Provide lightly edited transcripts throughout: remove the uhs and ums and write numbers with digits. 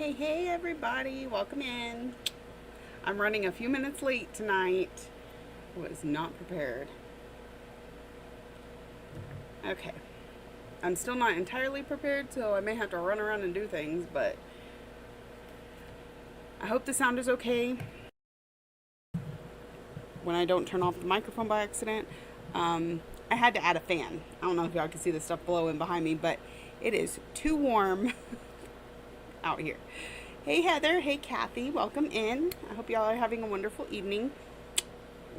Hey everybody, welcome in. I'm running a few minutes late tonight. I was not prepared. Okay. I'm still not entirely prepared, so I may have to run around and do things, but I hope the sound is okay when I don't turn off the microphone by accident. I had to add a fan. I don't know if y'all can see the stuff blowing behind me, but it is too warm out here. Hey Heather, hey Kathy, welcome in. I hope y'all are having a wonderful evening.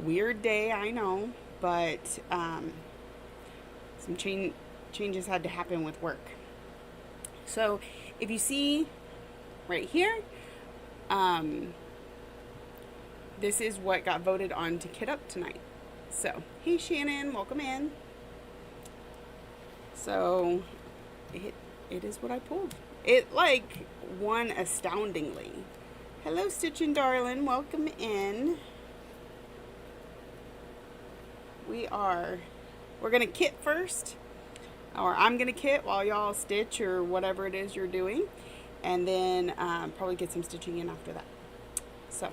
Weird day, I know, but some changes had to happen with work. So if you see right here, this is what got voted on to Kit Up tonight. So, hey Shannon, welcome in. So, it is what I pulled. It like won astoundingly. Hello, Stitchin' Darlin', welcome in. We're gonna kit first, or I'm gonna kit while y'all stitch or whatever it is you're doing, and then probably get some stitching in after that. So,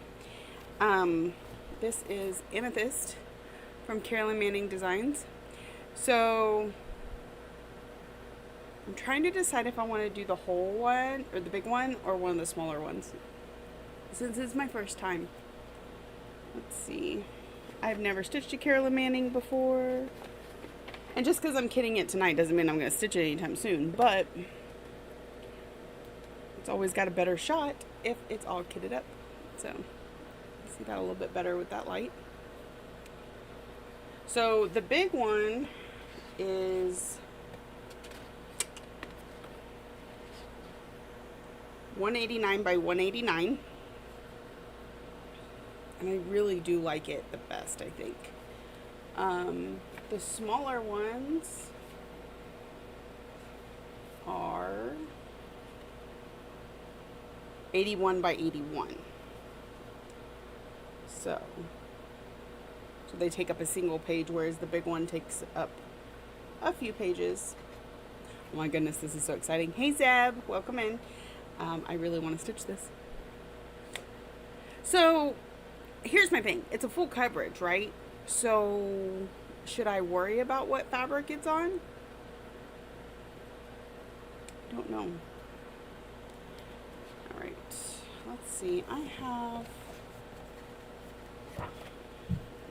this is Amethyst from Carolyn Manning Designs. So, I'm trying to decide if I want to do the whole one, or the big one, or one of the smaller ones. Since it's my first time. Let's see. I've never stitched a Carolyn Manning before. And just because I'm kitting it tonight doesn't mean I'm going to stitch it anytime soon. But it's always got a better shot if it's all kitted up. So, see that a little bit better with that light. So, the big one is 189 by 189. And I really do like it the best, I think. The smaller ones are 81 by 81. So they take up a single page, whereas the big one takes up a few pages. Oh my goodness, this is so exciting. Hey Zeb, welcome in. I really want to stitch this. So here's my thing. It's a full coverage, right? So should I worry about what fabric it's on? Don't know. All right. Let's see. Let's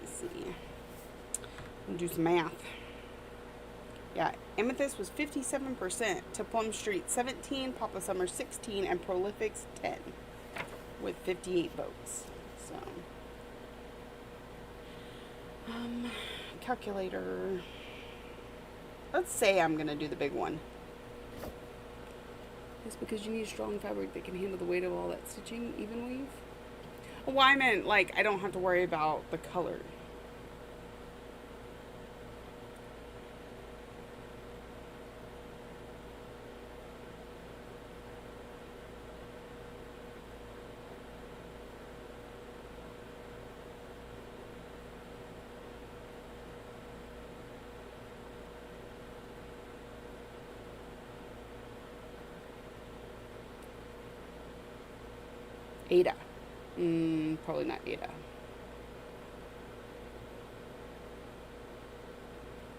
see. I'm gonna do some math. Yeah, Amethyst was 57%, to Plum Street 17, Papa Summer 16, and Prolifics 10, with 58 votes. So, calculator. Let's say I'm gonna do the big one. It's because you need strong fabric that can handle the weight of all that stitching, even weave. Well, I meant like I don't have to worry about the color. Ada. Probably not Ada.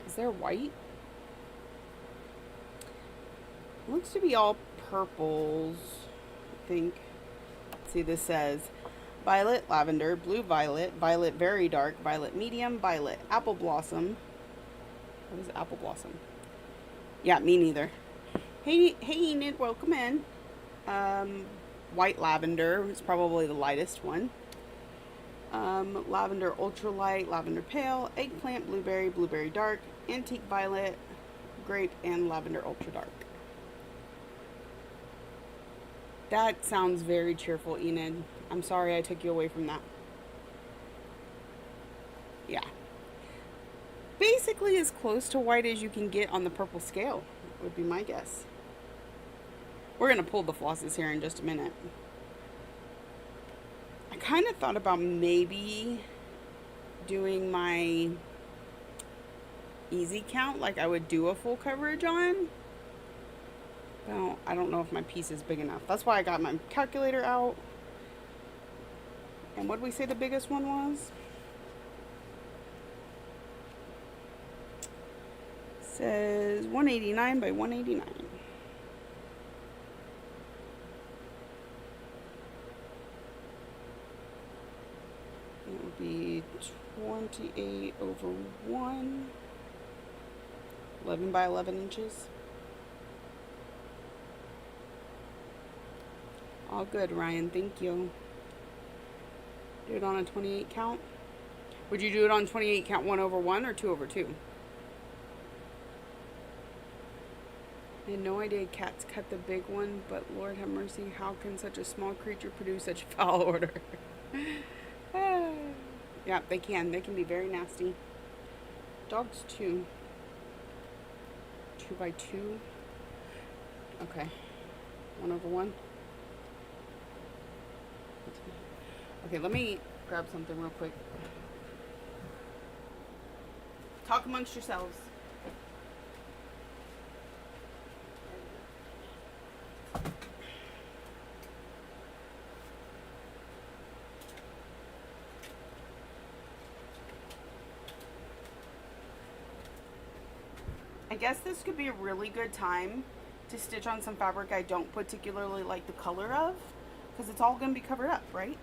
Is there white? It looks to be all purples, I think. See, this says violet, lavender, blue violet, violet very dark, violet medium, violet apple blossom. What is apple blossom? Yeah, me neither. Hey Enid, welcome in. White lavender is probably the lightest one. Lavender ultralight, lavender pale, eggplant, blueberry, blueberry dark, antique violet, grape, and lavender ultra dark. That sounds very cheerful, Enid. I'm sorry I took you away from that. Yeah. Basically as close to white as you can get on the purple scale, would be my guess. We're going to pull the flosses here in just a minute. I kind of thought about maybe doing my easy count like I would do a full coverage on. Well, I don't know if my piece is big enough. That's why I got my calculator out. And what did we say the biggest one was? It says 189 by 189. It would be 28 over 1. 11 by 11 inches. All good, Ryan. Thank you. Do it on a 28 count. Would you do it on 28 count 1 over 1 or 2 over 2? I had no idea cats cut the big one, but Lord have mercy, how can such a small creature produce such foul odor? Yeah, they can. They can be very nasty. Dogs too. 2 by 2. Okay. 1 over 1. Okay, let me grab something real quick. Talk amongst yourselves. I guess this could be a really good time to stitch on some fabric I don't particularly like the color of, because it's all going to be covered up, right?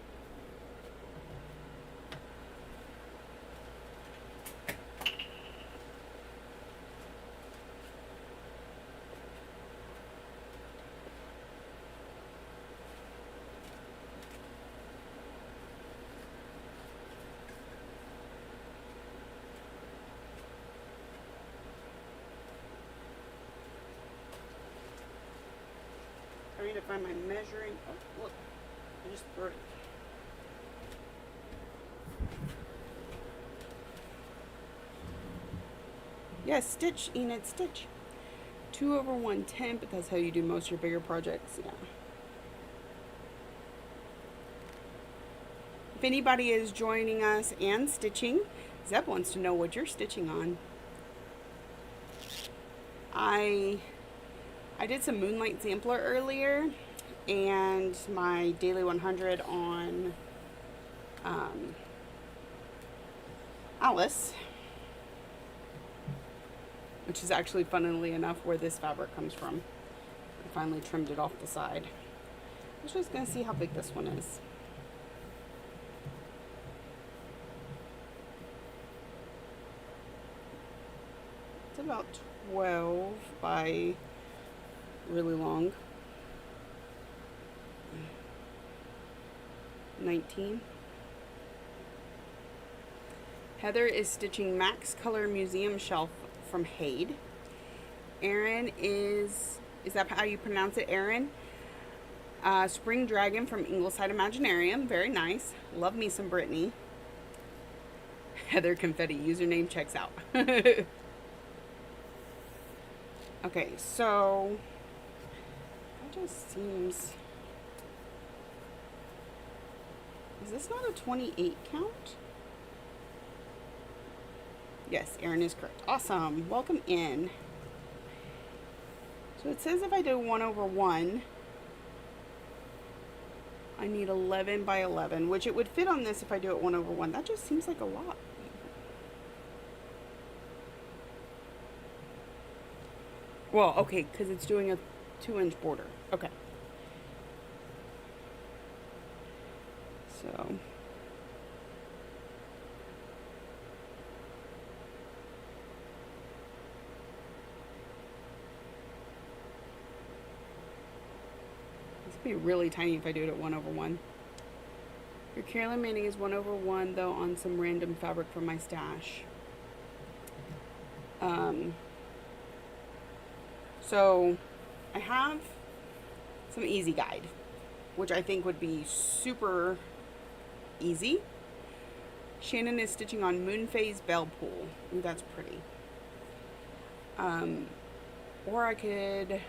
I need to find my measuring. Oh, look. I just threw it. Yes, stitch, Enid, stitch. 2 over 110, but that's how you do most of your bigger projects. Yeah. If anybody is joining us and stitching, Zeb wants to know what you're stitching on. I did some Moonlight Sampler earlier, and my Daily 100 on Alice, which is actually, funnily enough, where this fabric comes from. I finally trimmed it off the side. I was just going to see how big this one is. It's about 12 by really long. 19. Heather is stitching Max Color Museum Shelf from Hade. Erin is that how you pronounce it, Erin? Spring Dragon from Ingleside Imaginarium. Very nice. Love me some Brittany. Heather Confetti username checks out. Okay, so that just seems. Is this not a 28 count? Yes, Erin is correct. Awesome. Welcome in. So it says if I do 1 over 1, I need 11 by 11, which it would fit on this if I do it 1 over 1. That just seems like a lot. Well, okay, because it's doing a 2-inch border. Okay. So. This would be really tiny if I do it at 1 over 1. Your Carolyn Manning is 1 over 1, though, on some random fabric from my stash. So I have some Easy Guide, which I think would be super easy. Shannon is stitching on Moonphase Belle Pool. Ooh, that's pretty. Or I could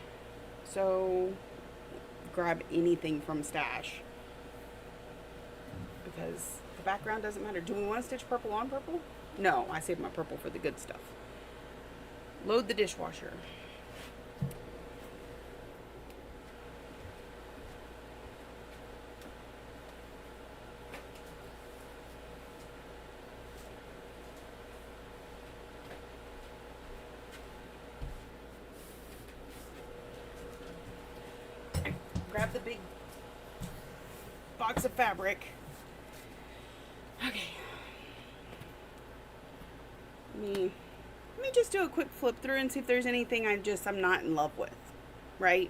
grab anything from stash, because the background doesn't matter. Do we want to stitch purple on purple? No, I saved my purple for the good stuff. Load the dishwasher. grab the big box of fabric. Okay. Let me just do a quick flip through and see if there's anything I'm not in love with, right?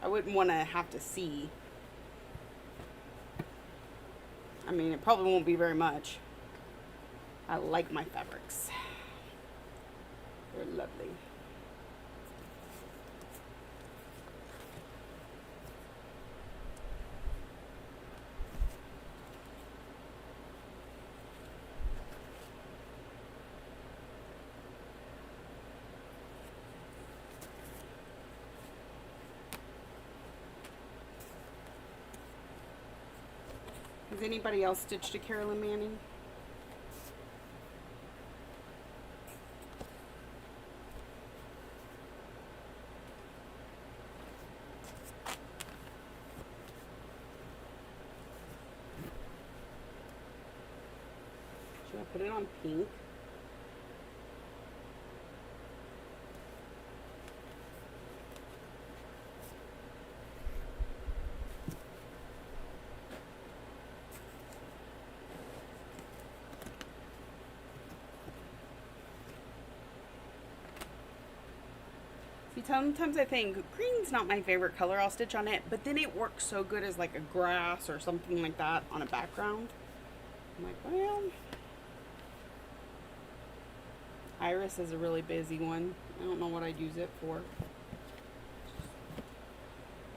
I wouldn't want to have to see. I mean, it probably won't be very much. I like my fabrics. They're lovely. Has anybody else stitched a Carolyn Manning? Should I put it on pink? See, sometimes I think green's not my favorite color. I'll stitch on it, but then it works so good as like a grass or something like that on a background. I'm like, well, Iris is a really busy one. I don't know what I'd use it for.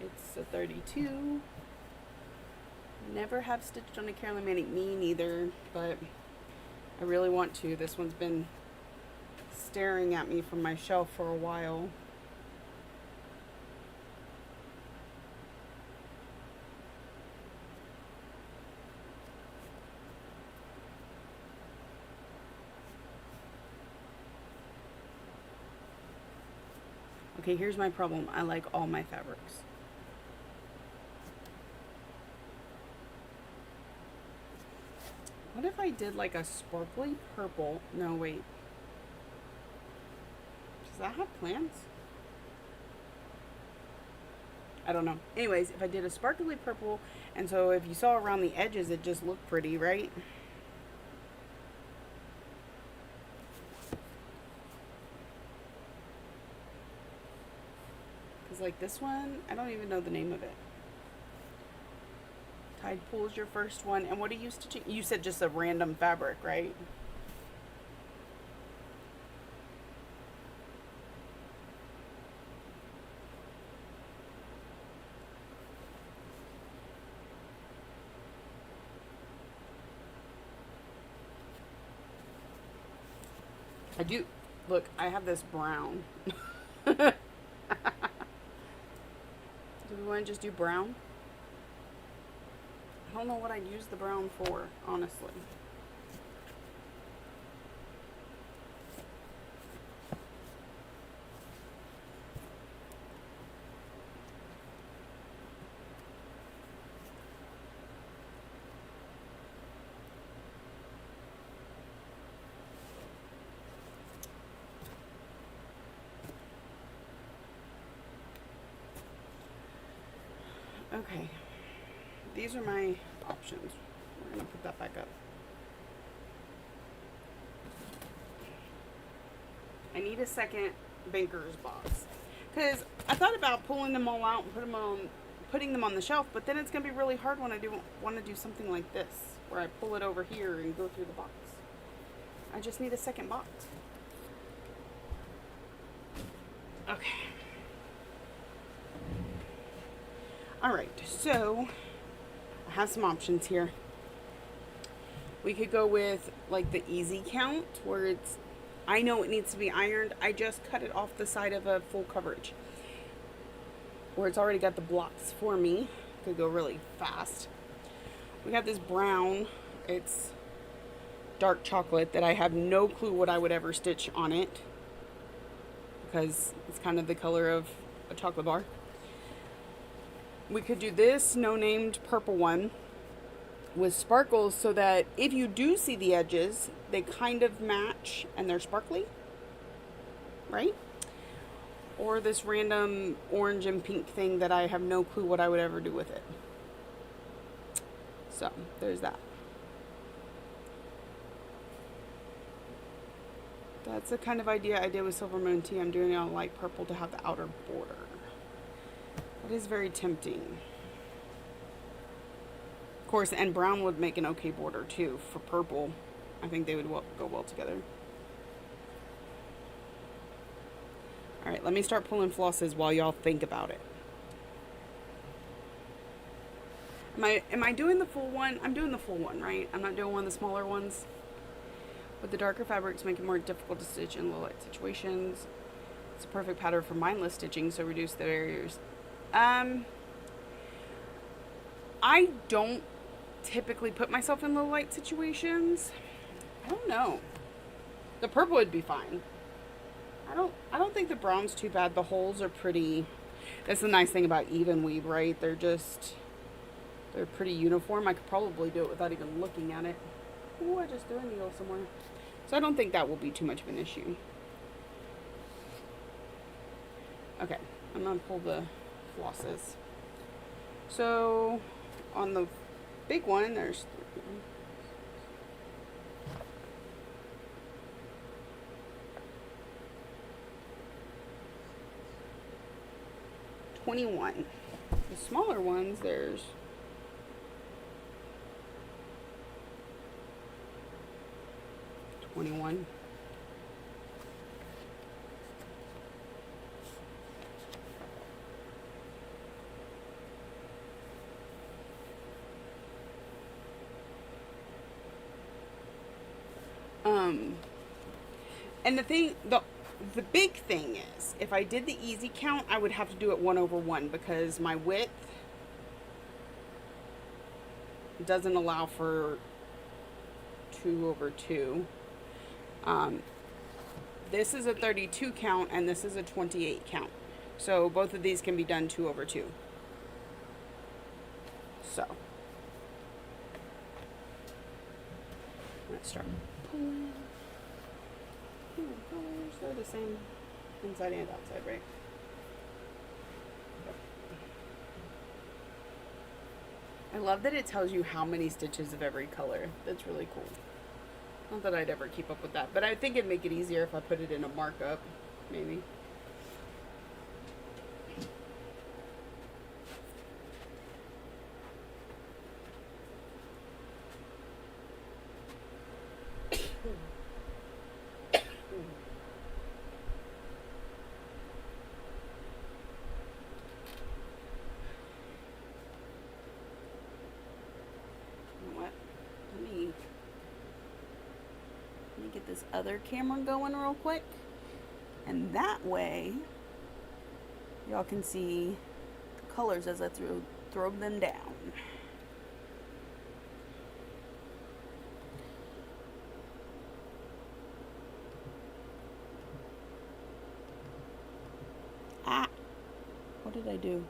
It's a 32. Never have stitched on a Carolyn Manning. Me neither, but I really want to. This one's been staring at me from my shelf for a while. Okay, here's my problem. I like all my fabrics. What if I did like a sparkly purple? No, wait. Does that have plants? I don't know. Anyways, if I did a sparkly purple, and so if you saw around the edges, it just looked pretty, right? Because like this one, I don't even know the name of it. Tide Pool's your first one. And what are you stitching? You said just a random fabric, right? I do. Look, I have this brown. Do we want to just do brown? I don't know what I'd use the brown for, honestly. Okay, these are my options. We're gonna put that back up. I need a second banker's box because I thought about pulling them all out and putting them on the shelf, but then it's gonna be really hard when I do want to do something like this where I pull it over here and go through the box. I just need a second box. Okay. Alright, so I have some options here. We could go with like the easy count where I know it needs to be ironed. I just cut it off the side of a full coverage where it's already got the blocks for me. Could go really fast. We got this brown. It's dark chocolate that I have no clue what I would ever stitch on it because it's kind of the color of a chocolate bar. We could do this no-named purple one with sparkles so that if you do see the edges, they kind of match and they're sparkly, right? or this random orange and pink thing that I have no clue what I would ever do with it. So there's that. That's the kind of idea I did with Silver Moon Tea. I'm doing it on light purple to have the outer border. It is very tempting. Of course, and brown would make an okay border too for purple. I think they would go well together. Alright, let me start pulling flosses while y'all think about it. Am I doing the full one? I'm doing the full one, right? I'm not doing one of the smaller ones. With the darker fabrics, make it more difficult to stitch in low light situations. It's a perfect pattern for mindless stitching, so reduce the barriers. I don't typically put myself in low light situations. I don't know. The purple would be fine. I don't think the brown's too bad. The holes are pretty. That's the nice thing about even weave, right? They're pretty uniform. I could probably do it without even looking at it. Ooh, I just threw a needle somewhere. So I don't think that will be too much of an issue. Okay, I'm gonna pull the flosses. So on the big one, there's 21. The smaller ones, there's 21. And the big thing is, if I did the easy count, I would have to do it 1/1 because my width doesn't allow for 2/2. This is a 32 count and this is a 28 count. So both of these can be done 2/2. So let's start pulling. Colors, they're the same inside and outside, right? Yep. I love that it tells you how many stitches of every color. That's really cool. Not that I'd ever keep up with that, but I think it'd make it easier if I put it in a markup, maybe. Get this other camera going real quick, and that way y'all can see the colors as I throw them down. What did I do?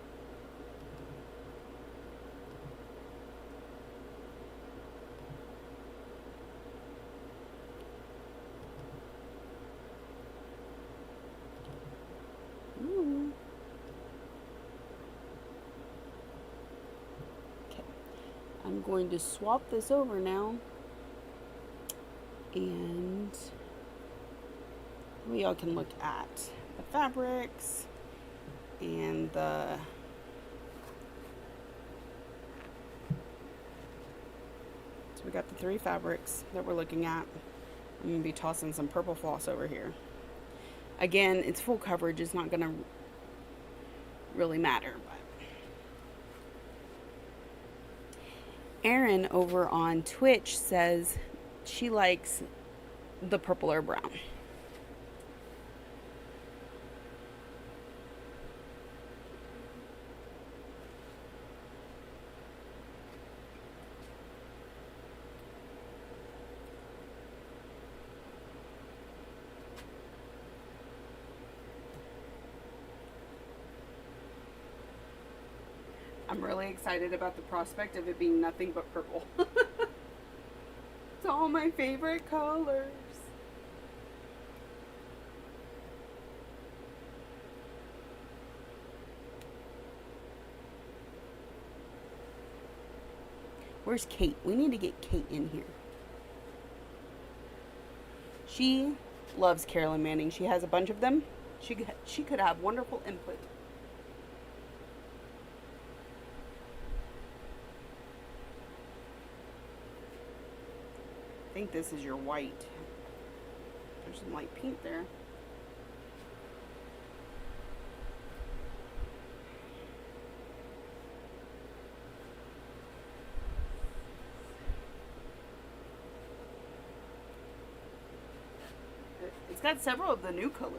I'm going to swap this over now, and we all can look at the fabrics and the so we got the 3 fabrics that we're looking at. I'm going to be tossing some purple floss over here. Again, it's full coverage. It's not going to really matter, but Erin over on Twitch says she likes the purple or brown. I'm really excited about the prospect of it being nothing but purple. It's all my favorite colors. Where's Kate? We need to get Kate in here. She loves Carolyn Manning. She has a bunch of them. She could have wonderful input. I think this is your white. There's some light pink there. It's got several of the new colors.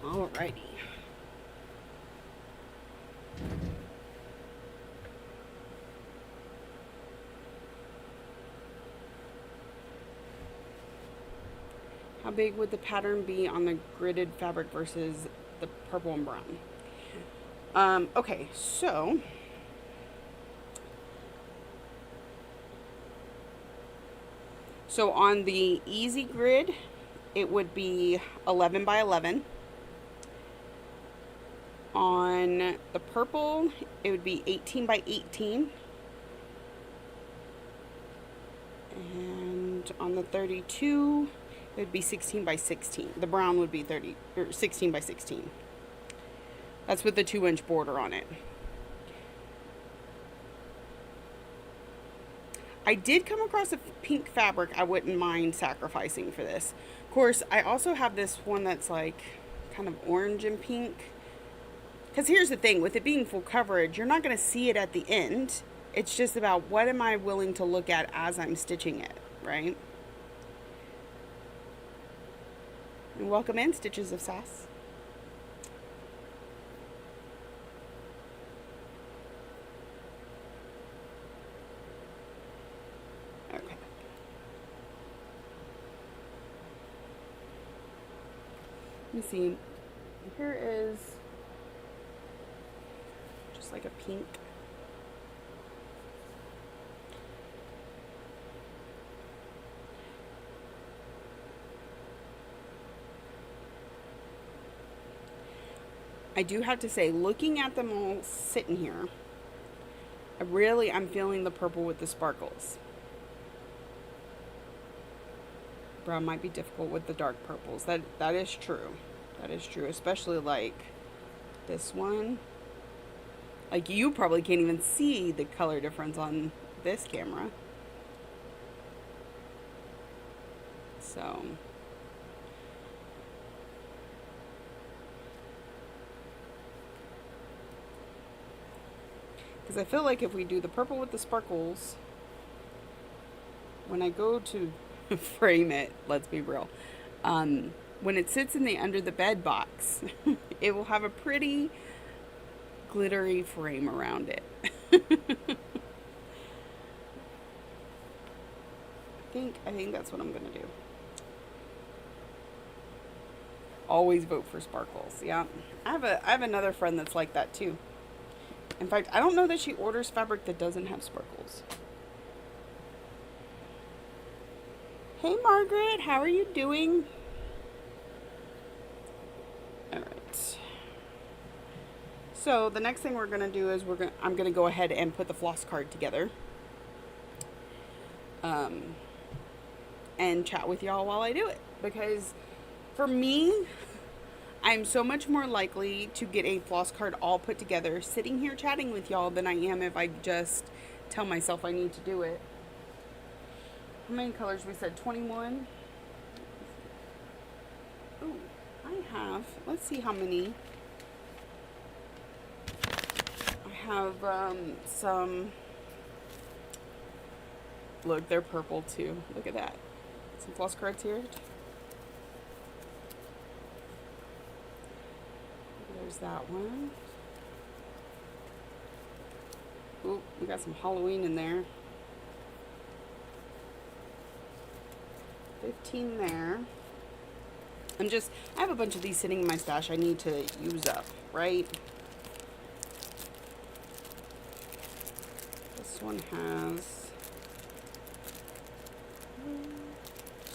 Alrighty. How big would the pattern be on the gridded fabric versus the purple and brown? Okay, so on the easy grid, it would be 11 by 11. On the purple, it would be 18 by 18. And on the 32, it would be 16 by 16. The brown would be 16 by 16. That's with the 2-inch border on it. I did come across a pink fabric I wouldn't mind sacrificing for this. Of course, I also have this one that's like kind of orange and pink. Because here's the thing, with it being full coverage, you're not going to see it at the end. It's just about what am I willing to look at as I'm stitching it, right? And welcome in, Stitches of Sass. Okay. Let me see. Here is just like a pink. I do have to say, looking at them all sitting here, I'm feeling the purple with the sparkles. Brown might be difficult with the dark purples. That is true. That is true, especially like this one. Like you probably can't even see the color difference on this camera. So because I feel like if we do the purple with the sparkles, when I go to frame it, let's be real, when it sits in the under the bed box, it will have a pretty glittery frame around it. I think that's what I'm gonna do. Always vote for sparkles. Yeah, I have another friend that's like that too. In fact, I don't know that she orders fabric that doesn't have sparkles. Hey Margaret, how are you doing? Alright. So the next thing we're gonna do is I'm gonna go ahead and put the floss card together. And chat with y'all while I do it. Because for me, I'm so much more likely to get a floss card all put together sitting here chatting with y'all than I am if I just tell myself I need to do it. How many colors? We said 21. Oh, I have, let's see how many. I have some, look, they're purple too. Look at that. Some floss cards here. There's that one. Ooh, we got some Halloween in there. 15 there. I have a bunch of these sitting in my stash I need to use up, right? This one has,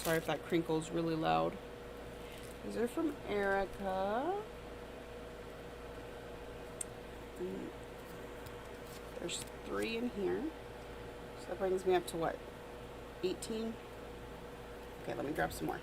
sorry if that crinkle's really loud. These are from Erica. And there's 3 in here. So that brings me up to what? 18? Okay, let me grab some more.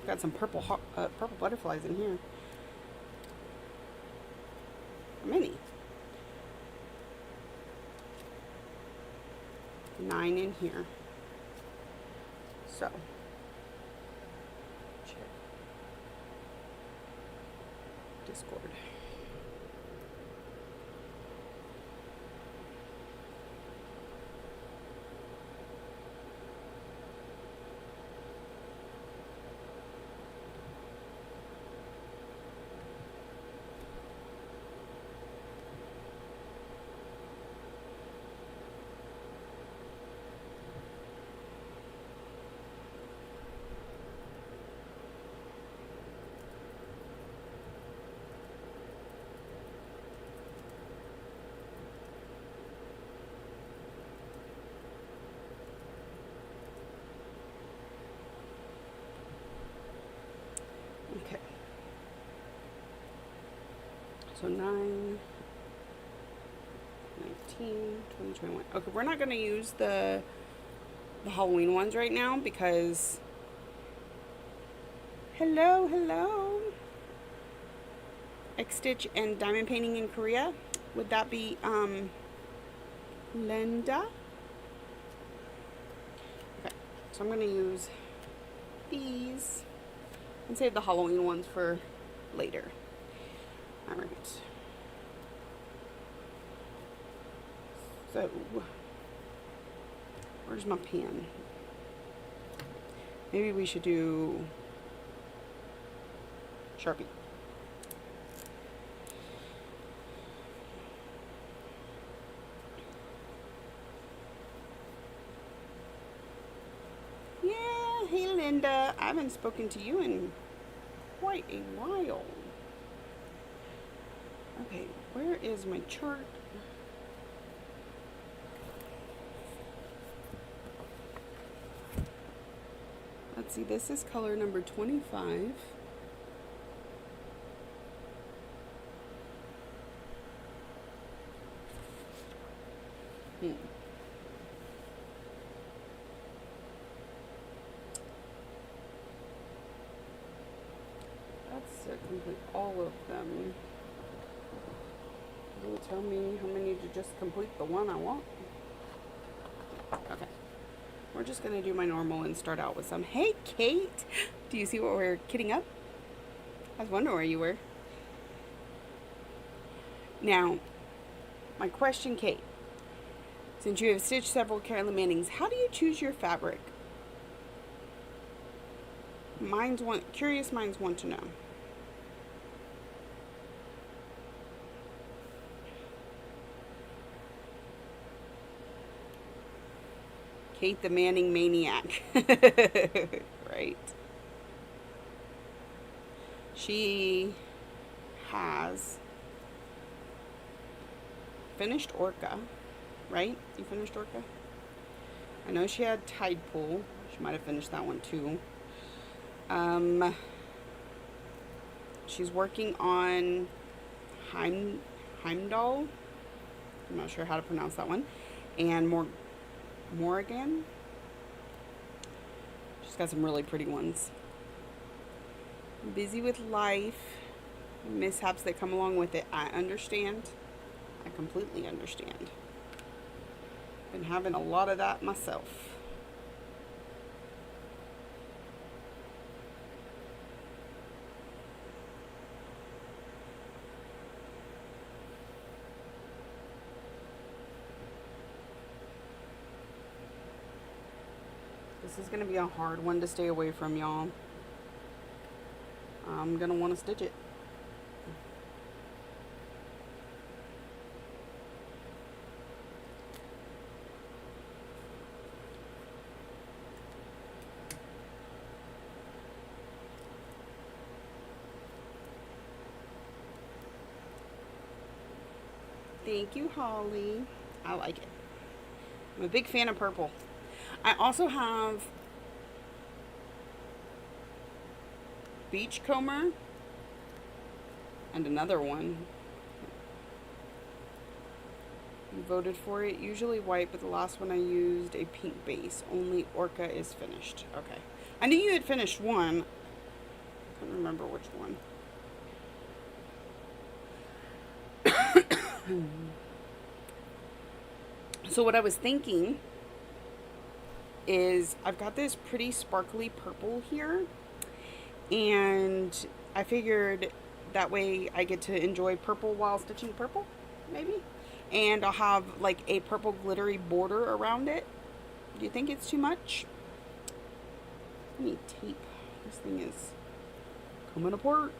Got some purple butterflies in here. Many. 9 in here. So, check Discord. Okay. So 9, 19, 20, 21. Okay, we're not going to use the Halloween ones right now because... Hello. X-Stitch and diamond painting in Korea. Would that be, Linda? Okay, so I'm going to use these and save the Halloween ones for later. All right. So, where's my pen? Maybe we should do Sharpie. Yeah, hey Linda. I haven't spoken to you in quite a while. Okay, where is my chart? Let's see, this is color number 25. That's complete all of them. Will it tell me how many to just complete the one I want? Okay. We're just going to do my normal and start out with some. Hey, Kate! Do you see what we're kidding up? I was wondering where you were. Now, my question, Kate. Since you have stitched several Carolyn Mannings, how do you choose your fabric? Curious minds want to know. Kate the Manning maniac. Right. She has finished Orca, right? You finished Orca? I know she had Tide Pool. She might have finished that one too. She's working on Heimdall. I'm not sure how to pronounce that one. And Morrigan. She's got some really pretty ones. Busy with life, mishaps that come along with it. I understand. I completely understand. Been having a lot of that myself. This is going to be a hard one to stay away from, y'all. I'm going to want to stitch it. Thank you, Holly. I like it. I'm a big fan of purple. I also have Beachcomber and another one. You voted for it. Usually white, but the last one I used a pink base. Only Orca is finished. Okay. I knew you had finished one. I couldn't remember which one. So what I was thinking is I've got this pretty sparkly purple here, and I figured that way I get to enjoy purple while stitching purple, maybe, and I'll have like a purple glittery border around it. Do you think it's too much? I need tape. This thing is coming apart.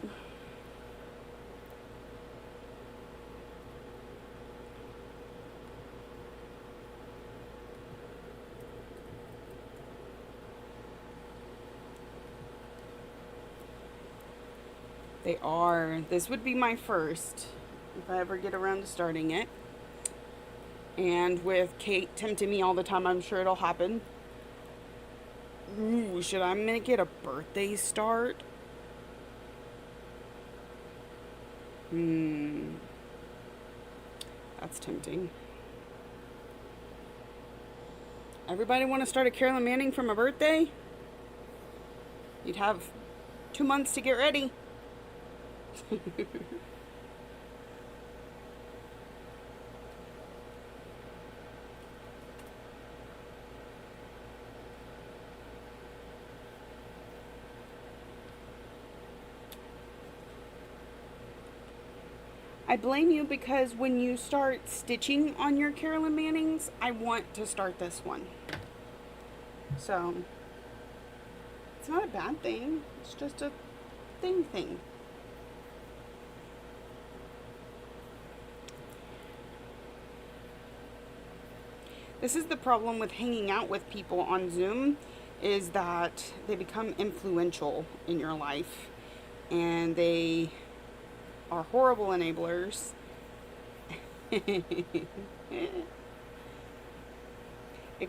They are. This would be my first, if I ever get around to starting it. And with Kate tempting me all the time, I'm sure it'll happen. Ooh, should I make it a birthday start? That's tempting. Everybody want to start a Carolyn Manning from a birthday? You'd have 2 months to get ready. I blame you because when you start stitching on your Carolyn Mannings, I want to start this one. So, it's not a bad thing. It's just a thing. This is the problem with hanging out with people on Zoom, is that they become influential in your life, and they are horrible enablers. It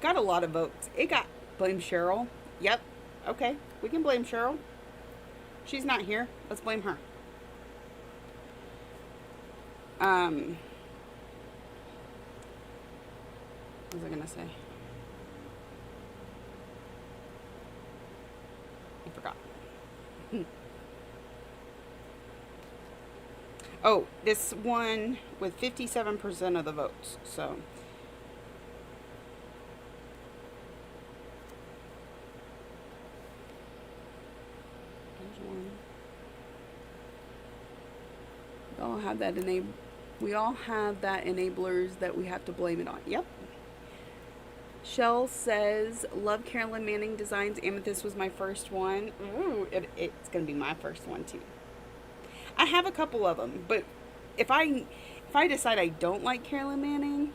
got a lot of votes. It got blame Cheryl. Yep. Okay. We can blame Cheryl. She's not here. Let's blame her. What was I gonna say? I forgot. Oh, this one with 57% of the votes. So there's one. We all have that we all have that enablers that we have to blame it on. Yep. Shell says, love Carolyn Manning designs. Amethyst was my first one. Ooh, it's gonna be my first one too. I have a couple of them, but if I decide I don't like Carolyn Manning,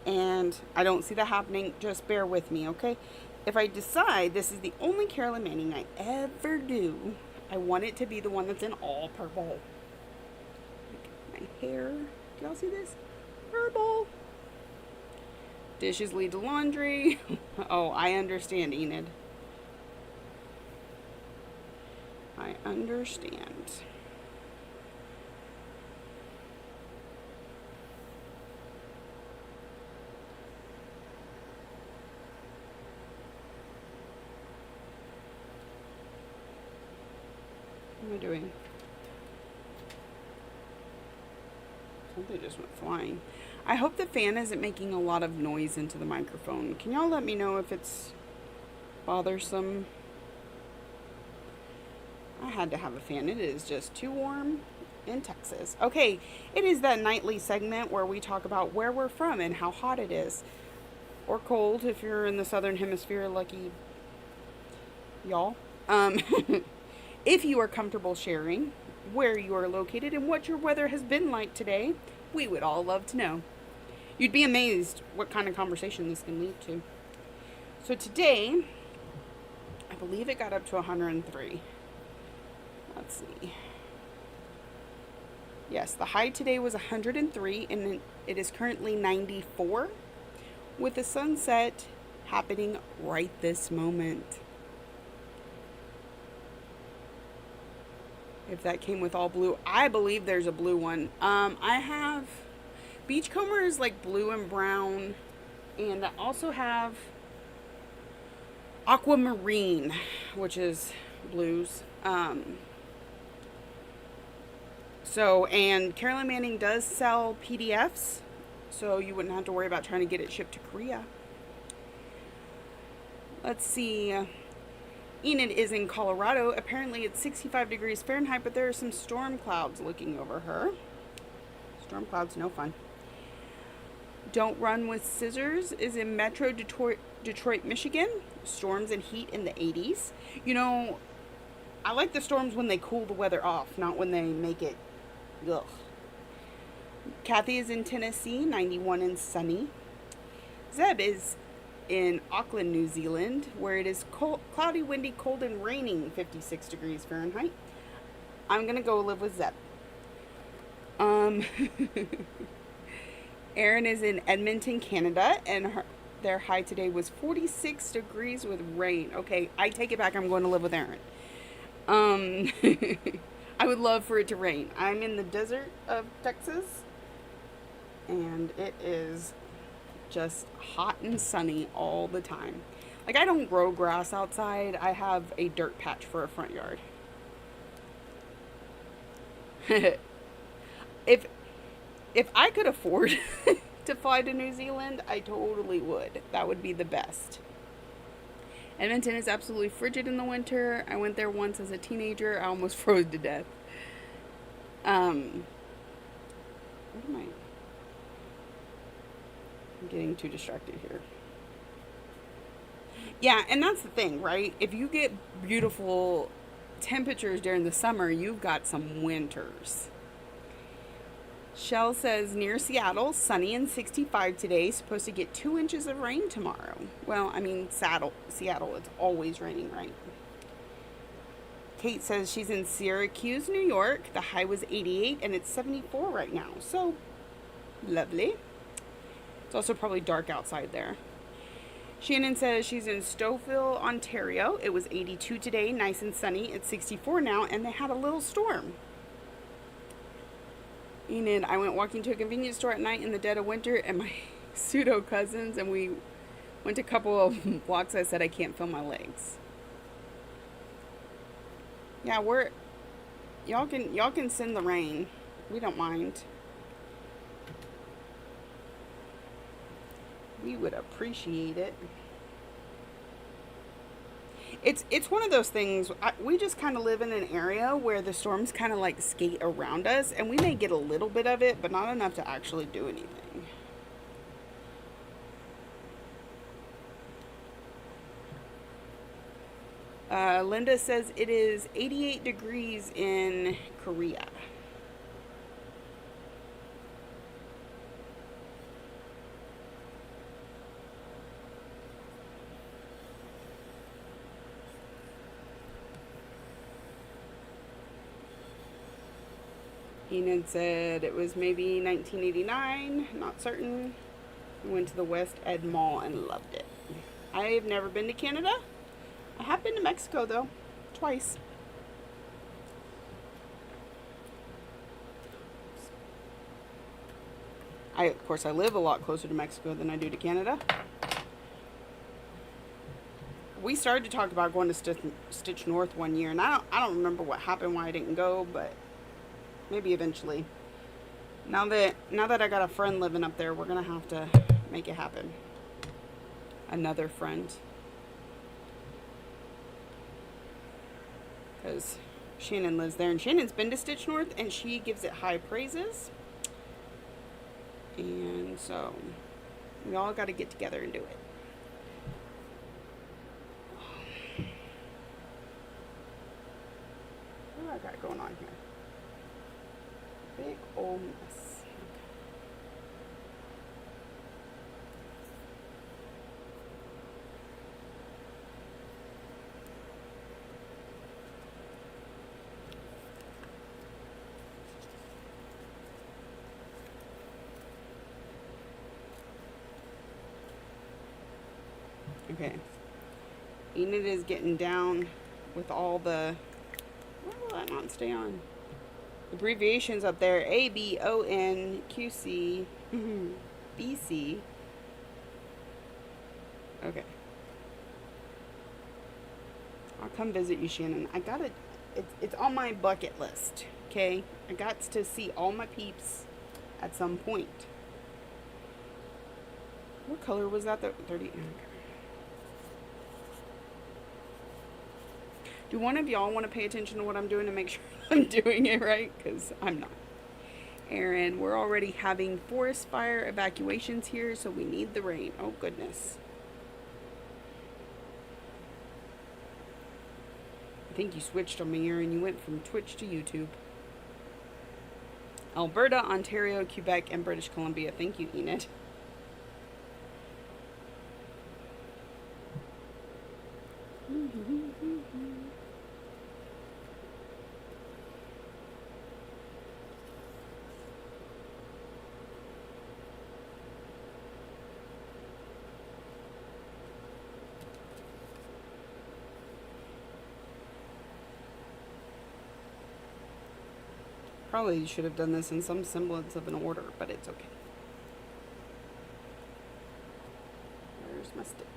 and I don't see that happening, just bear with me, okay? If I decide this is the only Carolyn Manning I ever do, I want it to be the one that's in all purple. Like my hair. Do y'all see this? Purple. Dishes lead to laundry. Oh, I understand, Enid. I understand. What am I doing? Something just went flying. I hope the fan isn't making a lot of noise into the microphone. Can y'all let me know if it's bothersome? I had to have a fan. It is just too warm in Texas. Okay, it is that nightly segment where we talk about where we're from and how hot it is. Or cold if you're in the southern hemisphere, lucky y'all. If you are comfortable sharing where you are located and what your weather has been like today, we would all love to know. You'd be amazed what kind of conversation this can lead to. So today, I believe it got up to 103. Let's see. Yes, the high today was 103 and it is currently 94 with the sunset happening right this moment. If that came with all blue, I believe there's a blue one. I have Beachcomber is like blue and brown, and I also have Aquamarine, which is blues. And Carolyn Manning does sell PDFs, so you wouldn't have to worry about trying to get it shipped to Korea. Let's see. Enid is in Colorado. Apparently it's 65 degrees Fahrenheit, but there are some storm clouds looking over her. Storm clouds, no fun. Don't Run with Scissors is in Metro Detroit, Michigan. Storms and heat in the 80s. You know, I like the storms when they cool the weather off, not when they make it, ugh. Kathy is in Tennessee, 91 and sunny. Zeb is in Auckland, New Zealand, where it is cloudy, windy, cold, and raining, 56 degrees Fahrenheit. I'm going to go live with Zeb. Erin is in Edmonton, Canada, and their high today was 46 degrees with rain. Okay, I take it back. I'm going to live with Erin. I would love for it to rain. I'm in the desert of Texas, and it is just hot and sunny all the time. Like, I don't grow grass outside. I have a dirt patch for a front yard. If I could afford to fly to New Zealand, I totally would. That would be the best. Edmonton is absolutely frigid in the winter. I went there once as a teenager. I almost froze to death. What am I? I'm getting too distracted here. Yeah, and that's the thing, right? If you get beautiful temperatures during the summer, you've got some winters. Shell says near Seattle, sunny and 65 today. Supposed to get 2 inches of rain tomorrow. Well, I mean, Seattle, it's always raining, right? Kate says she's in Syracuse, New York. The high was 88 and it's 74 right now. So, lovely. It's also probably dark outside there. Shannon says she's in Stouffville, Ontario. It was 82 today, nice and sunny. It's 64 now, and they had a little storm. Enid, I went walking to a convenience store at night in the dead of winter, and my pseudo cousins, and we went a couple of blocks. I said I can't feel my legs. Yeah, y'all can send the rain. We don't mind. We would appreciate it. It's one of those things. We just kind of live in an area where the storms kind of like skate around us, and we may get a little bit of it, but not enough to actually do anything. Linda says it is 88 degrees in Korea. Enid said it was maybe 1989, not certain. I went to the West Ed Mall and loved it. I've never been to Canada. I have been to Mexico, though, twice. Of course, I live a lot closer to Mexico than I do to Canada. we started to talk about going to Stitch North one year, and I don't remember what happened, why I didn't go, but maybe eventually. Now that I got a friend living up there, we're gonna have to make it happen. Another friend, because Shannon lives there, and Shannon's been to Stitch North, and she gives it high praises. And so we all got to get together and do it. What do I got going on here? Big old mess. Okay. Enid is getting down with all the... Why will that not stay on? Abbreviations up there. A, B, O, N, Q, C, B, C. Okay. I'll come visit you, Shannon. I gotta... It's on my bucket list, okay? I got to see all my peeps at some point. What color was that? 30... Okay. Do one of y'all want to pay attention to what I'm doing to make sure I'm doing it right? Because I'm not. Aaron, we're already having forest fire evacuations here, so we need the rain. Oh, goodness. I think you switched on me, Aaron. You went from Twitch to YouTube. Alberta, Ontario, Quebec, and British Columbia. Thank you, Enid. Probably should have done this in some semblance of an order, but it's okay. Where's my stick?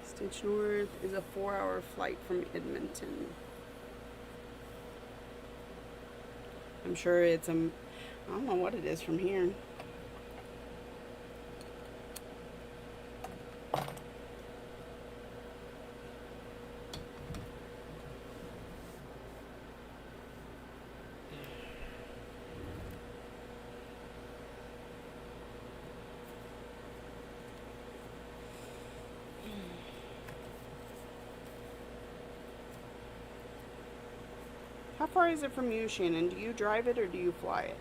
Stitch North is a 4-hour flight from Edmonton. I'm sure it's I don't know what it is from here. How far is it from you, Shannon? Do you drive it or do you fly it?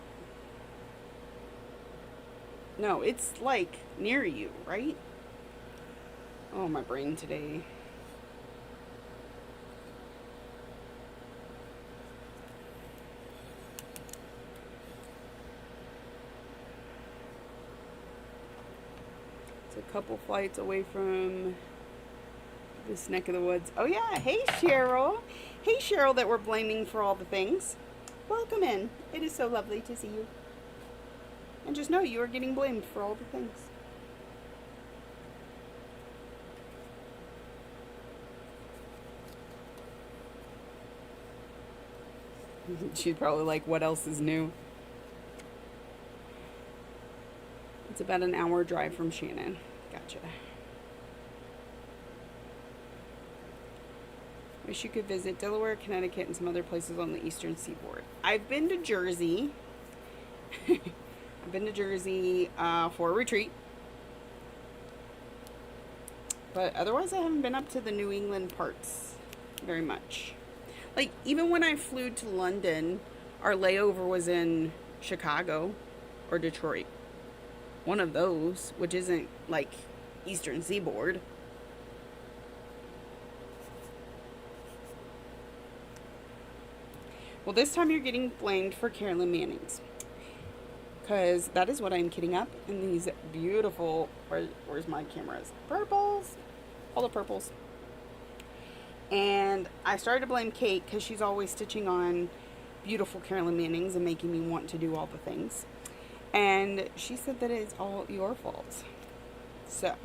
No, it's like near you, right? Oh, my brain today. It's a couple flights away from this neck of the woods. Oh yeah, hey Cheryl. Hey Cheryl that we're blaming for all the things. Welcome in. It is so lovely to see you. And just know you are getting blamed for all the things. She's probably like, what else is new? It's about an hour drive from Shannon. Gotcha. Wish you could visit Delaware, Connecticut, and some other places on the eastern seaboard. I've been to Jersey. I've been to Jersey for a retreat. But otherwise, I haven't been up to the New England parts very much. Like, even when I flew to London, our layover was in Chicago or Detroit. One of those, which isn't, like, eastern seaboard. Well, this time you're getting blamed for Carolyn Manning's. because that is what I'm kitting up in these beautiful, where's my cameras? Purples. All the purples. And I started to blame Kate because she's always stitching on beautiful Carolyn Mannings and making me want to do all the things. And she said that it's all your fault. So,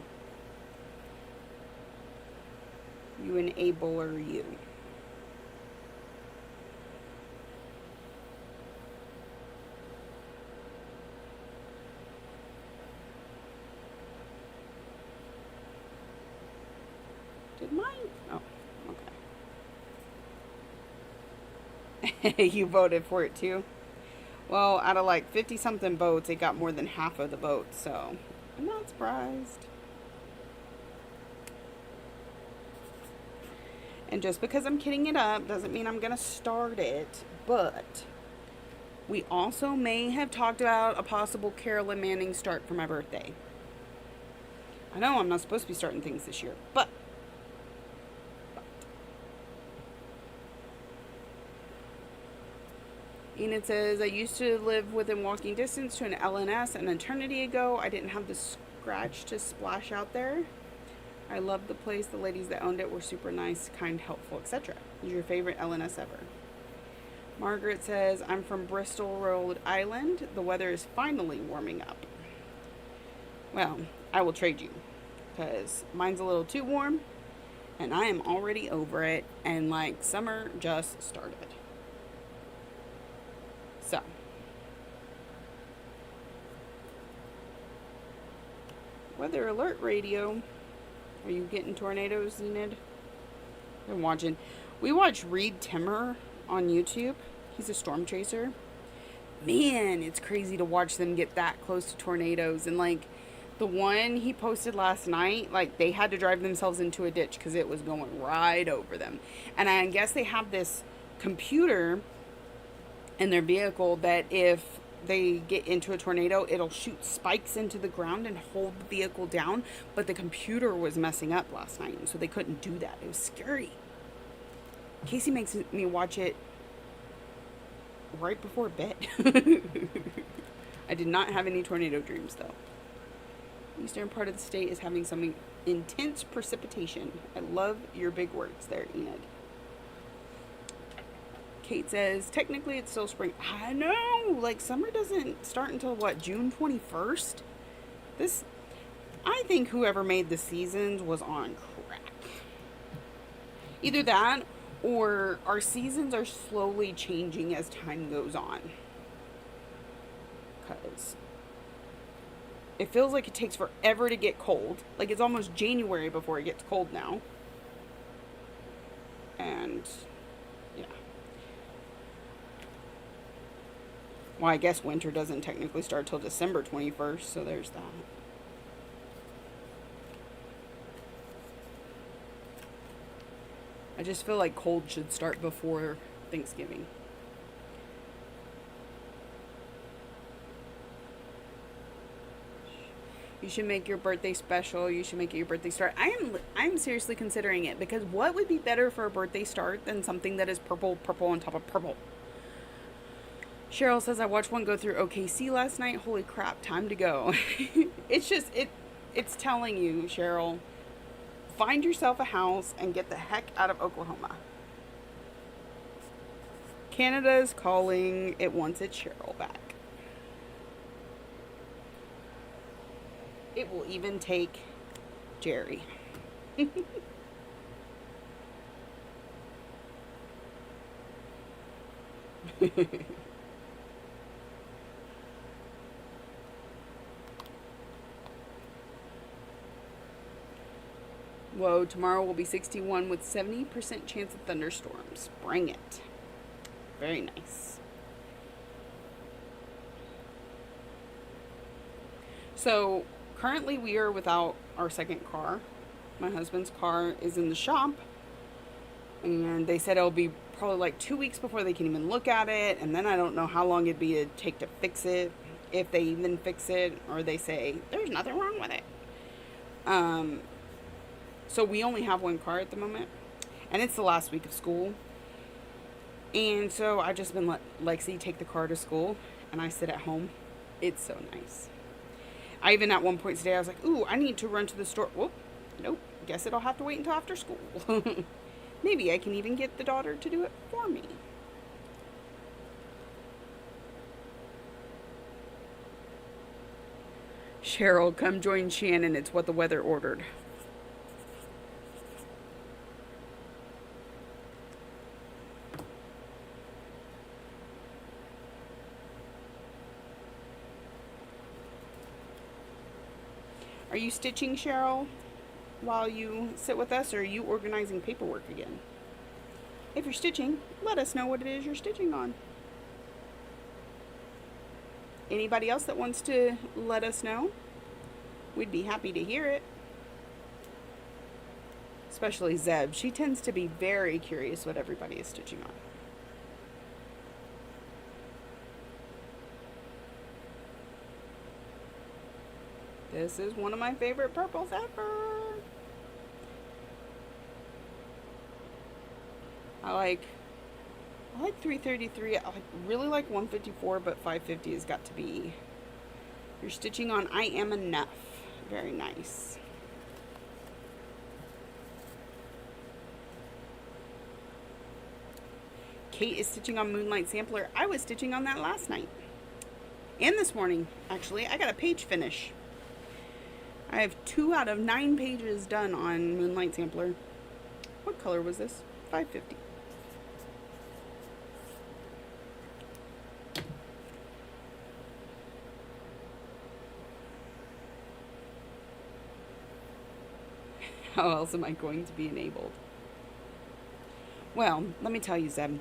you enabler, you. Did mine? Oh, okay. You voted for it too? Well, out of like 50 something votes, it got more than half of the votes, so I'm not surprised. And just because I'm kitting it up doesn't mean I'm going to start it, but we also may have talked about a possible Carolyn Manning start for my birthday. I know I'm not supposed to be starting things this year, but Enid says, I used to live within walking distance to an LNS an eternity ago. I didn't have the scratch to splash out there. I loved the place. The ladies that owned it were super nice, kind, helpful, etc. Is your favorite LNS ever? Margaret says, I'm from Bristol, Rhode Island. The weather is finally warming up. Well, I will trade you because mine's a little too warm and I am already over it and like summer just started. So, weather alert radio. Are you getting tornadoes, Enid? Been watching. We watch Reed Timmer on YouTube. He's a storm chaser. Man, it's crazy to watch them get that close to tornadoes. And like the one he posted last night, like they had to drive themselves into a ditch because it was going right over them. And I guess they have this computer in their vehicle that if they get into a tornado, it'll shoot spikes into the ground and hold the vehicle down. But the computer was messing up last night, so they couldn't do that. It was scary. Casey makes me watch it right before bed. I did not have any tornado dreams, though. Eastern part of the state is having some intense precipitation. I love your big words there, Enid. Kate says, technically it's still spring. I know, like summer doesn't start until what, June 21st? I think whoever made the seasons was on crack. Either that or our seasons are slowly changing as time goes on. Because it feels like it takes forever to get cold. Like it's almost January before it gets cold now. And yeah. Well, I guess winter doesn't technically start till December 21st, so there's that. I just feel like cold should start before Thanksgiving. You should make your birthday special. You should make it your birthday start. I'm seriously considering it because what would be better for a birthday start than something that is purple on top of purple? Cheryl says, I watched one go through OKC last night. Holy crap, time to go. It's just, it's telling you, Cheryl, find yourself a house and get the heck out of Oklahoma. Canada is calling. It wants its Cheryl back. It will even take Jerry. Whoa, tomorrow will be 61 with 70% chance of thunderstorms. Bring it. Very nice. So, currently we are without our second car. My husband's car is in the shop. And they said it'll be probably like 2 weeks before they can even look at it. And then I don't know how long it'd be to take to fix it. If they even fix it. Or they say, there's nothing wrong with it. So we only have one car at the moment. And it's the last week of school. And so I've just been let Lexi take the car to school. And I sit at home. It's so nice. I even at one point today, I was like, ooh, I need to run to the store. Whoop, nope. Guess it'll have to wait until after school. Maybe I can even get the daughter to do it for me. Cheryl, come join Shannon. It's what the weather ordered. Are you stitching, Cheryl, while you sit with us, or are you organizing paperwork again? If you're stitching, let us know what it is you're stitching on. Anybody else that wants to let us know? We'd be happy to hear it. Especially Zeb. She tends to be very curious what everybody is stitching on. This is one of my favorite purples ever. I like 333. I really like 154, but 550 has got to be. You're stitching on I Am Enough. Very nice. Kate is stitching on Moonlight Sampler. I was stitching on that last night. And this morning, actually. I got a page finish. I have 2 out of 9 pages done on Moonlight Sampler. What color was this? 550. How else am I going to be enabled? Well, let me tell you, Zeb.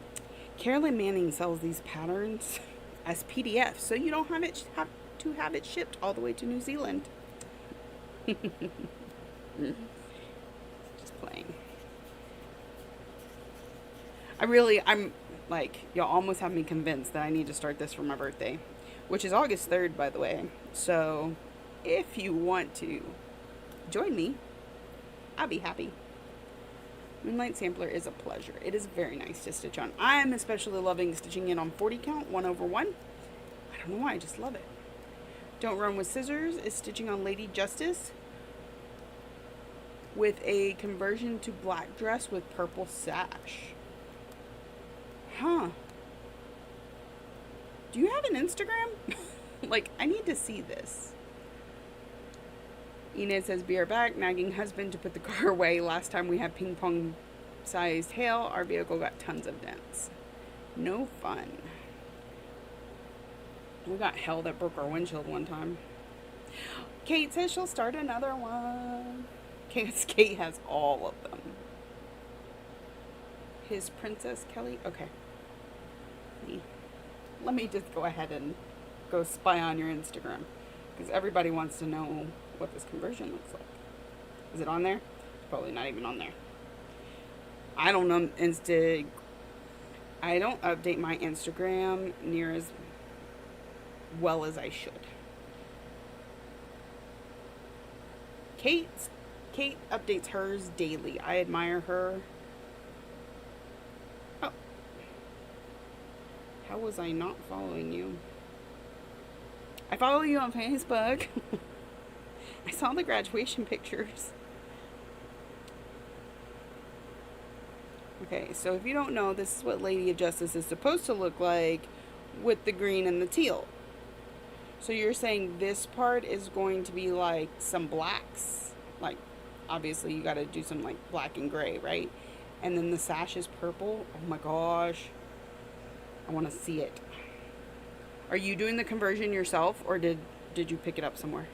Carolyn Manning sells these patterns as PDFs, so you don't have to have it shipped all the way to New Zealand. Just playing. I'm like, y'all almost have me convinced that I need to start this for my birthday, which is August 3rd, by the way. So if you want to join me, I'll be happy. Moonlight Sampler is a pleasure. It is very nice to stitch on. I'm especially loving stitching in on 40 count, 1/1. I don't know why, I just love it. Don't Run with Scissors is stitching on Lady Justice with a conversion to black dress with purple sash. Huh. Do you have an Instagram? Like, I need to see this. Enid says, be right back. Nagging husband to put the car away. Last time we had ping pong sized hail, our vehicle got tons of dents. No fun. We got hail that broke our windshield one time. Kate says she'll start another one. Kate has all of them. His Princess Kelly. Okay. Let me just go ahead and go spy on your Instagram, because everybody wants to know what this conversion looks like. Is it on there? It's probably not even on there. I don't know. I don't update my Instagram near as well as I should. Kate updates hers daily. I admire her. Oh. How was I not following you? I follow you on Facebook. I saw the graduation pictures. Okay, so if you don't know, this is what Lady of Justice is supposed to look like with the green and the teal. So you're saying this part is going to be like some blacks. Like, obviously you got to do some like black and gray, right? And then the sash is purple. Oh my gosh. I want to see it. Are you doing the conversion yourself, or did you pick it up somewhere?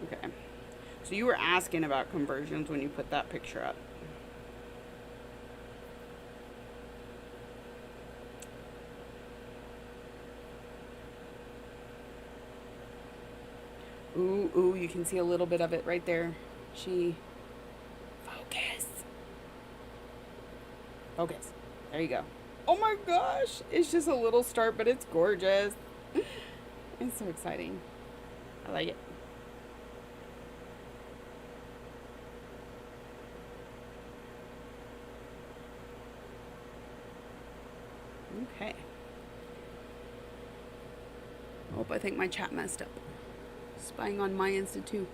Okay. So you were asking about conversions when you put that picture up. Ooh, you can see a little bit of it right there. Focus. There you go. Oh my gosh. It's just a little start, but it's gorgeous. It's so exciting. I like it. Oh, I think my chat messed up. Spying on my Insta too.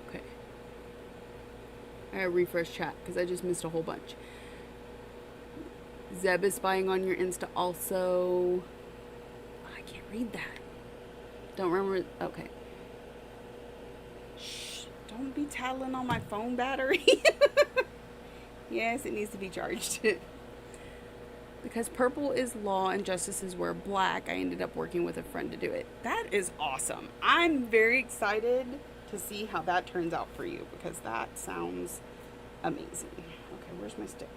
Okay. I gotta refresh chat because I just missed a whole bunch. Zeb is spying on your Insta also. Oh, I can't read that. Don't remember. Okay. Shh. Don't be tattling on my phone battery. Yes, it needs to be charged. Because purple is law and justices wear black, I ended up working with a friend to do it. That is awesome. I'm very excited to see how that turns out for you because that sounds amazing. Okay, where's my stick?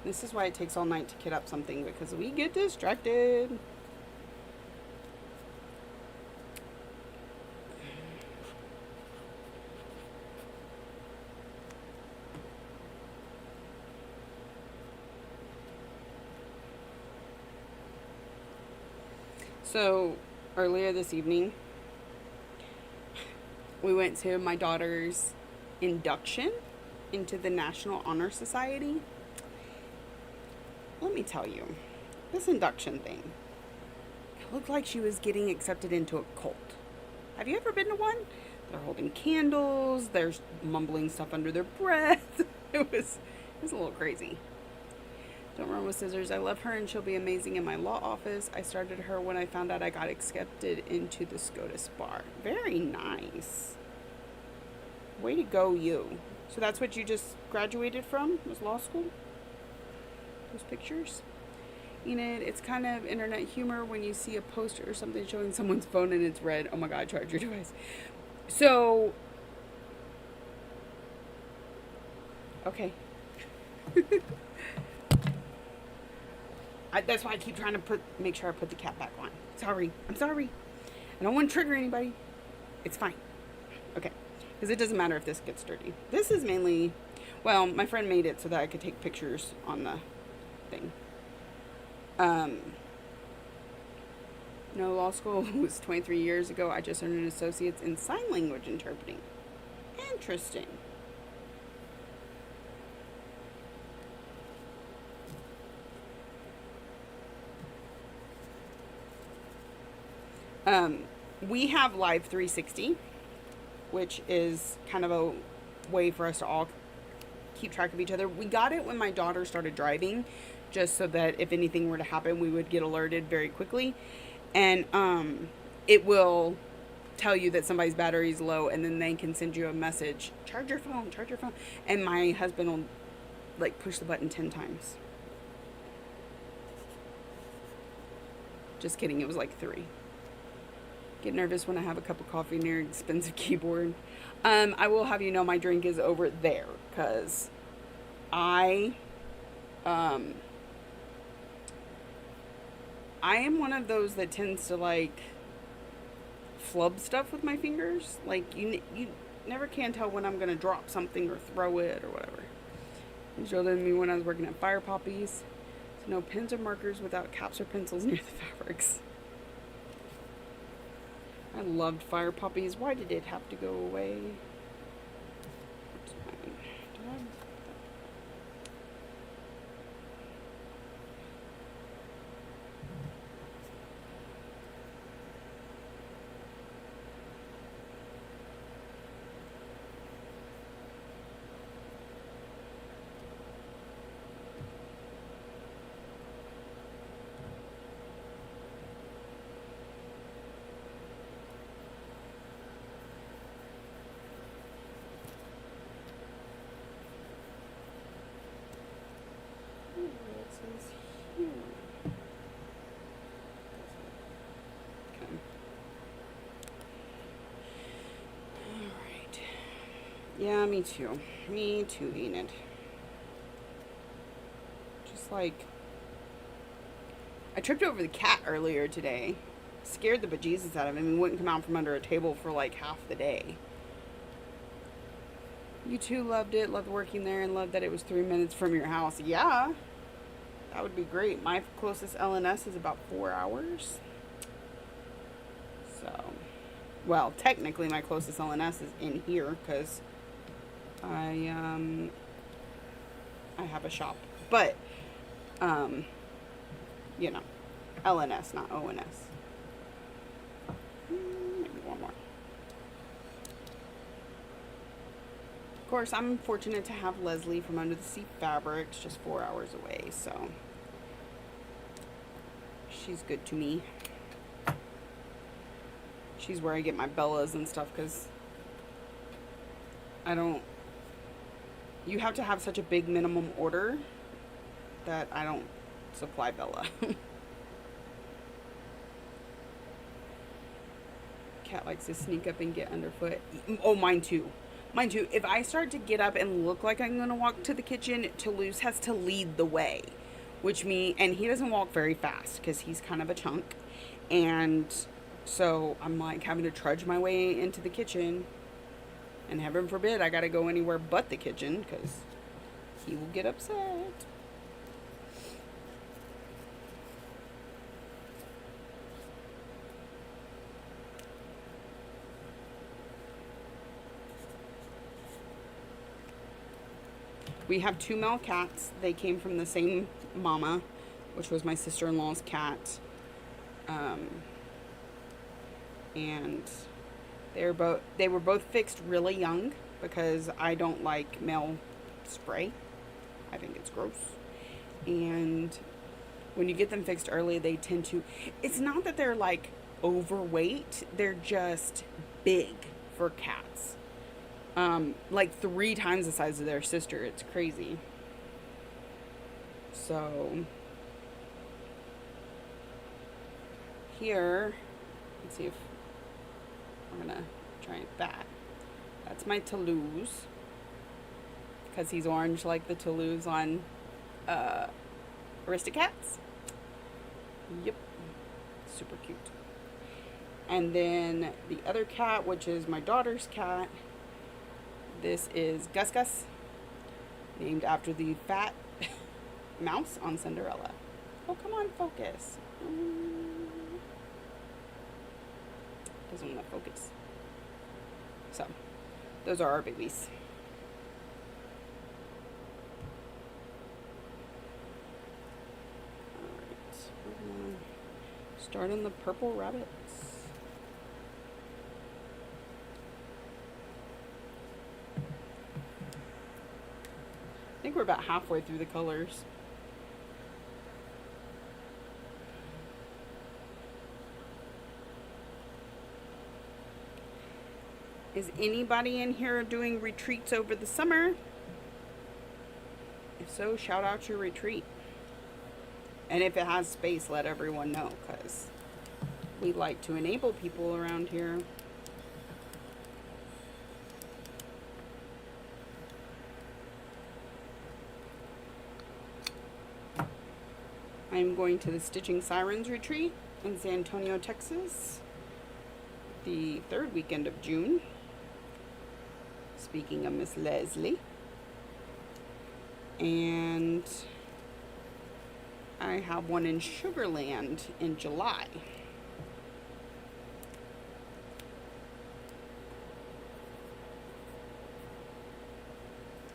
This is why it takes all night to kit up something, because we get distracted. So, earlier this evening, we went to my daughter's induction into the National Honor Society. Let me tell you, this induction thing, it looked like she was getting accepted into a cult. Have you ever been to one? They're holding candles, they're mumbling stuff under their breath. It was a little crazy. Don't run with scissors. I love her and she'll be amazing in my law office. I started her when I found out I got accepted into the SCOTUS bar. Very nice. Way to go, you. So that's what you just graduated from, was law school? Those pictures? Enid, it's kind of internet humor when you see a poster or something showing someone's phone and it's red. Oh my god, charge your device. So, okay. That's why I keep trying to make sure I put the cap back on. Sorry. I'm sorry. I don't want to trigger anybody. It's fine. Okay. Because it doesn't matter if this gets dirty. This is mainly, well, my friend made it so that I could take pictures on the thing. No, law school was 23 years ago. I just earned an associate's in sign language interpreting. Interesting. We have Live 360, which is kind of a way for us to all keep track of each other. We got it when my daughter started driving, just so that if anything were to happen, we would get alerted very quickly. And it will tell you that somebody's battery is low, and then they can send you a message, charge your phone. And my husband will like push the button 10 times. Just kidding, it was like 3. Get nervous when I have a cup of coffee near an expensive keyboard. I will have you know my drink is over there, because I am one of those that tends to like flub stuff with my fingers. Like you never can tell when I'm gonna drop something or throw it or whatever. He showed it to me when I was working at Fire Poppies. So no pens or markers without caps or pencils near the fabrics. I loved Fire Poppies. Why did it have to go away? Yeah, me too. Me too, Enid. Just like, I tripped over the cat earlier today. Scared the bejesus out of him. He wouldn't come out from under a table for like half the day. You too loved it, loved working there, and loved that it was 3 minutes from your house. Yeah, that would be great. My closest LNS is about 4 hours. So, well, technically, my closest LNS is in here because I I have a shop, but um, you know, LNS, not ONS. Maybe one more. Of course, I'm fortunate to have Leslie from Under the Sea Fabrics just 4 hours away, so she's good to me. She's where I get my Bellas and stuff because I don't. You have to have such a big minimum order that I don't supply Bella. Cat likes to sneak up and get underfoot. Oh, mine too. Mine too. If I start to get up and look like I'm gonna walk to the kitchen, Toulouse has to lead the way, and he doesn't walk very fast because he's kind of a chunk, and so I'm like having to trudge my way into the kitchen, and heaven forbid I gotta go anywhere but the kitchen because he will get upset. We have 2 male cats. They came from the same mama, which was my sister-in-law's cat. And they were both fixed really young because I don't like male spray. I think it's gross. And when you get them fixed early, they tend to, it's not that they're like overweight, they're just big for cats. Like 3 times the size of their sister. It's crazy. So here, let's see if I'm gonna try that. That's my Toulouse because he's orange like the Toulouse on Aristocats. Yep, super cute. And then the other cat, which is my daughter's cat, this is Gus Gus, named after the fat mouse on Cinderella. Oh, come on, focus. Doesn't want to focus. So, those are our babies. Alright, we're going to start on the purple rabbits. I think we're about halfway through the colors. Is anybody in here doing retreats over the summer? If so, shout out your retreat. And if it has space, let everyone know, because we like to enable people around here. I'm going to the Stitching Sirens retreat in San Antonio, Texas, the 3rd weekend of June. Speaking of Miss Leslie. And I have one in Sugarland in July.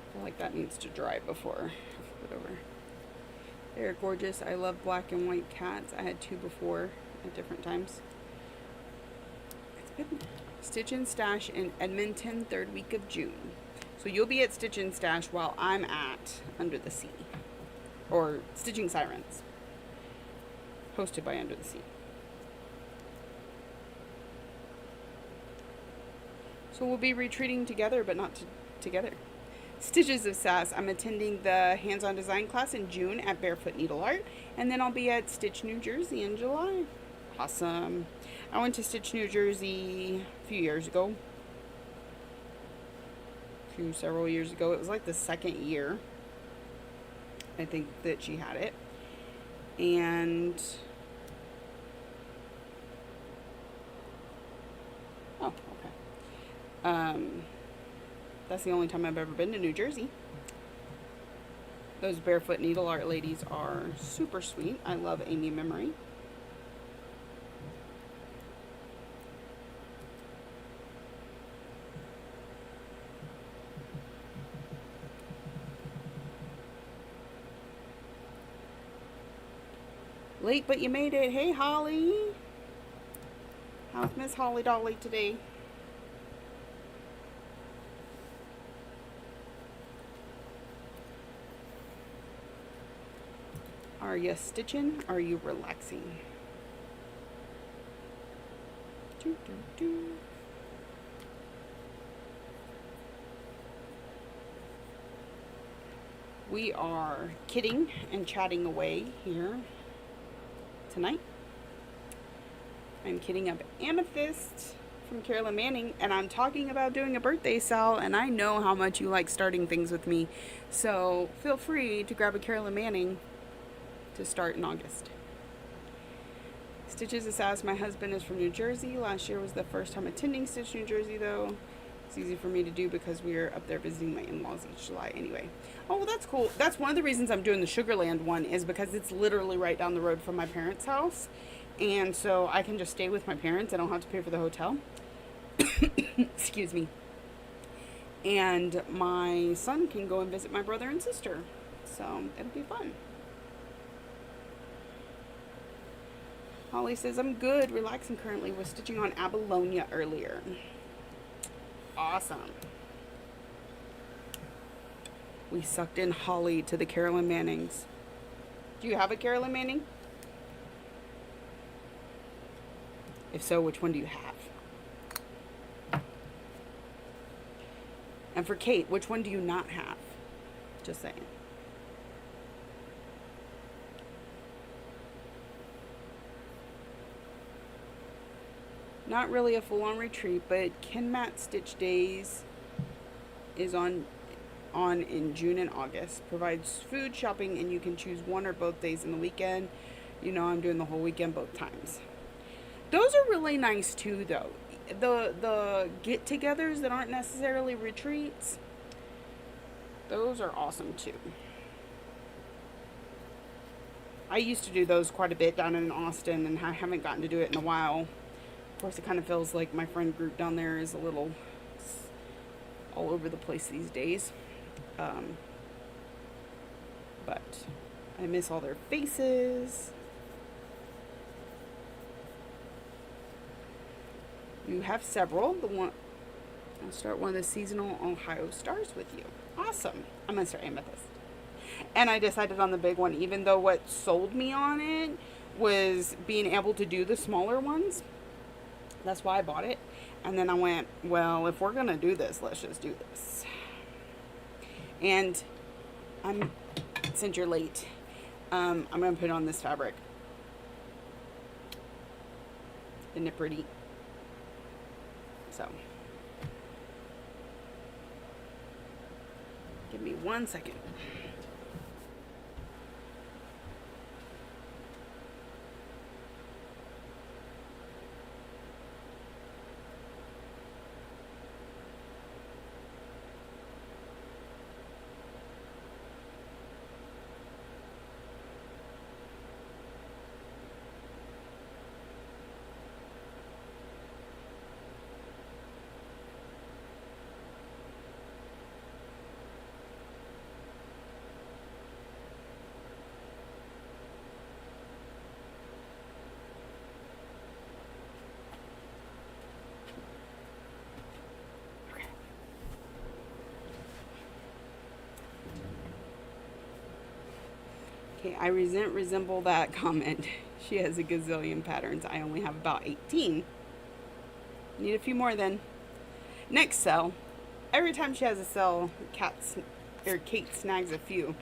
I feel like that needs to dry before I flip it over. They're gorgeous. I love black and white cats. I had 2 before at different times. It's been Stitch and Stash in Edmonton, 3rd week of June. So you'll be at Stitch and Stash while I'm at Under the Sea. Or Stitching Sirens. Hosted by Under the Sea. So we'll be retreating together, but not together. Stitches of Sass. I'm attending the hands-on design class in June at Barefoot Needle Art, and then I'll be at Stitch New Jersey in July. Awesome. I went to Stitch New Jersey a few years ago. Several years ago. It was like the 2nd year, I think, that she had it. And oh, okay. That's the only time I've ever been to New Jersey. Those barefoot needle art ladies are super sweet. I love Amy Memory. Late, but you made it. Hey, Holly. How's Miss Holly Dolly today? Are you stitching? Are you relaxing? Doo, doo, doo. We are kidding and chatting away here tonight. I'm kidding up Amethyst from Carolyn Manning, and I'm talking about doing a birthday sale, and I know how much you like starting things with me, so feel free to grab a Carolyn Manning to start in August. Stitches Assass, my husband is from New Jersey. Last year was the first time attending Stitch New Jersey, though. It's easy for me to do because we're up there visiting my in-laws each July anyway. Oh, well, that's cool. That's one of the reasons I'm doing the Sugarland one, is because it's literally right down the road from my parents' house. And so I can just stay with my parents. I don't have to pay for the hotel. Excuse me. And my son can go and visit my brother and sister. So it'll be fun. Holly says, I'm good, relaxing currently. Was stitching on Abylonia earlier. Awesome. We sucked in Holly to the Carolyn Mannings. Do you have a Carolyn Manning? If so, which one do you have? And for Kate, which one do you not have? Just saying. Not really a full-on retreat, but Ken Matt Stitch Days is on in June and August. Provides food, shopping, and you can choose one or both days in the weekend. You know I'm doing the whole weekend both times. Those are really nice too, though. The get-togethers that aren't necessarily retreats, those are awesome too. I used to do those quite a bit down in Austin, and I haven't gotten to do it in a while. Of course, it kind of feels like my friend group down there is a little all over the place these days. But I miss all their faces. You have several. I'll start one of the seasonal Ohio Stars with you. Awesome. I'm going to start Amethyst. And I decided on the big one, even though what sold me on it was being able to do the smaller ones. That's why I bought it. And then I went, well, if we're going to do this, let's just do this. And since you're late, I'm going to put on this fabric. Isn't it pretty? So, give me 1 second. Okay, I resemble that comment. She has a gazillion patterns. I only have about 18. Need a few more then. Next sell. Every time she has a sell, Kate snags a few.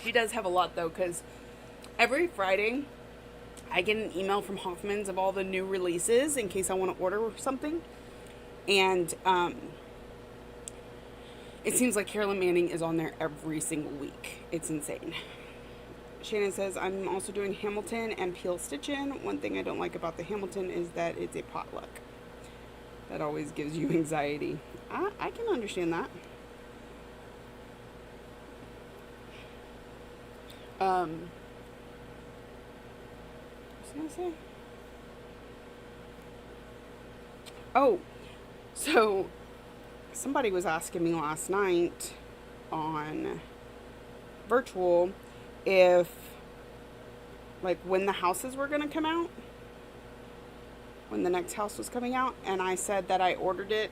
She does have a lot though, because every Friday I get an email from Hoffman's of all the new releases in case I want to order something. And it seems like Carolyn Manning is on there every single week. It's insane. Shannon says, I'm also doing Hamilton and Peel Stitch-In. One thing I don't like about the Hamilton is that it's a potluck. That always gives you anxiety. I can understand that. What was I gonna say? Oh, so somebody was asking me last night on virtual if, like, when the houses were going to come out, when the next house was coming out, and I said that I ordered it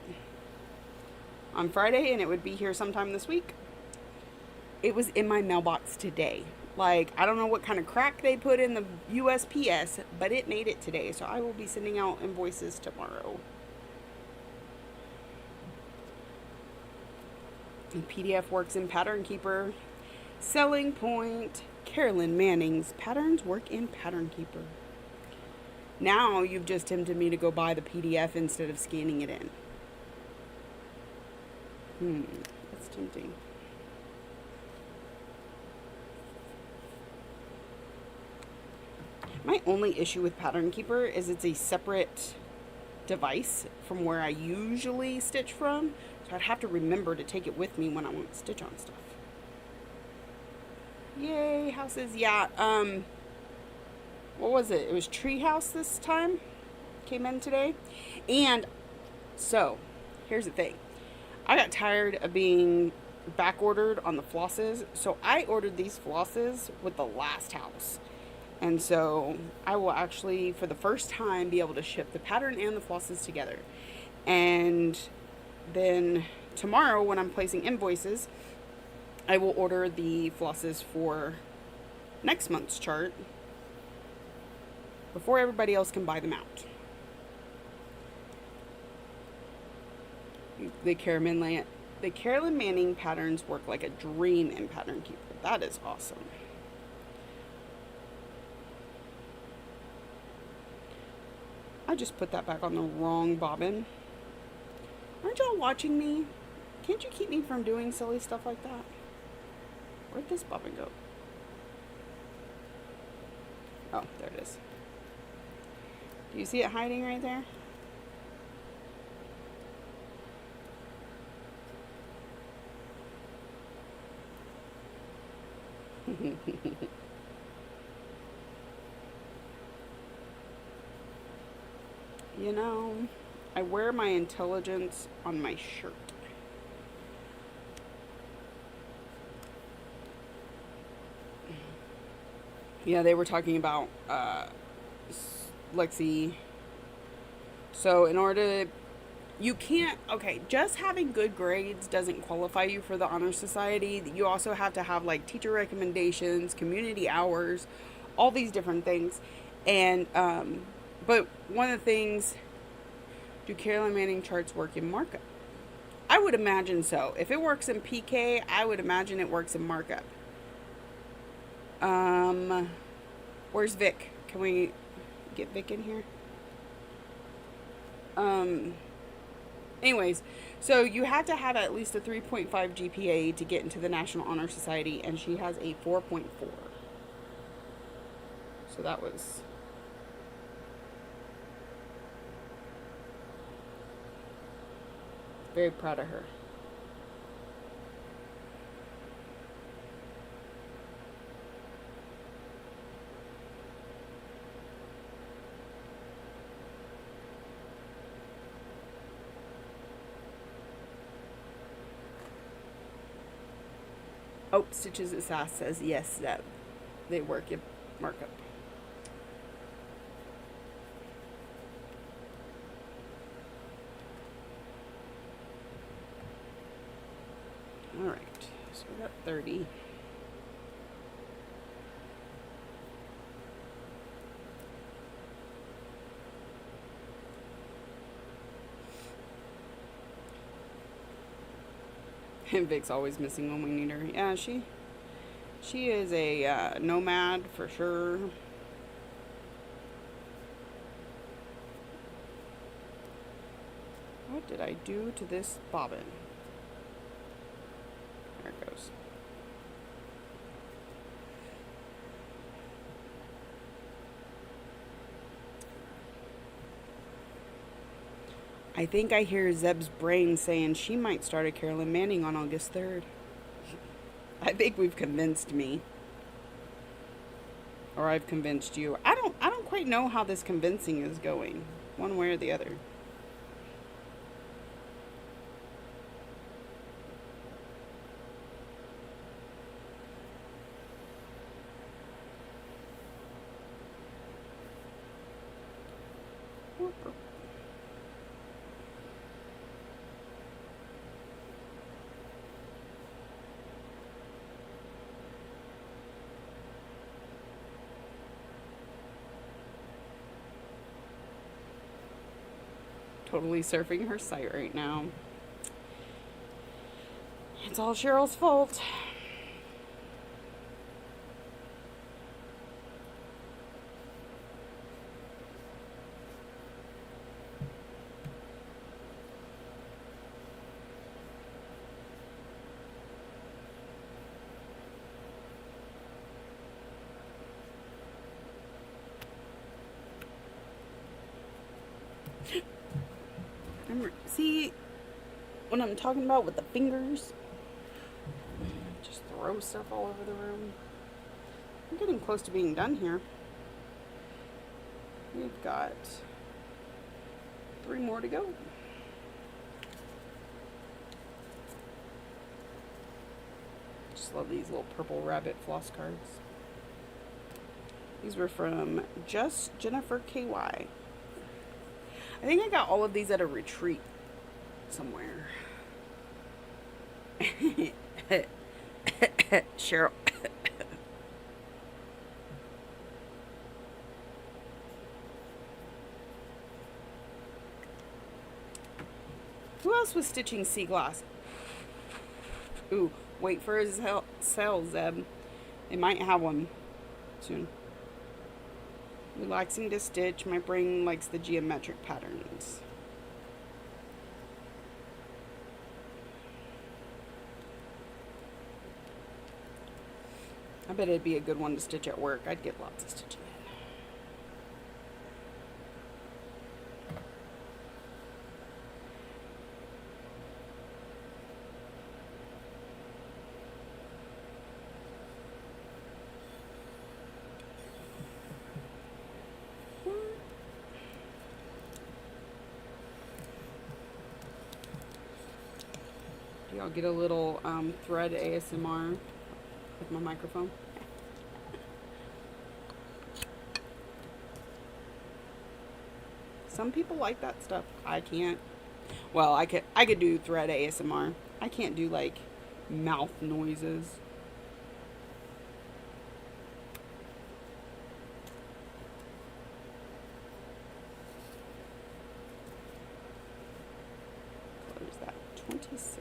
on Friday and it would be here sometime this week. It was in my mailbox today. Like, I don't know what kind of crack they put in the USPS, but it made it today, so I will be sending out invoices tomorrow. And PDF works in Pattern Keeper. Selling point, Carolyn Manning's patterns work in Pattern Keeper. Now you've just tempted me to go buy the PDF instead of scanning it in. That's tempting. My only issue with Pattern Keeper is it's a separate device from where I usually stitch from, so I'd have to remember to take it with me when I want to stitch on stuff. Yay, houses. Yeah, what was it? It was Treehouse this time. Came in today. And so, here's the thing. I got tired of being back ordered on the flosses, so I ordered these flosses with the last house. And so I will actually, for the first time, be able to ship the pattern and the flosses together. And then tomorrow, when I'm placing invoices, I will order the flosses for next month's chart before everybody else can buy them out. The Carolyn Manning patterns work like a dream in Pattern Keeper. That is awesome. I just put that back on the wrong bobbin. Aren't y'all watching me? Can't you keep me from doing silly stuff like that? Where'd this bobbin go? Oh, there it is. Do you see it hiding right there? You know, I wear my intelligence on my shirt. Yeah, they were talking about Lexi. So in order to, you can't, okay, just having good grades doesn't qualify you for the Honor Society. You also have to have like teacher recommendations, community hours, all these different things. And, but one of the things, do Carolyn Manning charts work in markup? I would imagine so. If it works in PK, I would imagine it works in markup. Where's Vic? Can we get Vic in here? Anyways, so you had to have at least a 3.5 GPA to get into the National Honor Society, and she has a 4.4. So that was... very proud of her. Oh, Stitches at Sass says yes, that they work in markup. All right, so we got 30. And Vic's always missing when we need her. Yeah, she is a nomad for sure. What did I do to this bobbin? There it goes. I think I hear Zeb's brain saying she might start a Carolyn Manning on August 3rd. I think we've convinced me. Or I've convinced you. I don't quite know how this convincing is going, one way or the other. Totally surfing her site right now. It's all Cheryl's fault. See what I'm talking about with the fingers? Just throw stuff all over the room. I'm getting close to being done here. We've got 3 more to go. Just love these little purple rabbit floss cards. These were from Just Jennifer KY. I think I got all of these at a retreat somewhere. Cheryl. Who else was stitching sea glass? Ooh, wait for his sale, Zeb. They might have one soon. Relaxing to stitch. My brain likes the geometric patterns. I bet it'd be a good one to stitch at work. I'd get lots of stitching in. Y'all get a little thread ASMR with my microphone. Some people like that stuff. I can't. Well, I could do thread ASMR. I can't do like mouth noises. What is that? 26.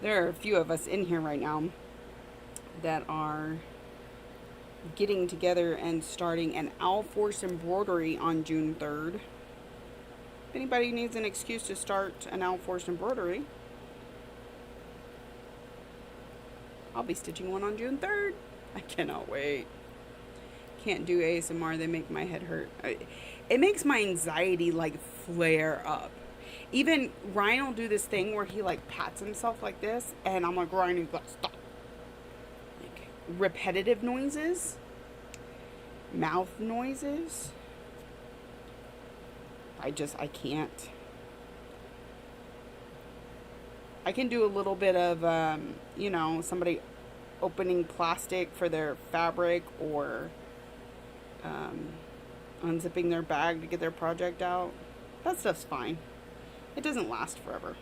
There are a few of us in here right now that are getting together and starting an Owl Force embroidery on June 3rd. If anybody needs an excuse to start an Owl Force embroidery, I'll be stitching one on June 3rd. I cannot wait. Can't do ASMR, they make my head hurt. It makes my anxiety like flare up. Even Ryan will do this thing where he like pats himself like this, and I'm like, Ryan, you gotta stop. Like repetitive noises, mouth noises. I can't. I can do a little bit of, somebody opening plastic for their fabric, or unzipping their bag to get their project out. That stuff's fine. It doesn't last forever.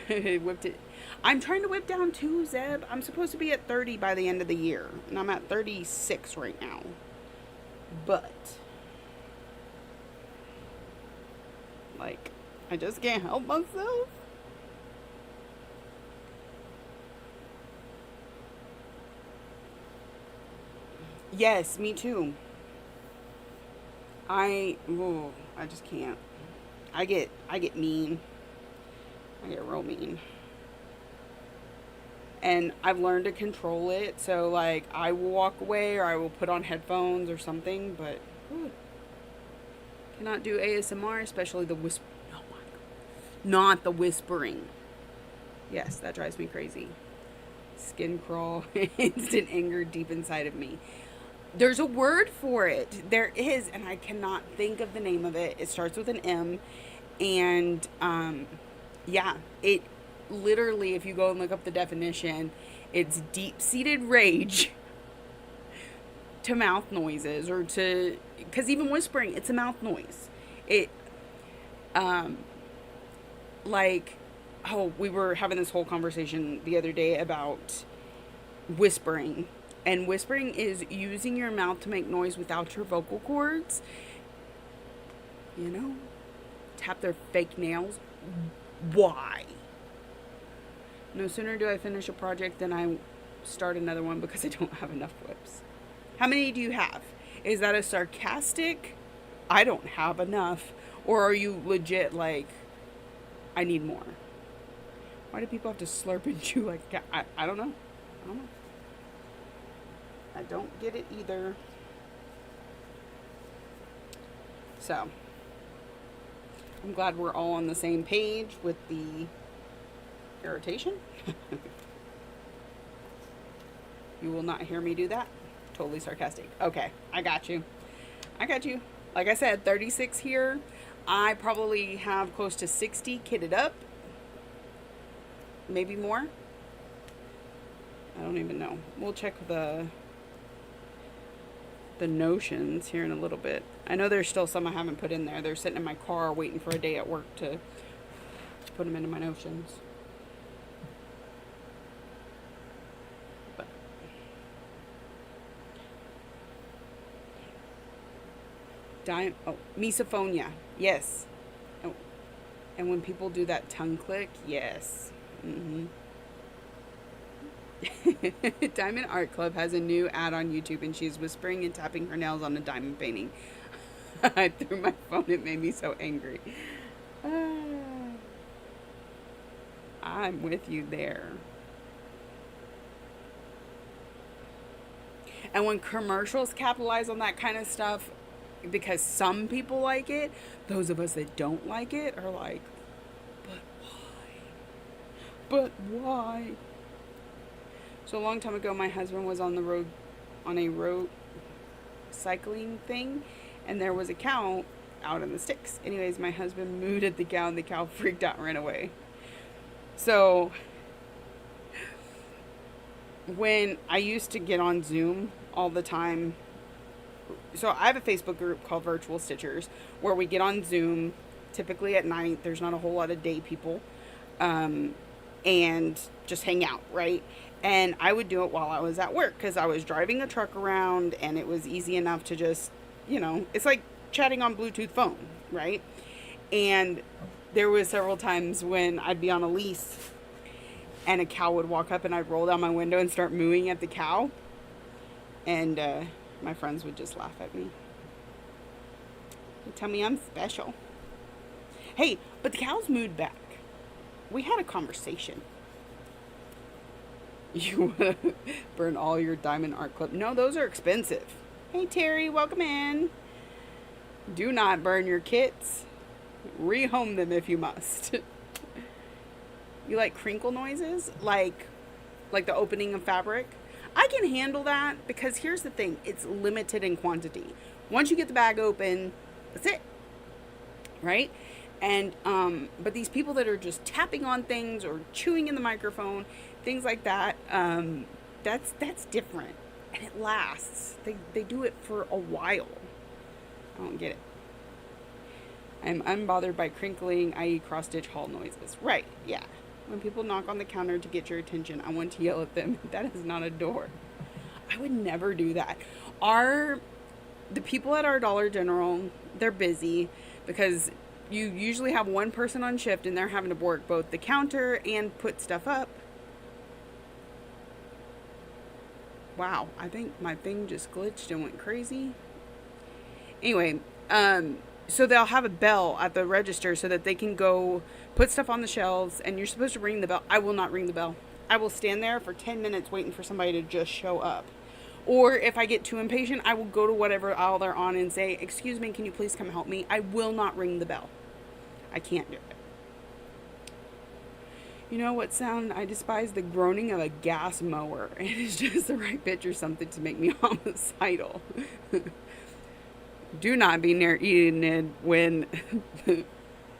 Whipped it. I'm trying to whip down too, Zeb. I'm supposed to be at 30 by the end of the year, and I'm at 36 right now. But, like, I just can't help myself. Yes, me too. I just can't. I get mean. I get real mean. And I've learned to control it. So like I will walk away or I will put on headphones or something, but cannot do ASMR, especially the whisper. Oh my god. Not the whispering. Yes, that drives me crazy. Skin crawl, instant anger deep inside of me. There's a word for it. There is, and I cannot think of the name of it. It starts with an M, and yeah, it literally, if you go and look up the definition, it's deep-seated rage to mouth noises or to, because even whispering, it's a mouth noise. It, like, oh, we were having this whole conversation the other day about whispering. And whispering is using your mouth to make noise without your vocal cords. You know? Tap their fake nails. Why? No sooner do I finish a project than I start another one because I don't have enough whips. How many do you have? Is that a sarcastic, I don't have enough? Or are you legit like, I need more? Why do people have to slurp and chew like a cat? I don't know. I don't know. I don't get it either. So, I'm glad we're all on the same page with the irritation. You will not hear me do that. Totally sarcastic. Okay, I got you. I got you. Like I said, 36 here. I probably have close to 60 kitted up. Maybe more. I don't even know. We'll check the notions here in a little bit. I know there's still some I haven't put in there. They're sitting in my car waiting for a day at work to put them into my notions. But misophonia. Yes. Oh, and when people do that tongue click, yes. Mm-hmm. Diamond Art Club has a new ad on YouTube and she's whispering and tapping her nails on a diamond painting. I threw my phone. It made me so angry. I'm with you there. And when commercials capitalize on that kind of stuff, because some people like it, those of us that don't like it are like, but why? But why? So a long time ago, my husband was on a road cycling thing, and there was a cow out in the sticks. Anyways, my husband mooed at the cow, and the cow freaked out and ran away. So when I used to get on Zoom all the time, so I have a Facebook group called Virtual Stitchers where we get on Zoom typically at night. There's not a whole lot of day people, and just hang out, right? And I would do it while I was at work because I was driving a truck around and it was easy enough to just, it's like chatting on Bluetooth phone, right? And there was several times when I'd be on a lease and a cow would walk up and I'd roll down my window and start mooing at the cow. And my friends would just laugh at me. They'd tell me I'm special. Hey, but the cows mooed back. We had a conversation. You burn all your Diamond Art Club. No, those are expensive. Hey, Terry, welcome in. Do not burn your kits. Rehome them if you must. You like crinkle noises? Like the opening of fabric? I can handle that because here's the thing. It's limited in quantity. Once you get the bag open, that's it. Right? And, but these people that are just tapping on things or chewing in the microphone, things like that, that's different. And it lasts. They do it for a while. I don't get it. I'm unbothered by crinkling, i.e. cross-stitch haul noises. Right, yeah. When people knock on the counter to get your attention, I want to yell at them. That is not a door. I would never do that. The people at our Dollar General, they're busy because you usually have one person on shift and they're having to work both the counter and put stuff up. Wow, I think my thing just glitched and went crazy. Anyway, So they'll have a bell at the register so that they can go put stuff on the shelves, and you're supposed to ring the bell. I will not ring the bell. I will stand there for 10 minutes waiting for somebody to just show up. Or if I get too impatient, I will go to whatever aisle they're on and say, "Excuse me, can you please come help me?" I will not ring the bell. I can't do it. You know what sound? I despise the groaning of a gas mower. It is just the right pitch or something to make me homicidal. Do not be near eating it when the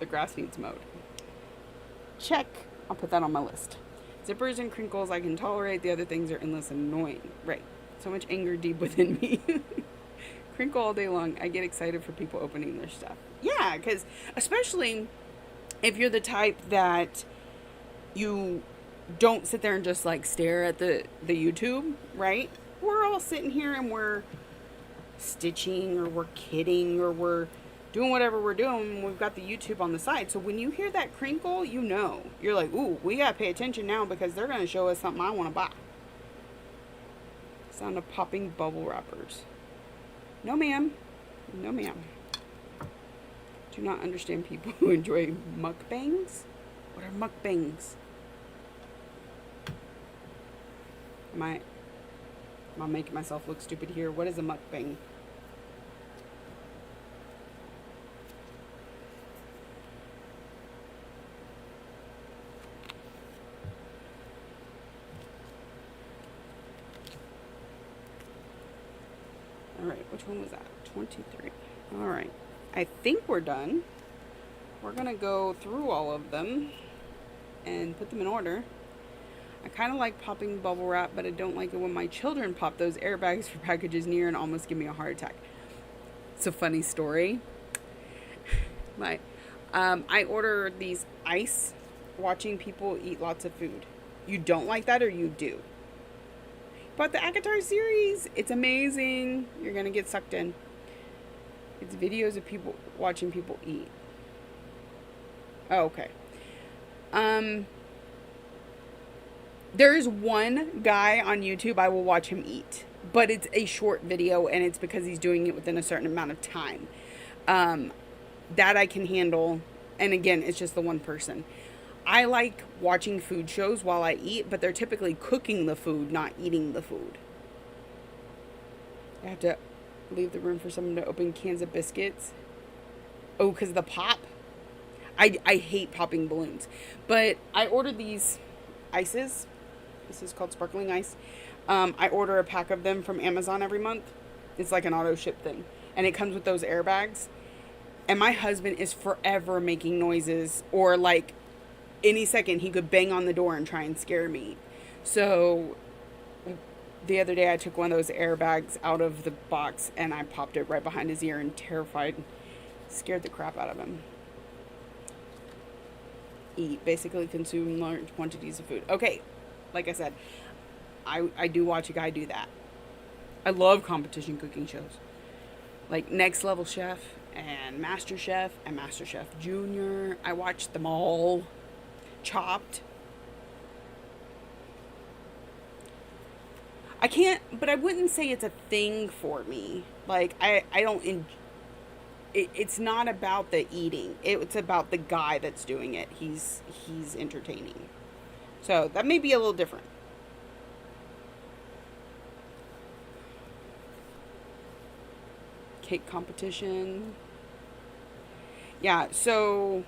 grass needs mowed. Check. I'll put that on my list. Zippers and crinkles I can tolerate. The other things are endless and annoying. Right. So much anger deep within me. Crinkle all day long. I get excited for people opening their stuff. Yeah, because especially if you're the type that you don't sit there and just like stare at the YouTube, right? We're all sitting here and we're stitching or we're kidding or we're doing whatever we're doing. We've got the YouTube on the side. So when you hear that crinkle, you know. You're like, ooh, we got to pay attention now because they're going to show us something I want to buy. Sound of popping bubble wrappers. No, ma'am. No, ma'am. Do not understand people who enjoy mukbangs. What are mukbangs? Am I making myself look stupid here? What is a mukbang? Alright, which one was that? 23. Alright. I think we're done. We're going to go through all of them and put them in order. I kind of like popping bubble wrap, but I don't like it when my children pop those airbags for packages near and almost give me a heart attack. It's a funny story. I order these ice watching people eat lots of food. You don't like that or you do? But the ACOTAR series, it's amazing. You're going to get sucked in. It's videos of people watching people eat. Oh, okay. There is one guy on YouTube I will watch him eat, but it's a short video and it's because he's doing it within a certain amount of time. That I can handle. And again, it's just the one person. I like watching food shows while I eat, but they're typically cooking the food, not eating the food. I have to leave the room for someone to open cans of biscuits. Oh, because of the pop? I hate popping balloons. But I ordered these ices. This is called sparkling ice. I order a pack of them from Amazon every month. It's like an auto ship thing. And it comes with those airbags. And my husband is forever making noises. Or like any second he could bang on the door and try and scare me. So the other day I took one of those airbags out of the box and I popped it right behind his ear and scared the crap out of him. Eat, basically consume large quantities of food. Okay, like I said, I do watch a guy do that. I love competition cooking shows. Like Next Level Chef and Master Chef and Master Chef Junior. I watched them all. Chopped. I can't, but I wouldn't say it's a thing for me. Like, I don't, it's not about the eating. It's about the guy that's doing it. He's entertaining. So, that may be a little different. Cake competition. Yeah, so,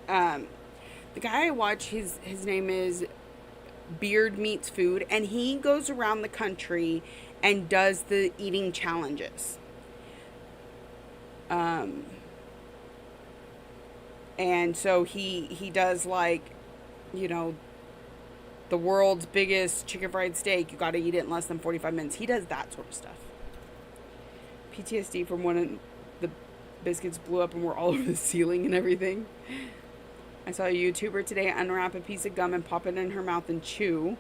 the guy I watch, his name is Beard Meats Food, and he goes around the country and does the eating challenges. And so he does like, you know, the world's biggest chicken fried steak. You got to eat it in less than 45 minutes. He does that sort of stuff. PTSD from when the biscuits blew up and were all over the ceiling and everything. I saw a YouTuber today unwrap a piece of gum and pop it in her mouth and chew.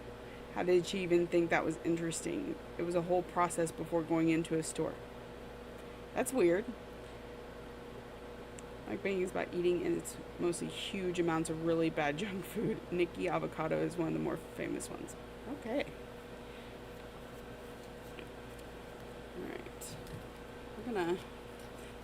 How did she even think that was interesting? It was a whole process before going into a store. That's weird. Mukbang is about eating, and it's mostly huge amounts of really bad junk food. Nikki Avocado is one of the more famous ones. Okay. Alright. We're gonna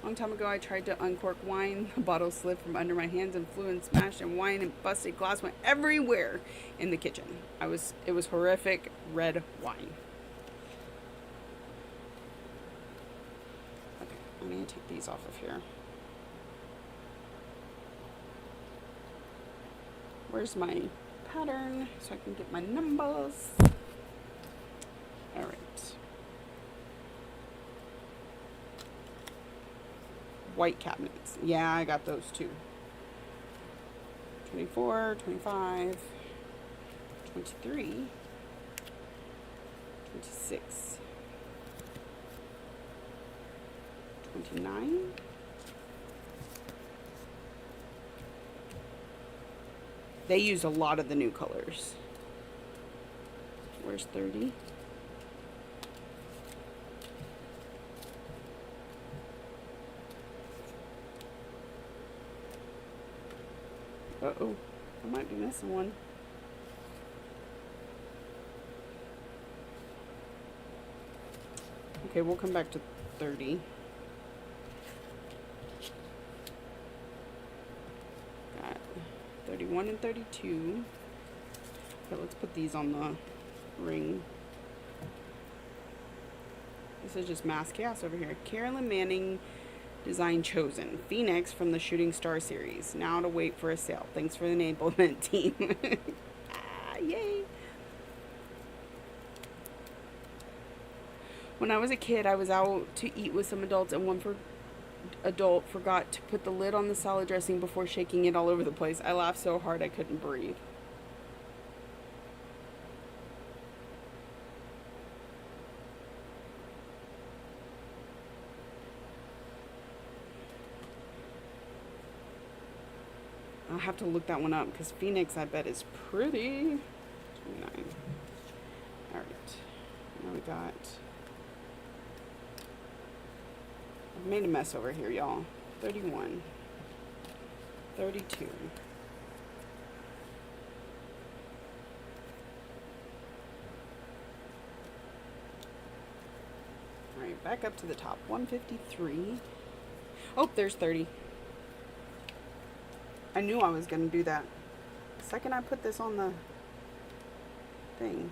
Long time ago, I tried to uncork wine. The bottle slipped from under my hands and flew and smashed, and wine and busted glass went everywhere in the kitchen. It was horrific. Red wine. Okay, I'm gonna take these off of here. Where's my pattern so I can get my numbers? All right. White cabinets. Yeah, I got those too. 24, 25, 23, 26, 29, 30. They used a lot of the new colors. Where's 30? Uh-oh, I might be missing one. Okay, we'll come back to 30. Got 31 and 32. Okay, let's put these on the ring. This is just mass chaos over here. Carolyn Manning design chosen. Phoenix from the Shooting Star series. Now to wait for a sale. Thanks for the enablement team. Yay. When I was a kid, I was out to eat with some adults, and one adult forgot to put the lid on the salad dressing before shaking it all over the place. I laughed so hard I couldn't breathe. I'll have to look that one up because Phoenix, I bet, is pretty. 29. All right. Now we got. I've made a mess over here, y'all. 31. 32. All right, back up to the top. 153. Oh, there's 30. I knew I was going to do that. The second I put this on the thing.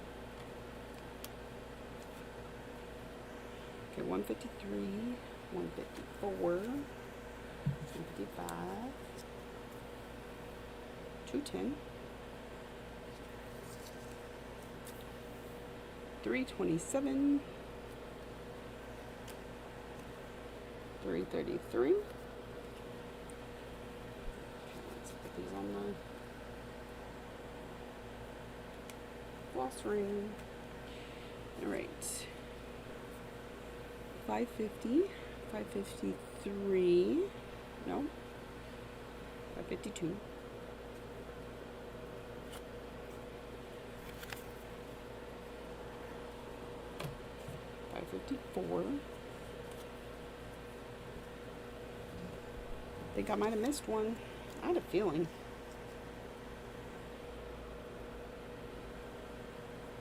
Okay, 153, 154, 155, 210, 327, 333. These on the floss ring. All right. 550, 553, no, 552, 554. I think I might have missed one. I had a feeling.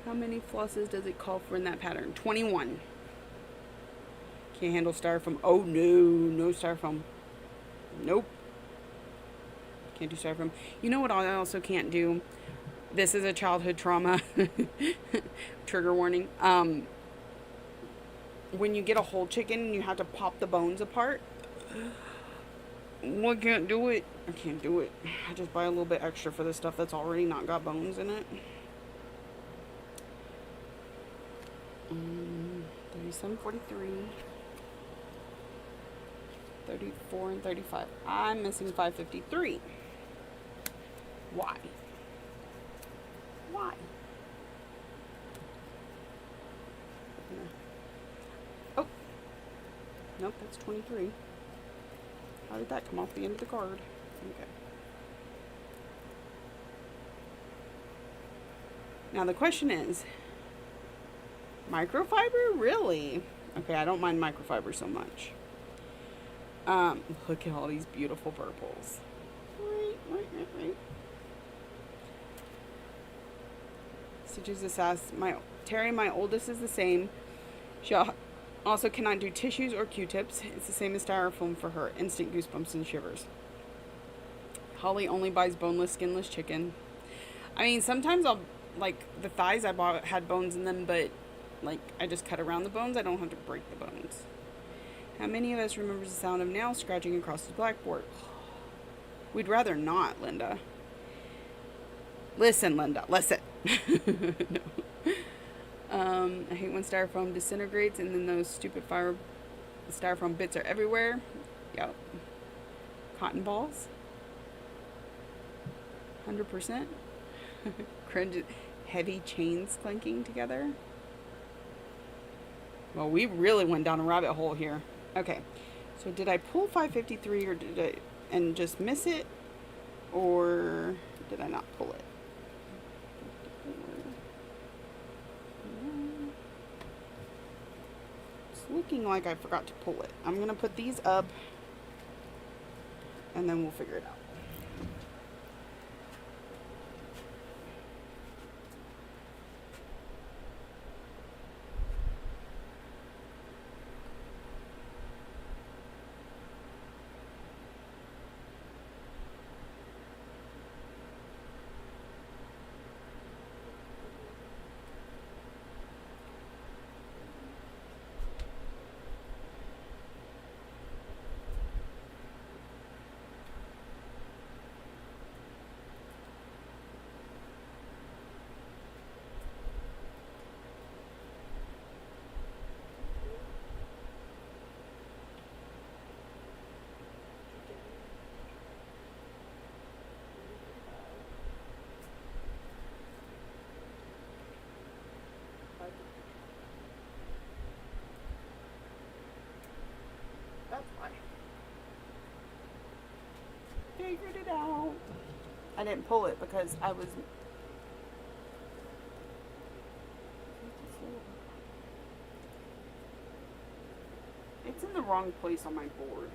How many flosses does it call for in that pattern? 21. Can't handle styrofoam. Oh no, no styrofoam. Nope. Can't do styrofoam. You know what I also can't do? This is a childhood trauma. Trigger warning. When you get a whole chicken and you have to pop the bones apart. I can't do it. I can't do it. I just buy a little bit extra for the stuff that's already not got bones in it. 37.43, 34 and 35. I'm missing 553. Why? Why? Oh. Nope, that's 23. How did that come off the end of the card? Okay. Now the question is, microfiber? Really? Okay, I don't mind microfiber so much. Look at all these beautiful purples. Right. Stitches the sass. Terry, my oldest, is the same. She'll Also, cannot do tissues or Q-tips. It's the same as styrofoam for her. Instant goosebumps and shivers. Holly only buys boneless, skinless chicken. I mean, sometimes I'll like the thighs I bought had bones in them, but like I just cut around the bones. I don't have to break the bones. How many of us remembers the sound of nails scratching across the blackboard? We'd rather not, Linda. Listen, Linda. Listen. No. I hate when styrofoam disintegrates and then those stupid styrofoam bits are everywhere. Yep. Cotton balls. 100%. Cringe. Heavy chains clanking together. Well, we really went down a rabbit hole here. Okay. So did I pull 553 or did I and just miss it? Or did I not pull it? It's looking like I forgot to pull it. I'm going to put these up and then we'll figure it out. That's why. Figured it out. I didn't pull it because I was. It's in the wrong place on my board.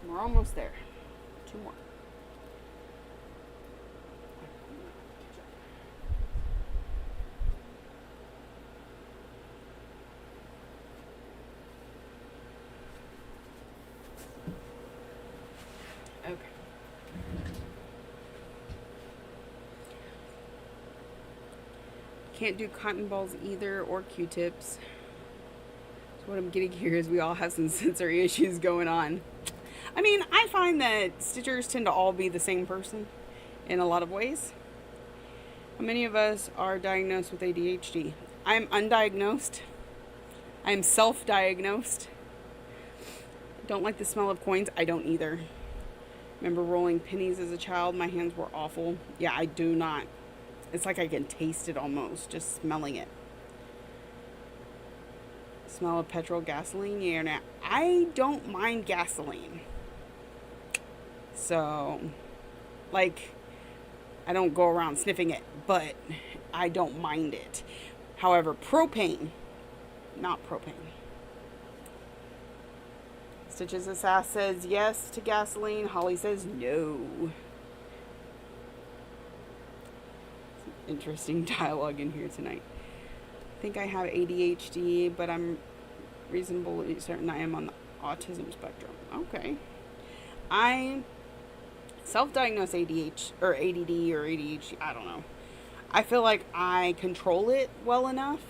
We're almost there. 2 more. Okay. Can't do cotton balls either or Q-tips. So what I'm getting here is we all have some sensory issues going on. I mean, I find that stitchers tend to all be the same person in a lot of ways. How many of us are diagnosed with ADHD? I'm undiagnosed. I'm self-diagnosed. Don't like the smell of coins. I don't either. Remember rolling pennies as a child? My hands were awful. Yeah, I do not. It's like I can taste it almost, just smelling it. Smell of petrol, gasoline? Yeah, now I don't mind gasoline. So, like, I don't go around sniffing it, but I don't mind it. However, propane, not propane. Stitches the Sass says yes to gasoline. Holly says no. Interesting dialogue in here tonight. I think I have ADHD, but I'm reasonably certain I am on the autism spectrum. Okay. I self-diagnose ADHD or ADD or ADHD. I don't know. I feel like I control it well enough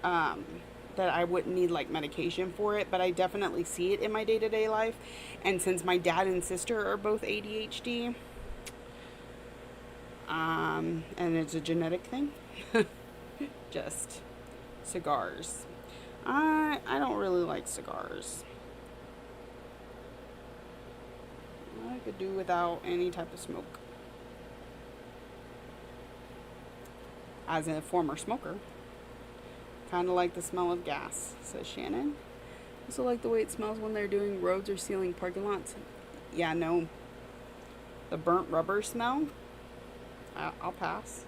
that I wouldn't need like medication for it, but I definitely see it in my day-to-day life. And since my dad and sister are both ADHD, and it's a genetic thing, just cigars. I don't really like cigars. I could do without any type of smoke. As a former smoker. Kind of like the smell of gas, says Shannon. Also like the way it smells when they're doing roads or sealing parking lots. Yeah, no. The burnt rubber smell, I'll pass.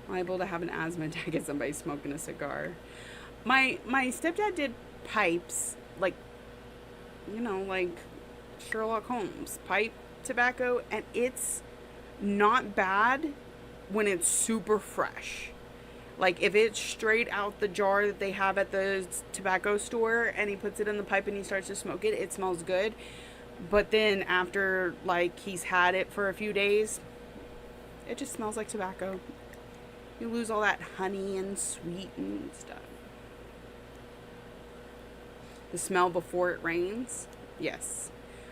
Liable to have an asthma attack at somebody smoking a cigar. My stepdad did pipes, like, like Sherlock Holmes pipe tobacco, and it's not bad when it's super fresh. Like if it's straight out the jar that they have at the tobacco store and he puts it in the pipe and he starts to smoke it, it smells good. But then after like he's had it for a few days, it just smells like tobacco. You lose all that honey and sweet and stuff. The smell before it rains? Yes.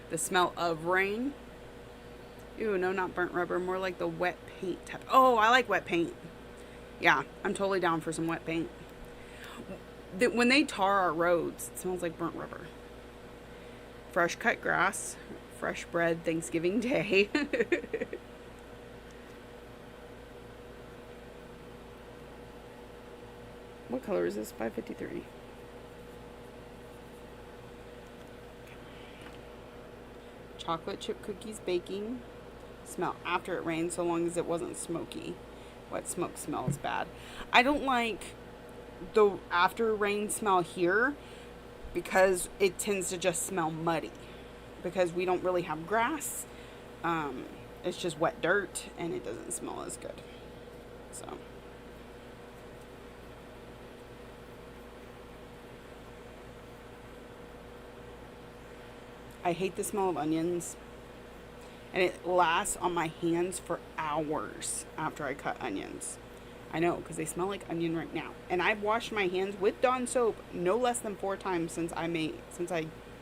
The smell of rain? Ew, no, not burnt rubber. More like the wet paint type. Oh, I like wet paint. Yeah, I'm totally down for some wet paint. When they tar our roads, it smells like burnt rubber. Fresh cut grass. Fresh bread Thanksgiving Day. What color is this? 553. Chocolate chip cookies baking. Smell after it rained, so long as it wasn't smoky. Wet smoke smells bad. I don't like the after rain smell here because it tends to just smell muddy. Because we don't really have grass. It's just wet dirt and it doesn't smell as good. So. I hate the smell of onions. And it lasts on my hands for hours after I cut onions. I know, because they smell like onion right now. And I've washed my hands with Dawn soap no less than 4 times since I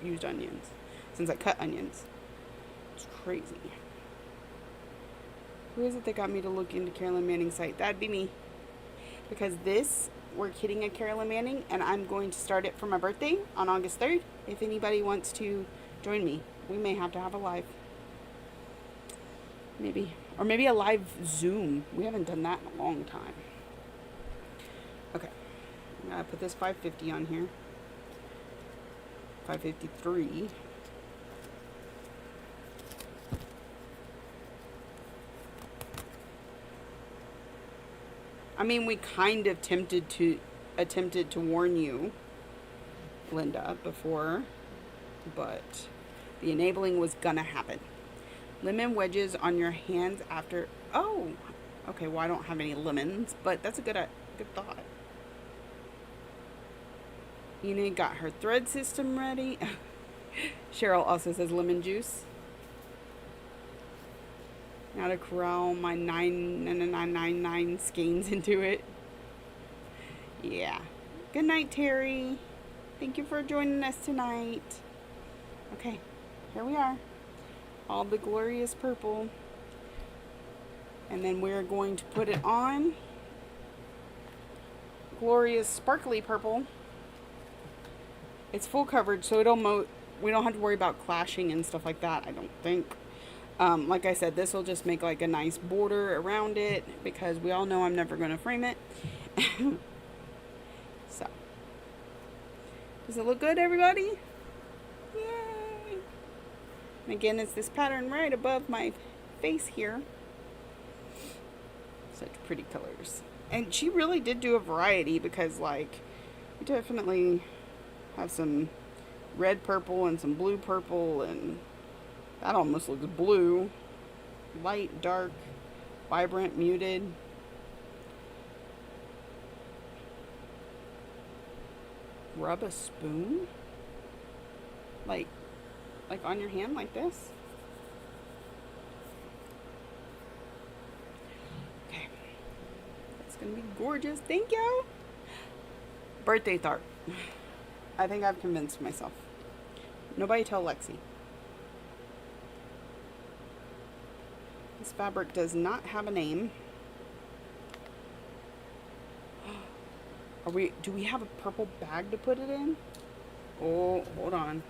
used onions. Since I cut onions. It's crazy. Who is it that got me to look into Carolyn Manning's site? That'd be me. Because we're kidding a Carolyn Manning, and I'm going to start it for my birthday on August 3rd. If anybody wants to join me, we may have to have a live. Maybe. Or maybe a live Zoom. We haven't done that in a long time. Okay. I'm going to put this 550 on here. 553. I mean, we kind of attempted to warn you, Linda, before, but the enabling was gonna happen. Lemon wedges on your hands after. Oh, okay. Well, I don't have any lemons, but that's a good thought. Enid got her thread system ready. Cheryl also says lemon juice. Now to corral my 99999 skeins into it. Yeah. Good night, Terry. Thank you for joining us tonight. Okay, here we are. All the glorious purple. And then we're going to put it on. Glorious sparkly purple. It's full coverage, so we don't have to worry about clashing and stuff like that, I don't think. Like I said, this will just make like a nice border around it because we all know I'm never going to frame it. So. Does it look good, everybody? Yay! And again, it's this pattern right above my face here. Such pretty colors. And she really did do a variety because, like, we definitely have some red purple and some blue purple, and that almost looks blue. Light, dark, vibrant, muted. Rub a spoon? Like on your hand like this? Okay. That's gonna be gorgeous. Thank you. Birthday thought. I think I've convinced myself. Nobody tell Lexi. This fabric does not have a name. Do we have a purple bag to put it in? Oh, hold on.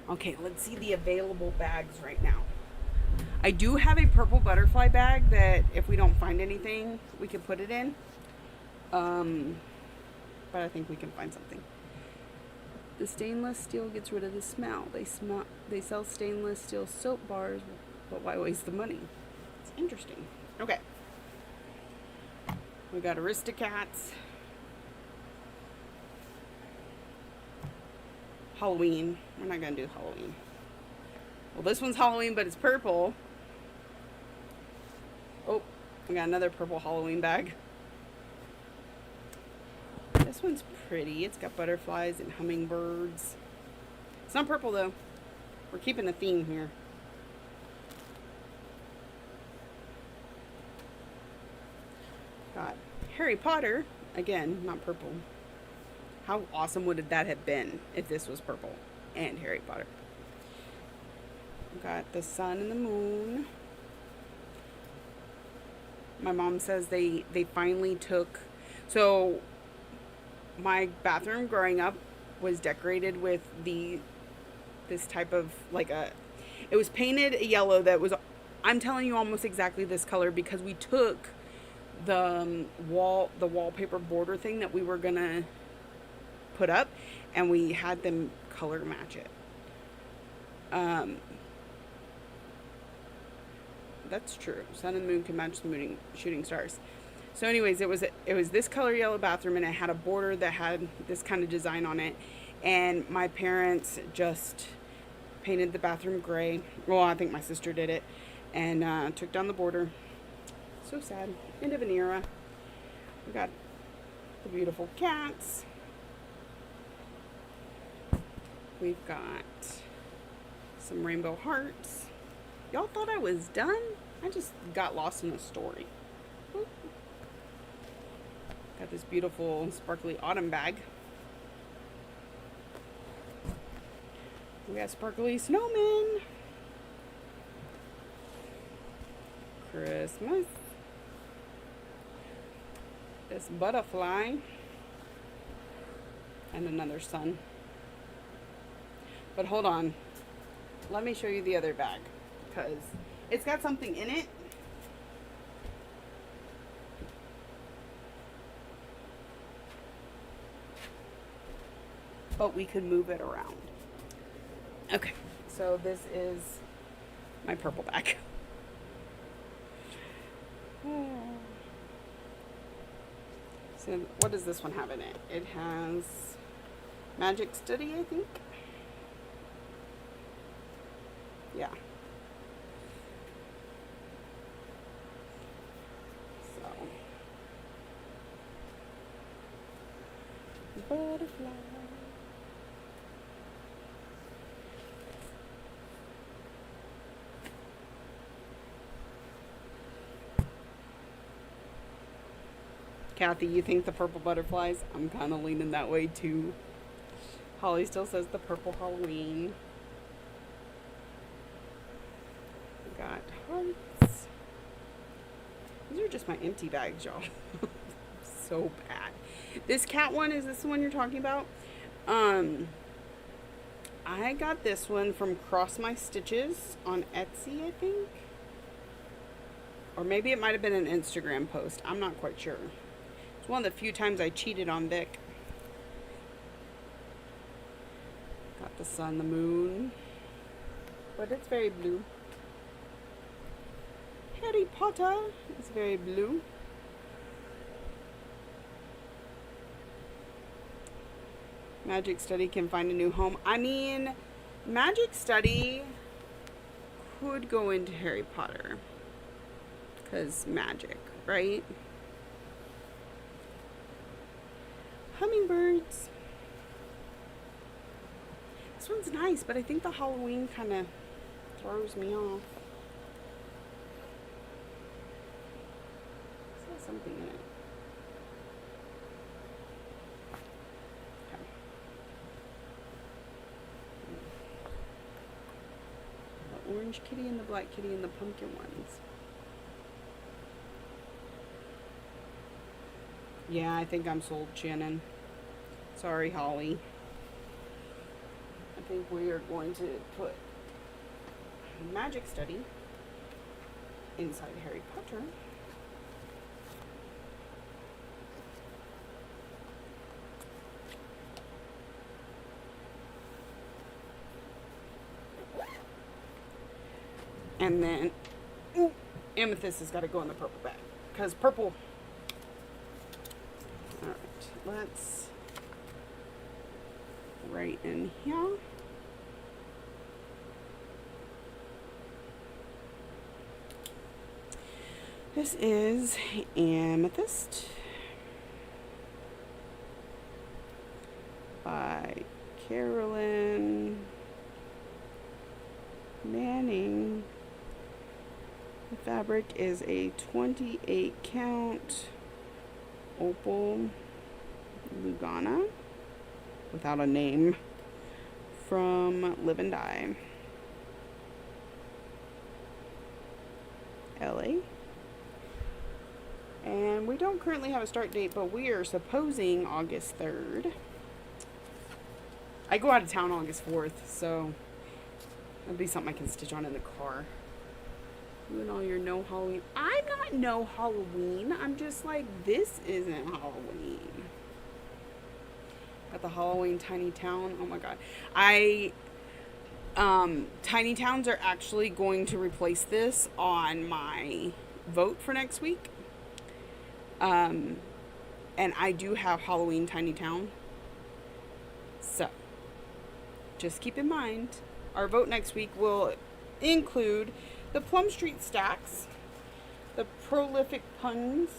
Okay, let's see the available bags right now. I do have a purple butterfly bag that if we don't find anything, we can put it in. But I think we can find something. The stainless steel gets rid of the smell. They sell stainless steel soap bars, but why waste the money? It's interesting. Okay. We got Aristocats. Halloween. We're not gonna do Halloween. Well, this one's Halloween, but it's purple. Oh, we got another purple Halloween bag. This one's pretty. It's got butterflies and hummingbirds. It's not purple though. We're keeping a theme here. Got Harry Potter. Again, not purple. How awesome would that have been if this was purple and Harry Potter? Got the sun and the moon. My mom says they finally took... So my bathroom growing up was decorated with this type of it was painted a yellow that was, I'm telling you, almost exactly this color, because we took the wallpaper border thing that we were gonna put up and we had them color match it. That's true. Sun and moon can match the shooting stars. So anyways, it was this color yellow bathroom, and it had a border that had this kind of design on it. And my parents just painted the bathroom gray. Well, I think my sister did it, and took down the border. So sad. End of an era. We got the beautiful cats. We've got some rainbow hearts. Y'all thought I was done? I just got lost in the story. Oop. Got this beautiful sparkly autumn bag. We got sparkly snowmen. Christmas. This butterfly. And another sun. But hold on. Let me show you the other bag, because it's got something in it. But we could move it around. Okay, so this is my purple bag. So what does this one have in it? It has Magic Study, I think. Yeah. So, butterfly. Kathy, you think the purple butterflies? I'm kind of leaning that way too. Holly still says the purple Halloween. Got hearts. These are just my empty bags, y'all. So bad. This cat one, is this the one you're talking about? I got this one from Cross My Stitches on Etsy, I think. Or maybe it might have been an Instagram post. I'm not quite sure. It's one of the few times I cheated on Vic. Got the sun, the moon. But it's very blue. Harry Potter is very blue. Magic Study can find a new home. I mean, Magic Study could go into Harry Potter. Because magic, right? Hummingbirds. This one's nice, but I think the Halloween kind of throws me off. There's something in it. Okay. The orange kitty and the black kitty and the pumpkin ones. Yeah, I think I'm sold, Shannon. Sorry, Holly. I think we are going to put Magic Study inside Harry Potter. And then Amethyst has got to go in the purple bag. Because purple... Alright, let's... right in here. This is Amethyst by Carolyn Manning. The fabric is a 28 count opal Lugana without a name from Live and Die, LA. And we don't currently have a start date, but we are supposing August 3rd. I go out of town August 4th, so that'll be something I can stitch on in the car. You and all your no Halloween. I'm not no Halloween. I'm just like, this isn't Halloween. Got the Halloween Tiny Town. Oh my god. Tiny Towns are actually going to replace this on my vote for next week. And I do have Halloween Tiny Town. So, just keep in mind, our vote next week will include the Plum Street Stacks, the Prolific Puns,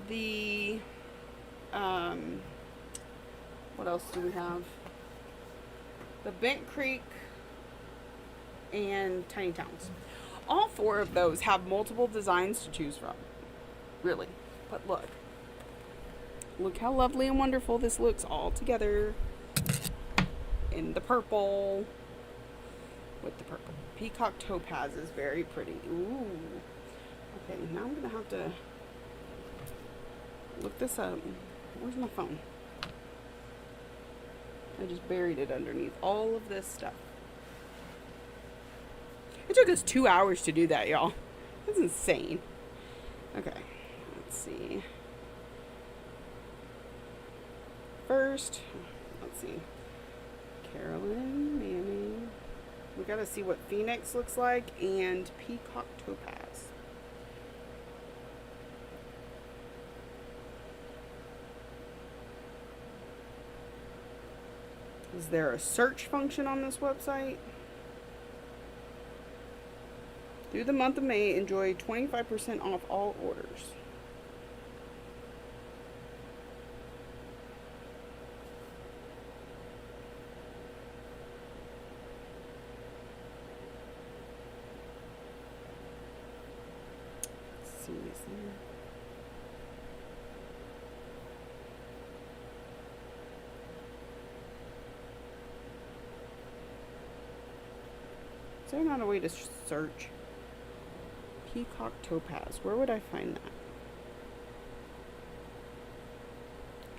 the, what else do we have? The Bent Creek, and Tiny Towns. All four of those have multiple designs to choose from. Really. But look. Look how lovely and wonderful this looks all together. In the purple. With the purple. Peacock Topaz is very pretty. Ooh. Okay, now I'm going to have to look this up. Where's my phone? I just buried it underneath all of this stuff. It took us 2 hours to do that, y'all. That's insane. Okay, let's see. First, let's see. Carolyn Manning. We gotta see what Phoenix looks like and Peacock Topaz. Is there a search function on this website? Through the month of May, enjoy 25% off all orders. Let's see what's there. Is there not a way to search? Peacock Topaz. Where would I find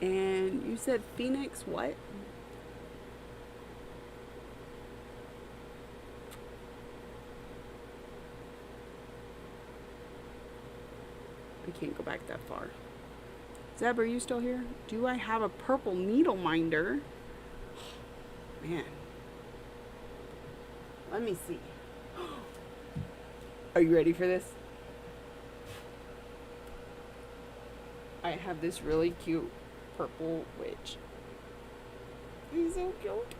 that? And you said Phoenix what? I can't go back that far. Zeb, are you still here? Do I have a purple needle minder? Man. Let me see. Are you ready for this? I have this really cute purple witch. He's so cute.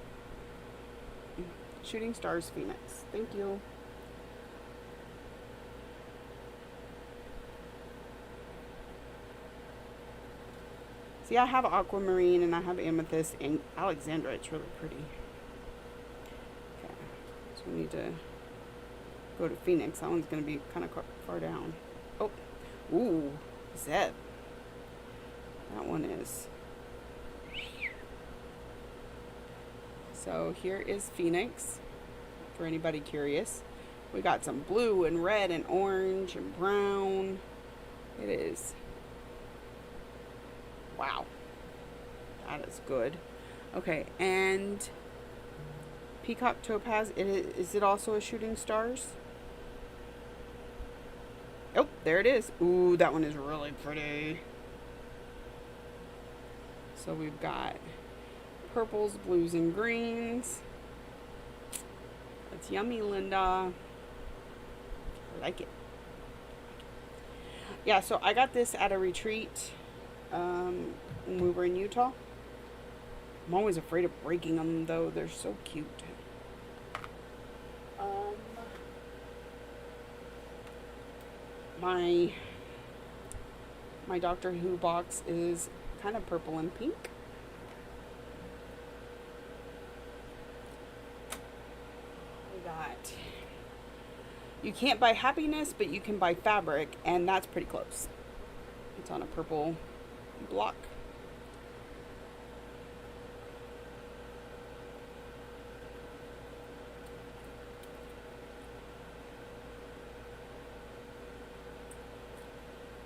Shooting Stars Phoenix. Thank you. See, I have Aquamarine and I have Amethyst and Alexandra. It's really pretty. Okay. So we need to go to Phoenix. That one's going to be kind of far down. Oh. Ooh. Zeb. That one is. So here is Phoenix. For anybody curious. We got some blue and red and orange and brown. It is. Wow. That is good. Okay, and Peacock Topaz. Is it also a Shooting Stars? Oh, there it is. Ooh, that one is really pretty. So we've got purples, blues, and greens. That's yummy, Linda. I like it. Yeah, so I got this at a retreat when we were in Utah. I'm always afraid of breaking them, though. They're so cute. My Doctor Who box is kind of purple and pink. We got, you can't buy happiness, but you can buy fabric, and that's pretty close. It's on a purple block.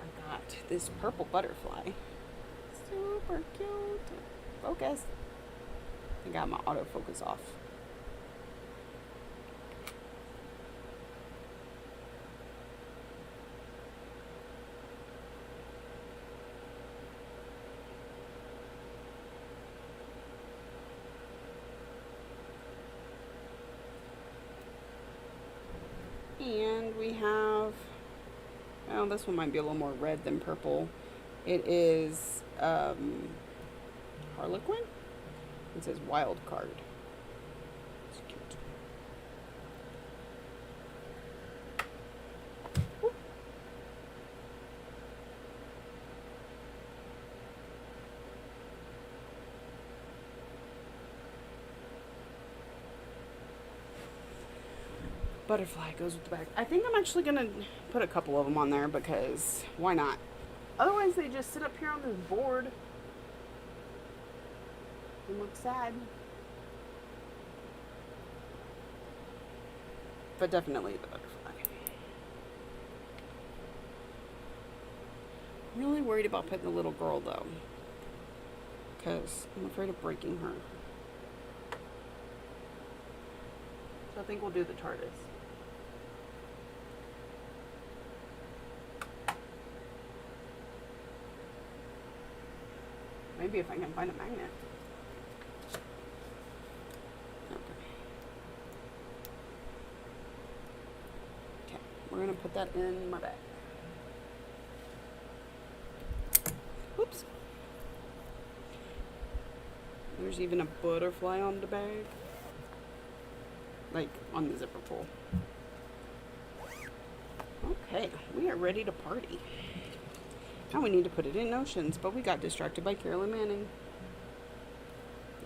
I got this purple butterfly. Super cute. Focus. I got my autofocus off. And we have, well, this one might be a little more red than purple. It is Harlequin. It says wild card. It's cute. Woo. Butterfly goes with the bag. I think I'm actually going to put a couple of them on there because why not? Otherwise, they just sit up here on this board and look sad. But definitely the butterfly. I'm really worried about putting the little girl, though, because I'm afraid of breaking her. So I think we'll do the TARDIS. Maybe if I can find a magnet. Okay, we're gonna put that in my bag. Oops. There's even a butterfly on the bag. Like on the zipper pull. Okay, we are ready to party. Now we need to put it in Notions, but we got distracted by Carolyn Manning.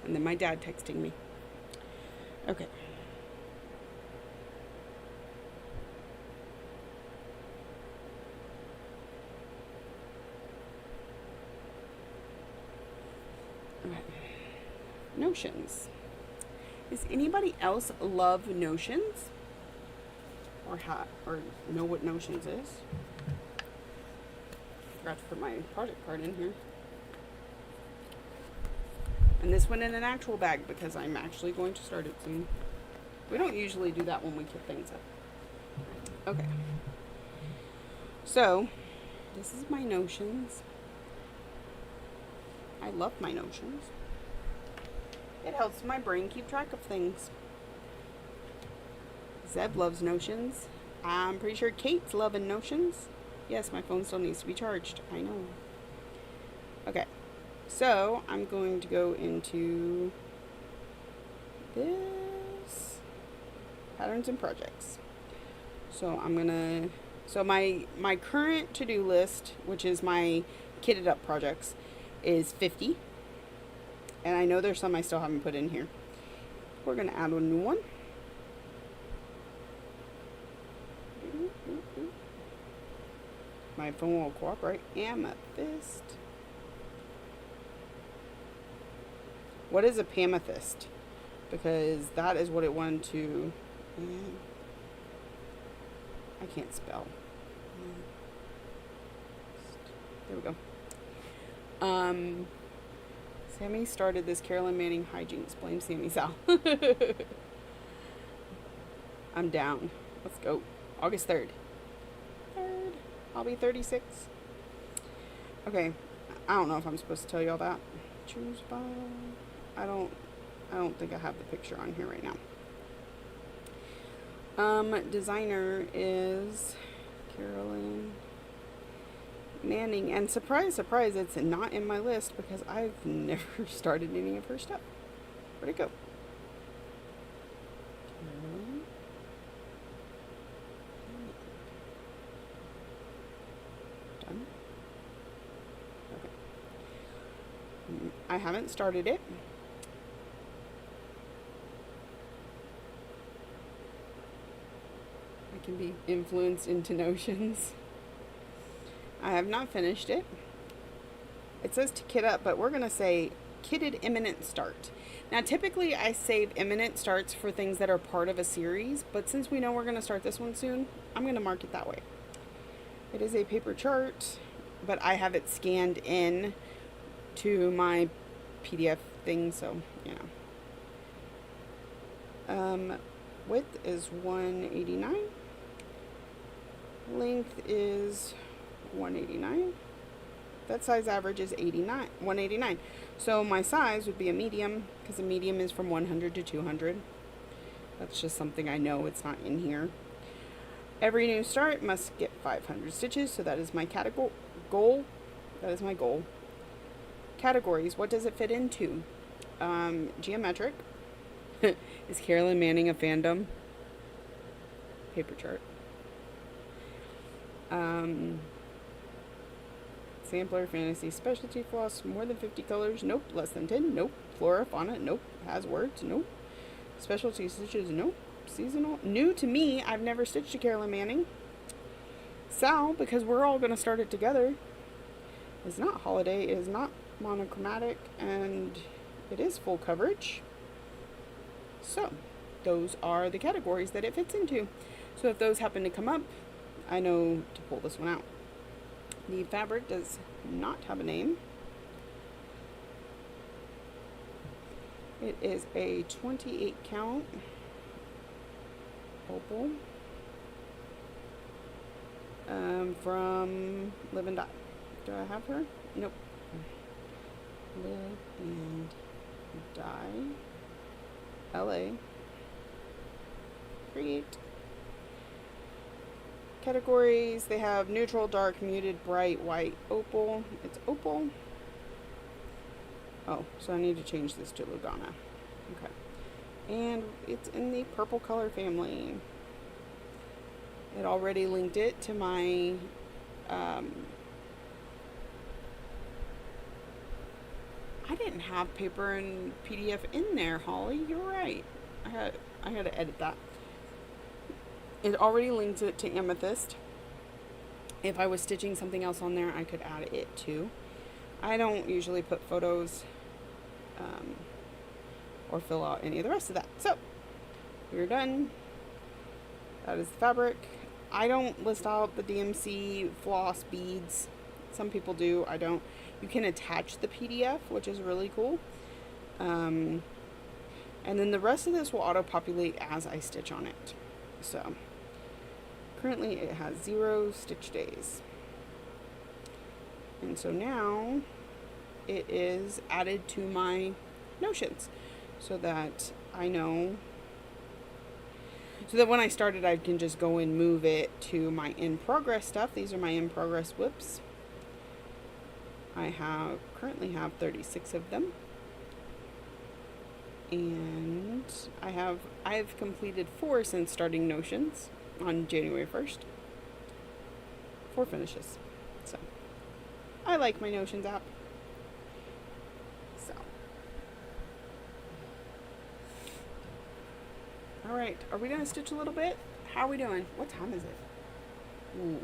And then my dad texting me. Okay. Okay. Notions. Does anybody else love Notions? Or know what Notions is? Forgot to put my project card in here. And this went in an actual bag because I'm actually going to start it soon. We don't usually do that when we kit things up. Okay. So, this is my Notions. I love my Notions. It helps my brain keep track of things. Zeb loves Notions. I'm pretty sure Kate's loving Notions. Yes, my phone still needs to be charged. I know. Okay. So, I'm going to go into this. Patterns and projects. So, I'm going to... So, my current to-do list, which is my kitted up projects, is 50. And I know there's some I still haven't put in here. We're going to add a new one. My phone will cooperate. Amethyst. What is a pamethyst? Because that is what it wanted to... I can't spell. There we go. Sammy started this Carolyn Manning hijinks. Blame Sammy Sal. I'm down. Let's go. August 3rd. I'll be 36. Okay. I don't know if I'm supposed to tell you all that. Choose by. I don't think I have the picture on here right now. Designer is Carolyn Manning. And surprise, surprise, it's not in my list because I've never started any of her stuff. Where'd it go? Done. Okay. I haven't started it. I can be influenced into notions. I have not finished it. It says to kit up, but we're going to say kitted imminent start. Now, typically I save imminent starts for things that are part of a series, but since we know we're going to start this one soon, I'm going to mark it that way. It is a paper chart, but I have it scanned in to my PDF thing, so, you know. Width is 189. Length is 189. That size average is 189. So my size would be a medium, because a medium is from 100 to 200. That's just something I know, it's not in here. Every new start must get 500 stitches, so that is my goal. That is my goal. Categories, what does it fit into? Geometric. Is Carolyn Manning a fandom? Paper chart. Sampler, fantasy, specialty floss, more than 50 colors, nope. Less than 10, nope. Flora, fauna, nope. Has words, nope. Specialty stitches, nope. Seasonal, new to me, I've never stitched a Carolyn Manning. Sal, because we're all going to start it together. It's not holiday, it is not monochromatic, and it is full coverage. So, those are the categories that it fits into. So if those happen to come up, I know to pull this one out. The fabric does not have a name. It is a 28 count opal from Live and Die. Do I have her? Nope. Live and Die. LA. Create. Categories, they have neutral, dark, muted, bright, white, opal. It's opal. Oh, so I need to change this to Lugana. Okay. And it's in the purple color family. It already linked it to my I didn't have paper and PDF in there, Holly. You're right. I had to edit that. It already links it to Amethyst. If I was stitching something else on there, I could add it too. I don't usually put photos or fill out any of the rest of that. So, we're done. That is the fabric. I don't list out the DMC floss beads. Some people do. I don't. You can attach the PDF, which is really cool. And then the rest of this will auto-populate as I stitch on it. So, currently it has 0 stitch days. And so now it is added to my notions so that I know, so that when I start it, I can just go and move it to my in progress stuff. These are my in progress whips. I currently have 36 of them. And I've completed 4 since starting Notions on January 1st. 4 finishes. So, I like my Notions app. So. Alright, are we going to stitch a little bit? How are we doing? What time is it? Ooh,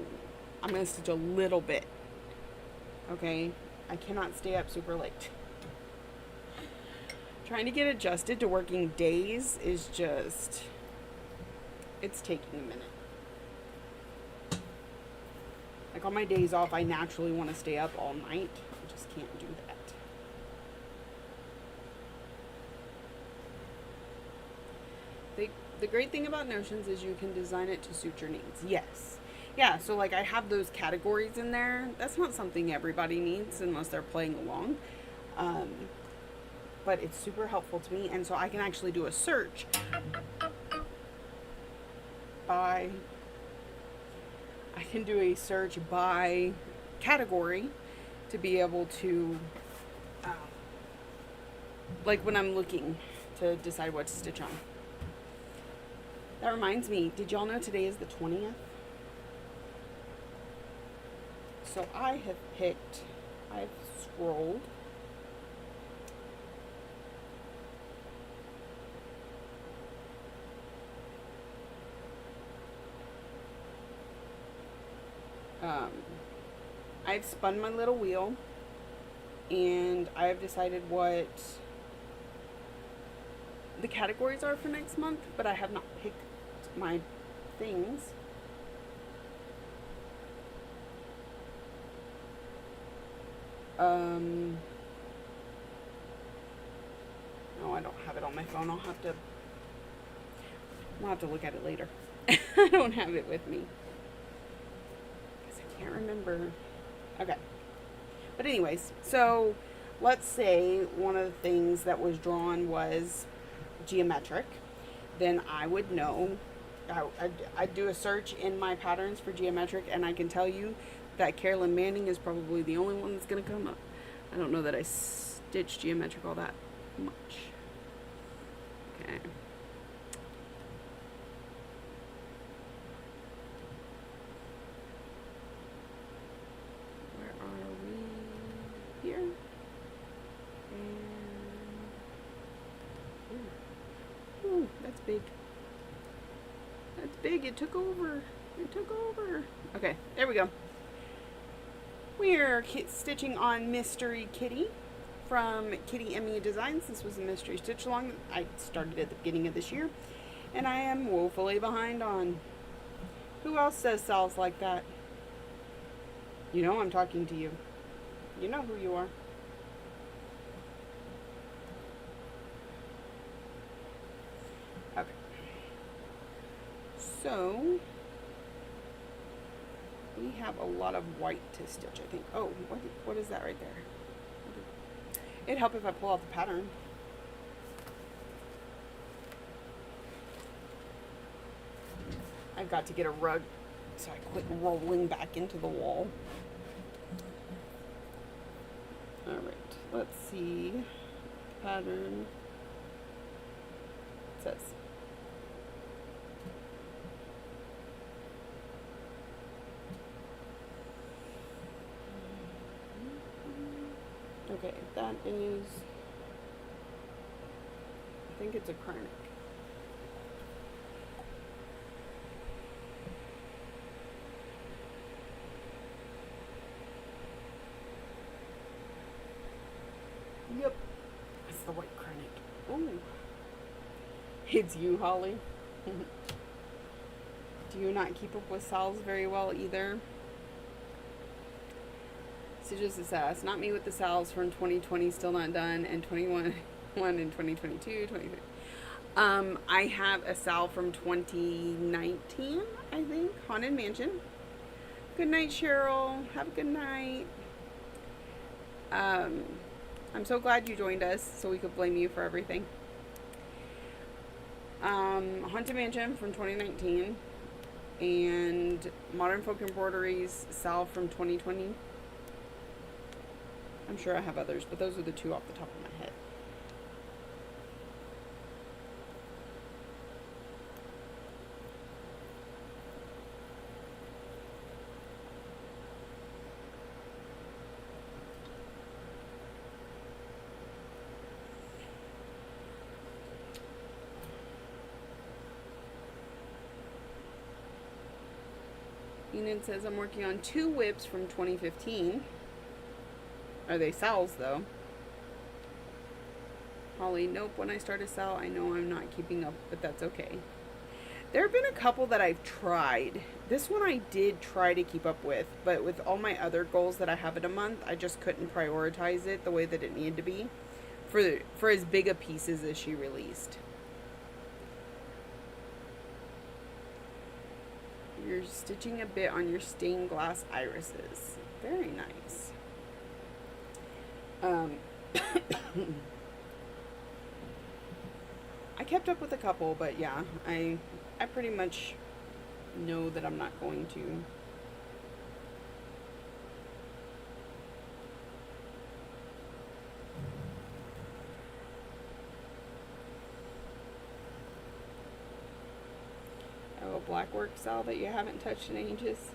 I'm going to stitch a little bit. Okay, I cannot stay up super late. Trying to get adjusted to working days is just, it's taking a minute. Like on my days off, I naturally want to stay up all night. I just can't do that. the great thing about Notions is you can design it to suit your needs. Yes. Yeah, so like I have those categories in there. That's not something everybody needs unless they're playing along. Um, but it's super helpful to me, and so I can actually do a search by category to be able to like when I'm looking to decide what to stitch on. That reminds me, did y'all know today is the 20th? So I've scrolled. I've spun my little wheel, and I've decided what the categories are for next month, but I have not picked my things. No, I don't have it on my phone. I'll have to look at it later. I don't have it with me. Because I can't remember. Okay. But anyways, so let's say one of the things that was drawn was geometric. Then I would know. I'd do a search in my patterns for geometric, and I can tell you that Carolyn Manning is probably the only one that's going to come up. I don't know that I stitched geometric all that much. Okay. Where are we? Here. And ooh, that's big. That's big. It took over. Okay, there we go. We're stitching on Mystery Kitty from Kitty Emmy Designs. This was a mystery stitch along I started at the beginning of this year, and I am woefully behind on. Who else says salves like that? You know I'm talking to you. You know who you are. Okay. So we have a lot of white to stitch, I think. Oh, what is that right there? It'd help if I pull out the pattern. I've got to get a rug so I quit rolling back into the wall. Alright, let's see. Pattern. It says. Okay, that is, I think it's a Kreinik. Yep, it's the white Kreinik. Ooh, it's you, Holly. Do you not keep up with salves very well either? So just a sass. Not me with the salves from 2020 still not done, and 21 in 2022, 23. I have a salve from 2019, I think. Haunted Mansion. Good night, Cheryl. Have a good night. I'm so glad you joined us so we could blame you for everything. Haunted Mansion from 2019 and Modern Folk Embroideries salve from 2020. I'm sure I have others, but those are the two off the top of my head. Enid says, I'm working on 2 whips from 2015. Are they salves, though? Holly, nope. When I start a sal, I know I'm not keeping up, but that's okay. There have been a couple that I've tried. This one I did try to keep up with, but with all my other goals that I have in a month, I just couldn't prioritize it the way that it needed to be for as big a pieces as she released. You're stitching a bit on your stained glass irises. Very nice. I kept up with a couple, but yeah, I pretty much know that I'm not going to. Oh, a black work cell that you haven't touched in ages.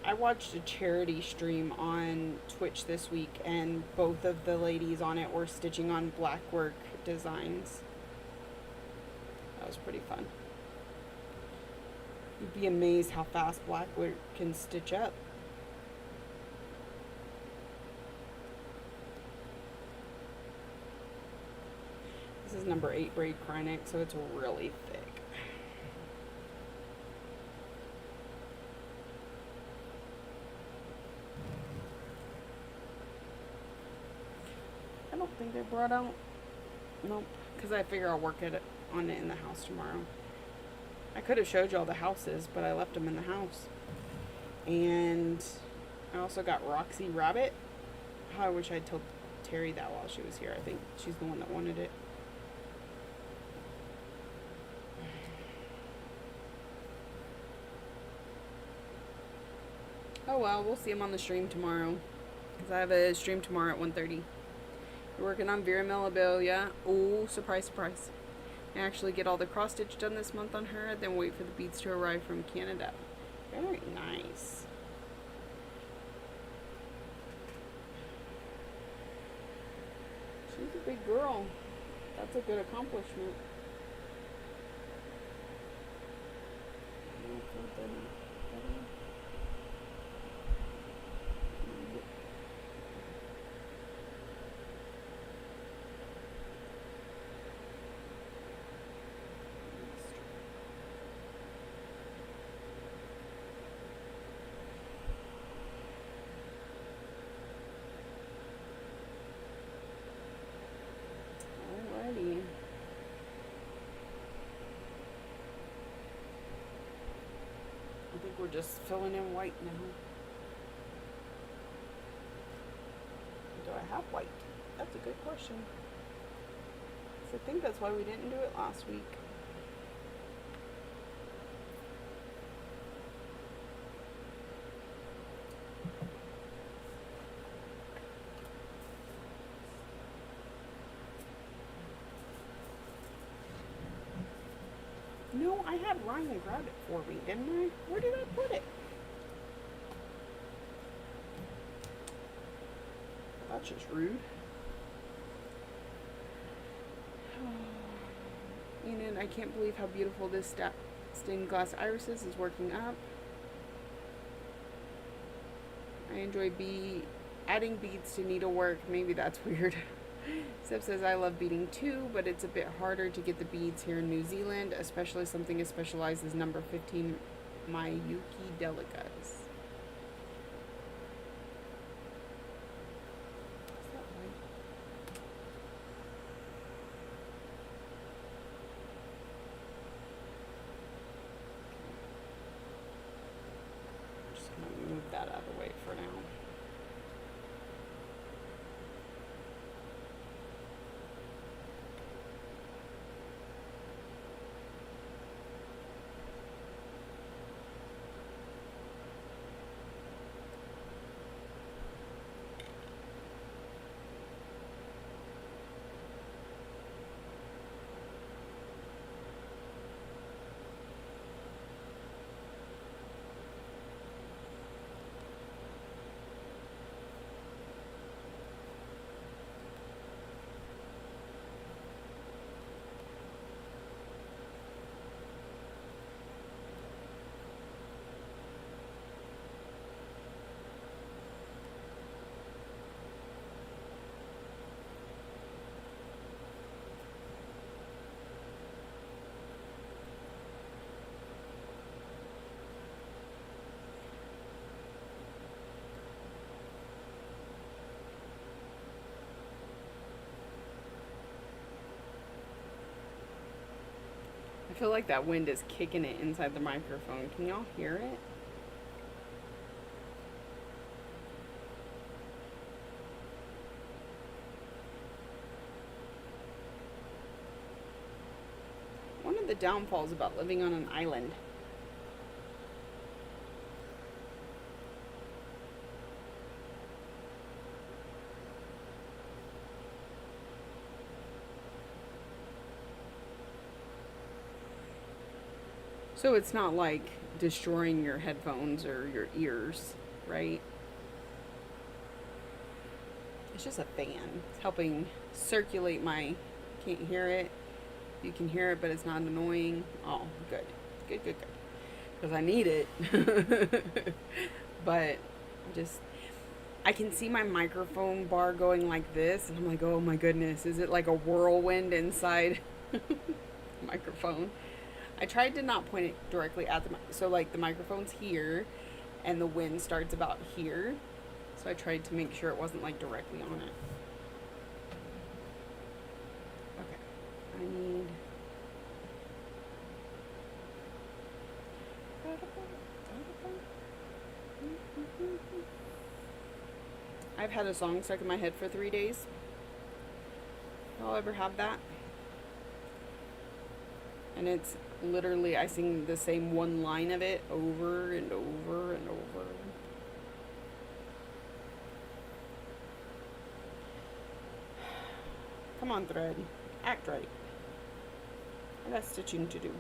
I watched a charity stream on Twitch this week, and both of the ladies on it were stitching on black work designs. That was pretty fun. You'd be amazed how fast black work can stitch up. This is number 8 braid Krynic, so it's really thick. I don't think they brought out. Nope, because I figure I'll work on it in the house tomorrow. I could have showed you all the houses, but I left them in the house. And I also got Roxy Rabbit. I wish I'd told Terry that while she was here. I think she's the one that wanted it. Oh well, we'll see him on the stream tomorrow. Because I have a stream tomorrow at 1:30. We're working on Vera Melibella. Oh, surprise, surprise. I actually get all the cross stitch done this month on her, then wait for the beads to arrive from Canada. Very nice. She's a big girl. That's a good accomplishment. Alrighty. I think we're just filling in white now. Do I have white? That's a good question. So I think that's why we didn't do it last week. No, I had Ryan grab it for me, didn't I? Where did I put it? That's just rude. And I can't believe how beautiful this stained glass irises is working up. I enjoy adding beads to needlework. Maybe that's weird. Seb says, I love beading too, but it's a bit harder to get the beads here in New Zealand, especially something as specialized as number 15 Mayuki Delicas. Move that out of the way for now. feel like that wind is kicking it inside the microphone. Can y'all hear it? One of the downfalls about living on an island. So it's not like destroying your headphones or your ears, right? It's just a fan. It's helping circulate my. Can't hear it. You can hear it, but it's not annoying. Oh, good. Good, good, good. Because I need it. But just. I can see my microphone bar going like this, and I'm like, oh my goodness, is it like a whirlwind inside the microphone? I tried to not point it directly at so like the microphone's here, and the wind starts about here. So I tried to make sure it wasn't like directly on it. Okay, I need. I've had a song stuck in my head for 3 days. Y'all ever have that? And it's literally, I sing the same one line of it over and over and over. Come on, thread. Act right. I got stitching to do.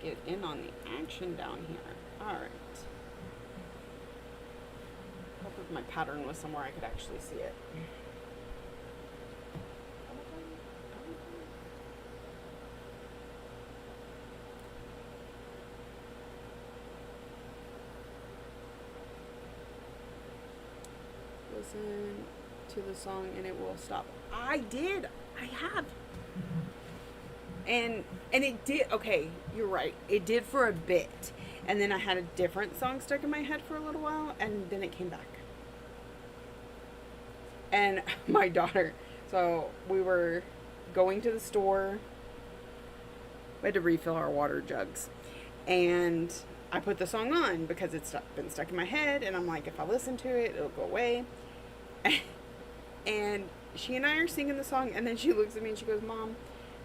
Get in on the action down here. All right. Hope if my pattern was somewhere I could actually see it. Listen to the song and it will stop. I did. I have. And it did. Okay, you're right. It did for a bit, and then I had a different song stuck in my head for a little while, and then it came back. And my daughter. So we were going to the store. We had to refill our water jugs, and I put the song on because it's been stuck in my head, and I'm like, if I listen to it, it'll go away. And she and I are singing the song, and then she looks at me and she goes, "Mom,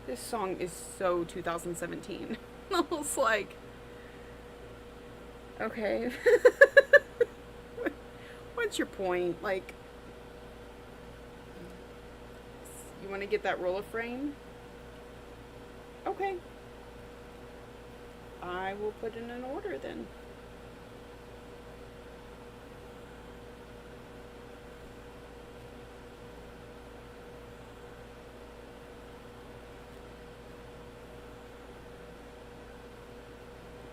this song is so 2017. I was like, okay. What's your point? Like, you want to get that roller frame? Okay. I will put in an order then.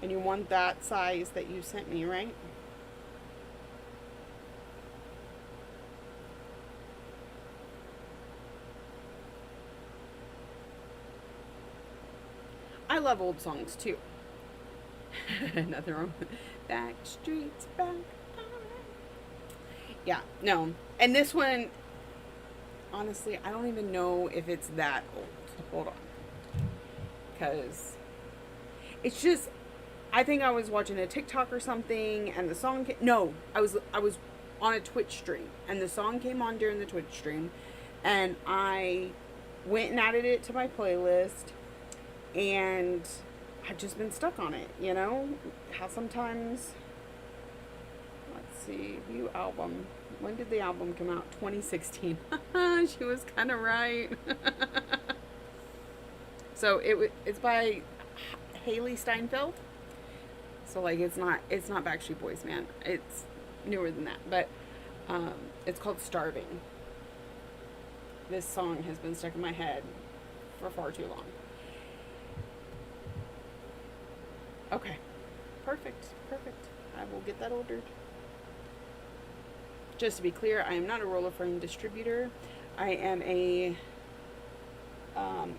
And you want that size that you sent me, right? I love old songs too. Nothing wrong with Back Streets Back. Yeah, no. And this one, honestly, I don't even know if it's that old. Hold on. Because it's just, I think I was watching a TikTok or something, and the song no, I was on a Twitch stream, and the song came on during the Twitch stream, and I went and added it to my playlist, and I've just been stuck on it, you know? How sometimes, let's see, view album. When did the album come out? 2016. She was kind of right. So it's by Haley Steinfeld. So like it's not Backstreet Boys, man. It's newer than that, but it's called Starving. This song has been stuck in my head for far too long. Okay. Perfect. Perfect. I will get that ordered. Just to be clear, I am not a roller frame distributor. I am a um,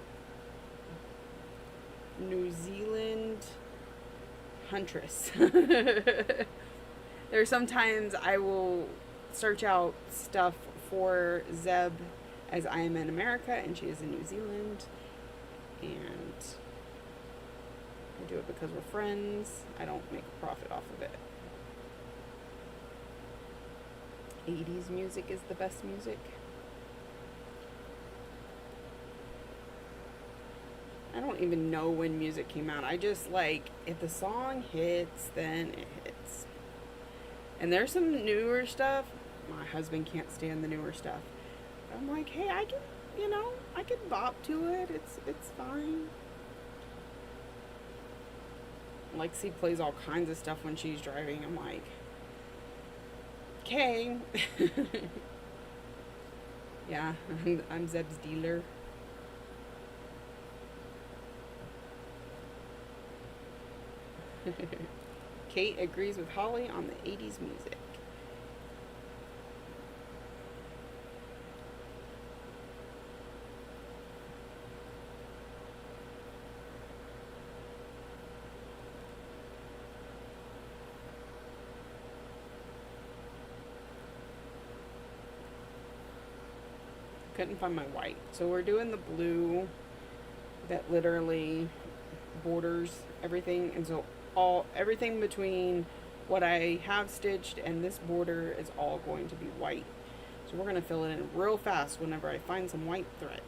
New Zealand huntress. There's sometimes I will search out stuff for Zeb as I am in America and she is in New Zealand. And I do it because we're friends. I don't make a profit off of it. 80s music is the best music. I don't even know when music came out. I just like, if the song hits, then it hits. And there's some newer stuff. My husband can't stand the newer stuff. I'm like, hey, I can, I can bop to it. It's fine. Lexi plays all kinds of stuff when she's driving. I'm like, okay. Yeah, I'm Zeb's dealer. Kate agrees with Holly on the 80s music. Couldn't find my white. So we're doing the blue that literally borders everything. And so everything between what I have stitched and this border is all going to be white. So we're going to fill it in real fast whenever I find some white thread.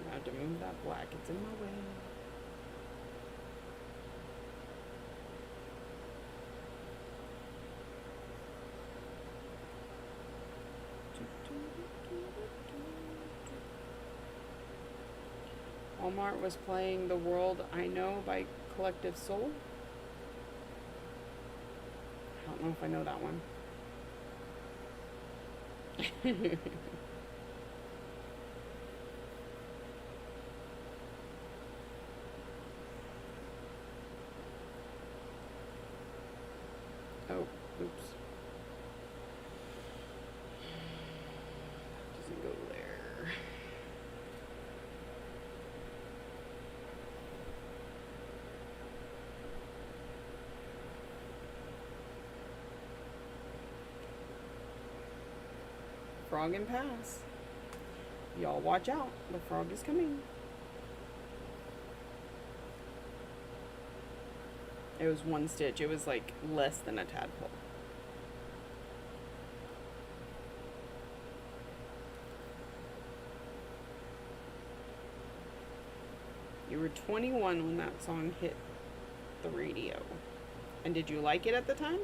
I have to move that black. It's in my way. Walmart was playing The World I Know by Collective Soul. I don't know if I know that one. Oh, oops. Doesn't go there. Frog and pass. Y'all watch out. The frog is coming. It was one stitch. It was like less than a tadpole. You were 21 when that song hit the radio. And did you like it at the time?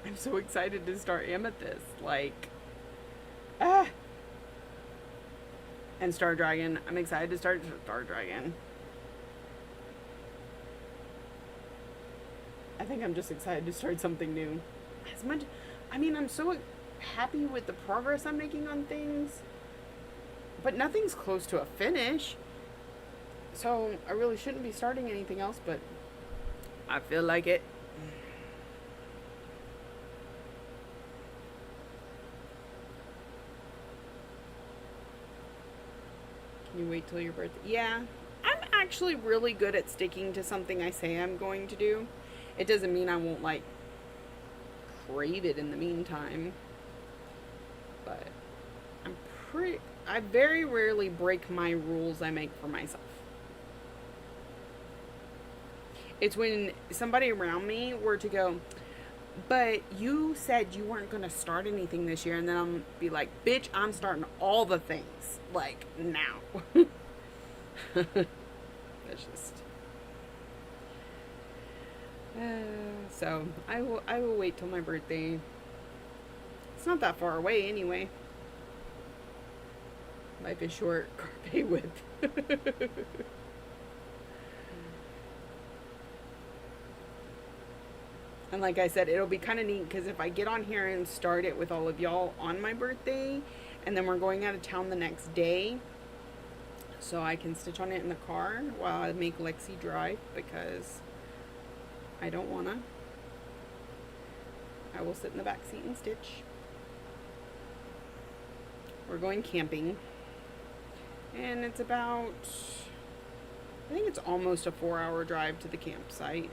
I'm so excited to start Amethyst. Like, ah! And Star Dragon. I'm excited to start Star Dragon. I think I'm just excited to start something new. I'm so happy with the progress I'm making on things, but nothing's close to a finish. So I really shouldn't be starting anything else, but I feel like it. Can you wait till your birthday? Yeah, I actually really good at sticking to something I say I'm going to do. It doesn't mean I won't like crave it in the meantime. But I'm I very rarely break my rules I make for myself. It's when somebody around me were to go, but you said you weren't going to start anything this year, and then I'm be like, bitch, I'm starting all the things like now. That's just so I will wait till my birthday. It's not that far away anyway. Life is short, carpe with. And like I said, it'll be kind of neat because if I get on here and start it with all of y'all on my birthday, and then we're going out of town the next day, so I can stitch on it in the car while I make Lexi drive because I don't want to. I will sit in the back seat and stitch. We're going camping. And it's about, I think it's almost a 4-hour drive to the campsite.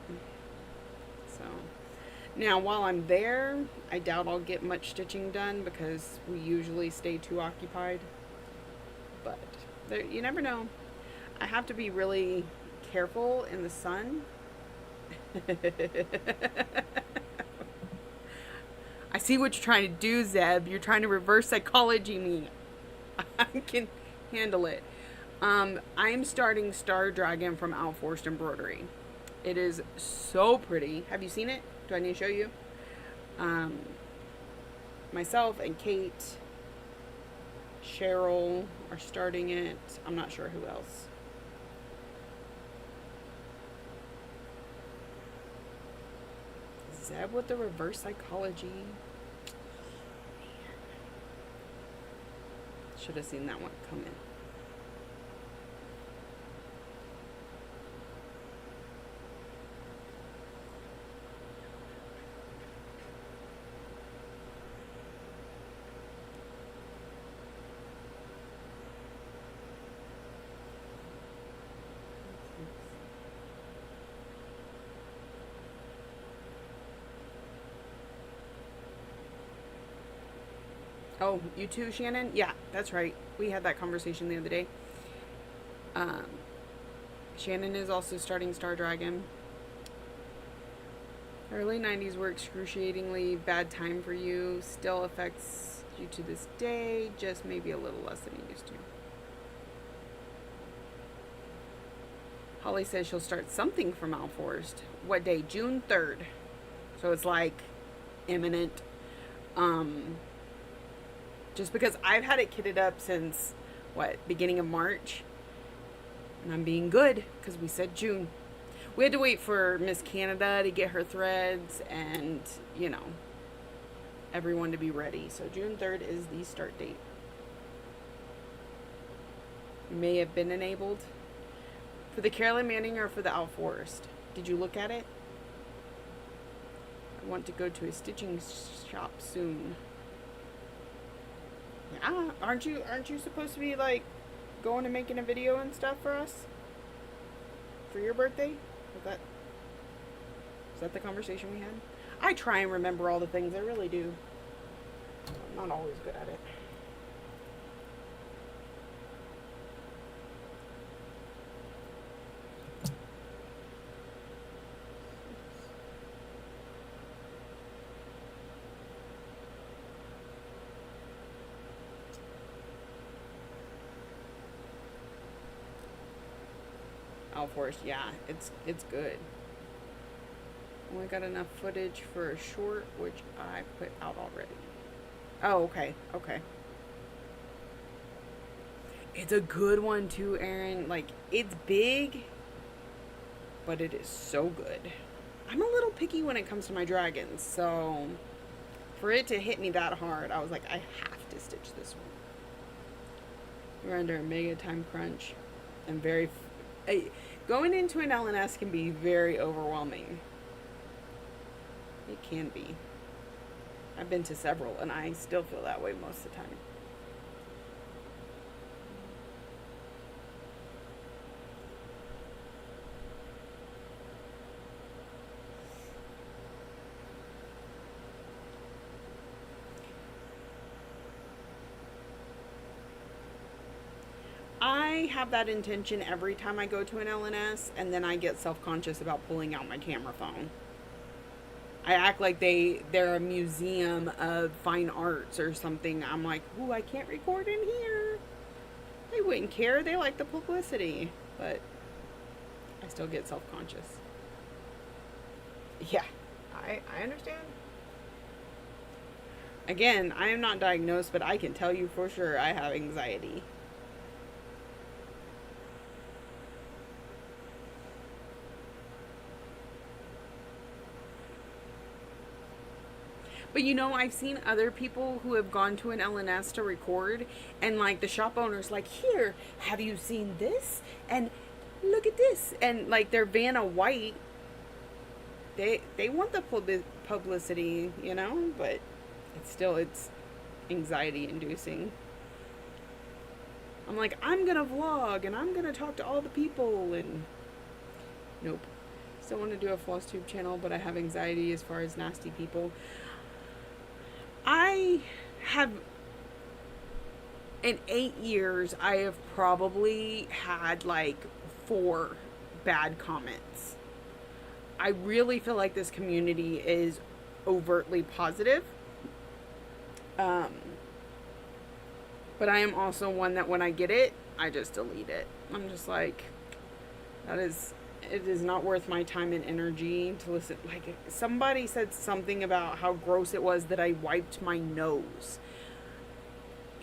So, now while I'm there, I doubt I'll get much stitching done because we usually stay too occupied. But there, you never know. I have to be really careful in the sun. I see what you're trying to do, Zeb. You're trying to reverse psychology me. I can handle it. I'm starting Star Dragon from Al Forst Embroidery. It is so pretty. Have you seen it? Do I need to show you? Myself and Kate, Cheryl are starting it. I'm not sure who else. Zeb with the reverse psychology. Should have seen that one come in. Oh, you too, Shannon? Yeah, that's right. We had that conversation the other day. Shannon is also starting Star Dragon. Early 90s were excruciatingly bad time for you. Still affects you to this day, just maybe a little less than it used to. Holly says she'll start something from Al Forst. What day? June 3rd. So it's like imminent. Just because I've had it kitted up since, beginning of March. And I'm being good, because we said June. We had to wait for Miss Canada to get her threads and, everyone to be ready. So June 3rd is the start date. May have been enabled. For the Carolyn Manning or for the Al Forst? Did you look at it? I want to go to a stitching shop soon. Yeah, aren't you supposed to be going and making a video and stuff for us? For your birthday? Is that the conversation we had? I try and remember all the things, I really do. I'm not always good at it. Al Forst, yeah, it's good. Only got enough footage for a short, which I put out already. Oh, okay. It's a good one too, Erin. It's big, but it is so good. I'm a little picky when it comes to my dragons, so for it to hit me that hard, I was like, I have to stitch this one. We're under a mega time crunch, and going into an LNS can be very overwhelming. It can be. I've been to several, and I still feel that way most of the time. I have that intention every time I go to an LNS, and then I get self-conscious about pulling out my camera phone. I act like they're a museum of fine arts or something. I'm like, ooh, I can't record in here. They wouldn't care. They like the publicity, but I still get self-conscious. Yeah, I understand. Again, I am not diagnosed, but I can tell you for sure I have anxiety. But you know, I've seen other people who have gone to an LNS to record, and like the shop owner's like, here, have you seen this? And look at this. And like their Vanna White, they want the publicity, you know, but it's anxiety inducing. I'm like, I'm gonna vlog and I'm gonna talk to all the people, and nope. Still want to do a floss tube channel, but I have anxiety as far as nasty people. I have, in 8 years, I have probably had like 4 bad comments. I really feel like this community is overtly positive. Um, but I am also one that when I get it, I just delete it. I'm just like, it is not worth my time and energy to listen. Like, somebody said something about how gross it was that I wiped my nose.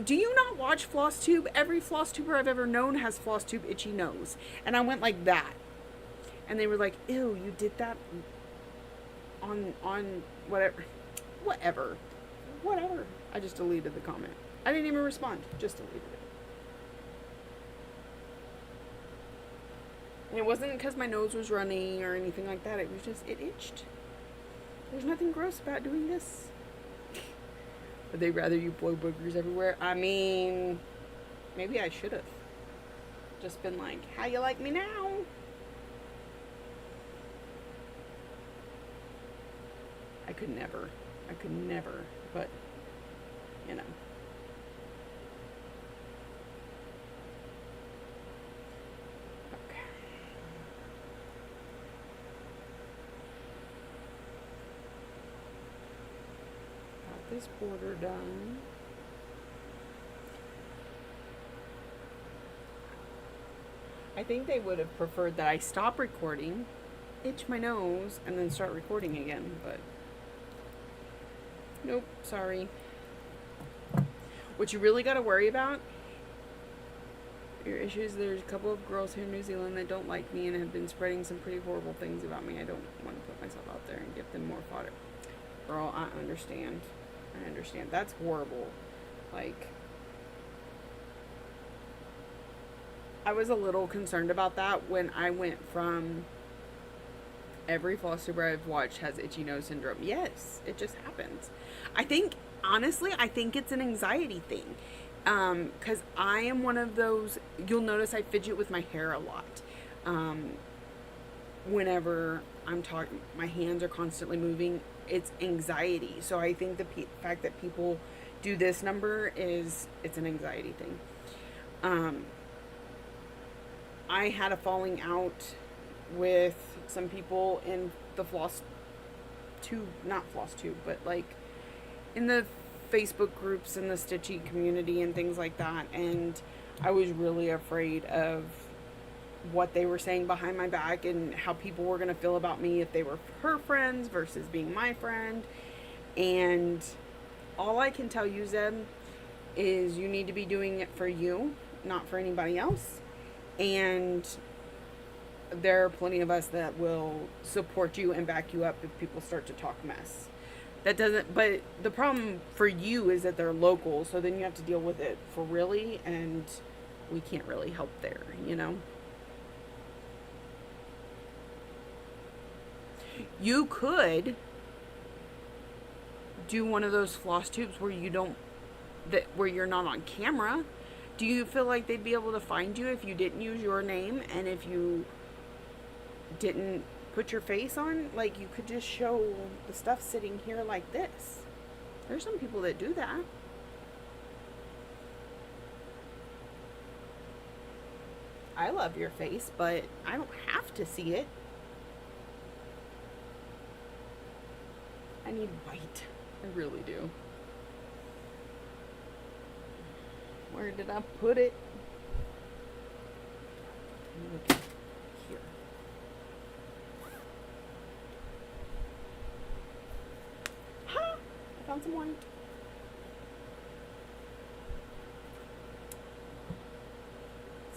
Do you not watch FlossTube? Every FlossTuber I've ever known has FlossTube itchy nose. And I went like that. And they were like, ew, you did that on whatever. Whatever. I just deleted the comment. I didn't even respond. Just deleted it. And it wasn't because my nose was running or anything like that. It was just, it itched. There's nothing gross about doing this. Would they rather you blow boogers everywhere? I mean, maybe I should have. Just been like, how you like me now? I could never. But, you know. Okay. Got this border done. I think they would have preferred that I stop recording, itch my nose, and then start recording again, but nope, sorry. What you really got to worry about, your issues, there's a couple of girls here in New Zealand that don't like me and have been spreading some pretty horrible things about me. I don't want to put myself out there and give them more fodder. Girl, I understand. That's horrible. Like, I was a little concerned about that when I went from every FlossTuber I've watched has itchy nose syndrome. Yes, it just happens. Honestly, I think it's an anxiety thing. Because I am one of those, you'll notice I fidget with my hair a lot. Whenever I'm talking, my hands are constantly moving. It's anxiety. So I think the fact that people do this number it's an anxiety thing. I had a falling out with some people in the not FlossTube, but like in the Facebook groups and the Stitchy community and things like that, and I was really afraid of what they were saying behind my back and how people were going to feel about me if they were her friends versus being my friend. And all I can tell you, Zeb, is you need to be doing it for you, not for anybody else. And there are plenty of us that will support you and back you up if people start to talk mess. But the problem for you is that they're local, so then you have to deal with it for really, and we can't really help there, you know? You could do one of those floss tubes where where you're not on camera. Do you feel like they'd be able to find you if you didn't use your name and if you didn't put your face on? Like, you could just show the stuff sitting here like this. There's some people that do that. I love your face, but I don't have to see it. I need white. I really do. Where did I put it? Look here. Ha! I found some white.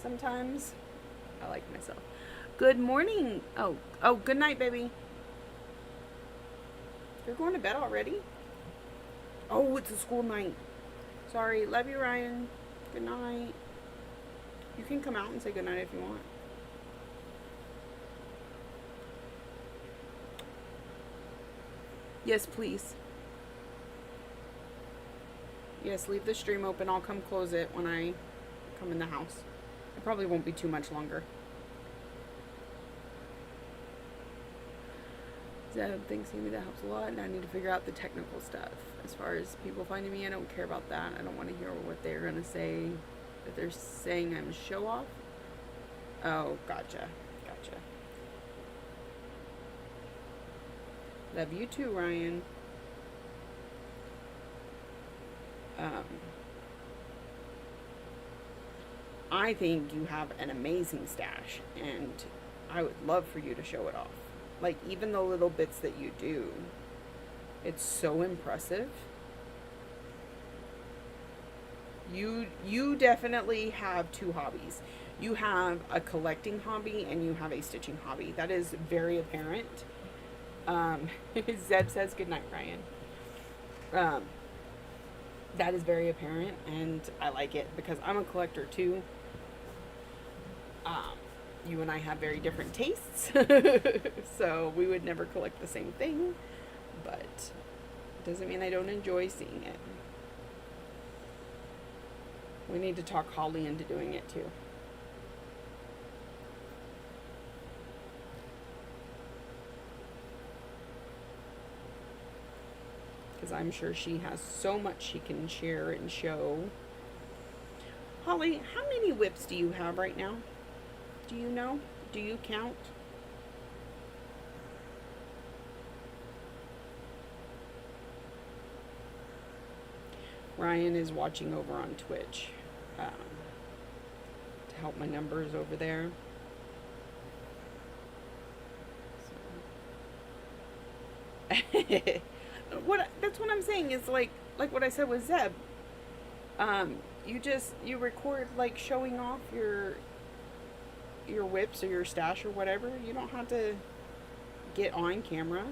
Sometimes I like myself. Good morning. Oh, good night, baby. You're going to bed already? Oh, it's a school night. Sorry. Love you, Ryan. Good night. You can come out and say good night if you want. Yes, please. Yes, leave the stream open. I'll come close it when I come in the house. It probably won't be too much longer. Zeb thinks maybe that helps a lot, and I need to figure out the technical stuff. As far as people finding me, I don't care about that. I don't want to hear what they're going to say. If they're saying I'm show off. Oh, gotcha. Love you too, Ryan. I think you have an amazing stash, and I would love for you to show it off. Like, even the little bits that you do, it's so impressive. You definitely have two hobbies. You have a collecting hobby and you have a stitching hobby. That is very apparent. Zeb says good night, Ryan. That is very apparent, and I like it because I'm a collector too. You and I have very different tastes, so we would never collect the same thing, but it doesn't mean I don't enjoy seeing it. We need to talk Holly into doing it too. Because I'm sure she has so much she can share and show. Holly, how many whips do you have right now? Do you know? Do you count? Ryan is watching over on Twitch to help my numbers over there. So. That's what I'm saying is like what I said with Zeb. You record like showing off your whips or your stash or whatever. You don't have to get on camera.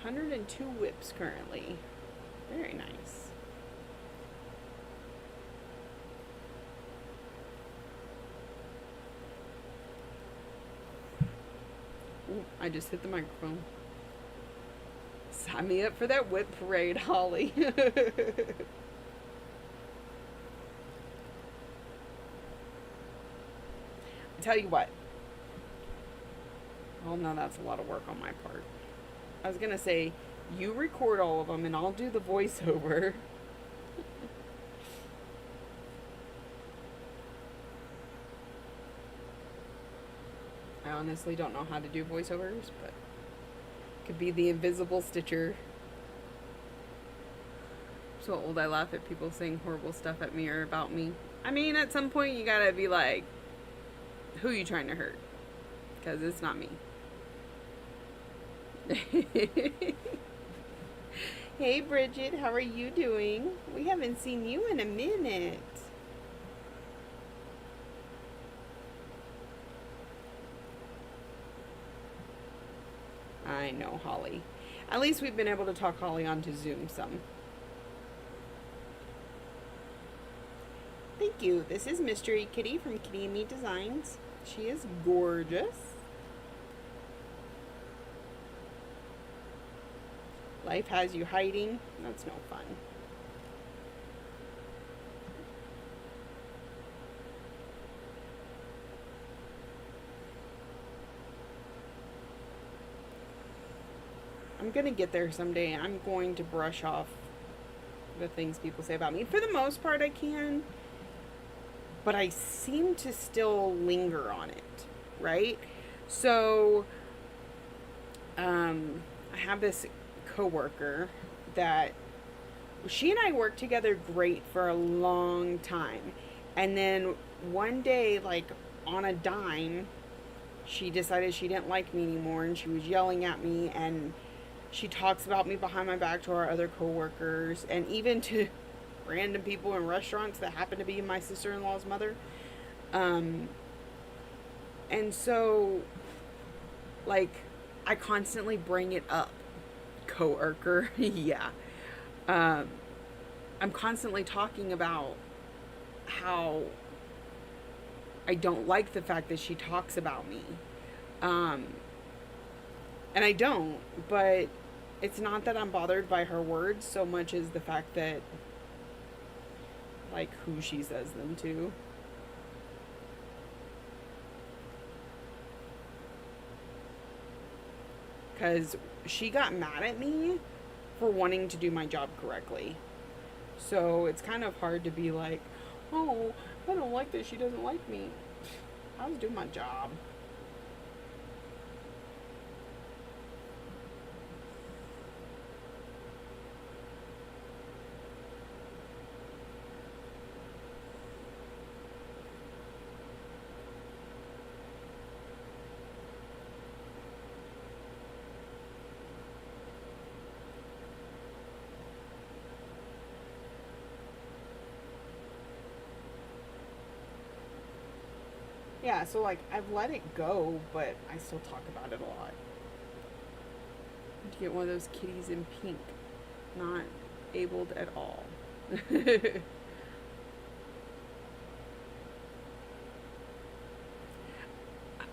$102 whips currently. Very nice. Ooh, I just hit the microphone. Sign me up for that whip parade, Holly. I tell you what. Oh no, that's a lot of work on my part. I was gonna say, you record all of them and I'll do the voiceover. I honestly don't know how to do voiceovers, but could be the invisible stitcher. So old I laugh at people saying horrible stuff at me or about me. I mean, at some point you gotta be like, who are you trying to hurt? Because it's not me. Hey Bridget, how are you doing? We haven't seen you in a minute. I know, Holly. At least we've been able to talk Holly onto Zoom some. Thank you. This is Mystery Kitty from Kitty and Me Designs. She is gorgeous. Life has you hiding. That's no fun. I'm gonna get there someday. I'm going to brush off the things people say about me. For the most part, I can. But I seem to still linger on it, right? So, I have this coworker that she and I worked together great for a long time. And then one day, like on a dime, she decided she didn't like me anymore and she was yelling at me, and she talks about me behind my back to our other coworkers and even to random people in restaurants that happen to be my sister-in-law's mother. Um, and so, like, I constantly bring it up. Coworker, yeah. Um, I'm constantly talking about how I don't like the fact that she talks about me. Um, and I don't, but it's not that I'm bothered by her words so much as the fact that, like, who she says them to. Because she got mad at me for wanting to do my job correctly. So it's kind of hard to be like, oh, I don't like that she doesn't like me. I was doing my job. Yeah, so like I've let it go, but I still talk about it a lot. To get one of those kitties in pink, not abled at all.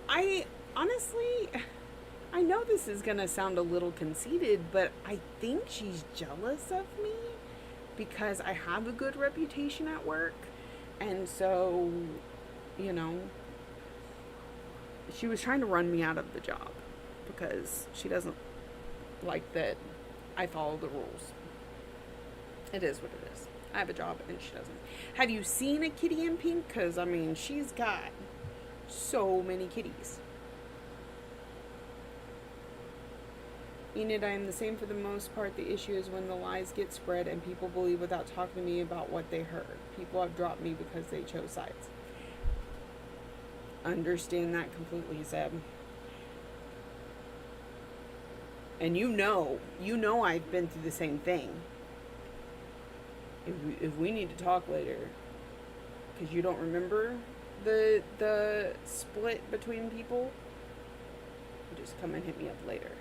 I honestly, I know this is gonna sound a little conceited, but I think she's jealous of me because I have a good reputation at work. And so, you know, she was trying to run me out of the job because she doesn't like that I follow the rules. It is what it is. I have a job and she doesn't. Have you seen a kitty in pink? Because, I mean, she's got so many kitties. Enid, I am the same for the most part. The issue is when the lies get spread and people believe without talking to me about what they heard. People have dropped me because they chose sides. Understand that completely, Zeb. And you know I've been through the same thing. If we need to talk later, because you don't remember the split between people, you just come and hit me up later.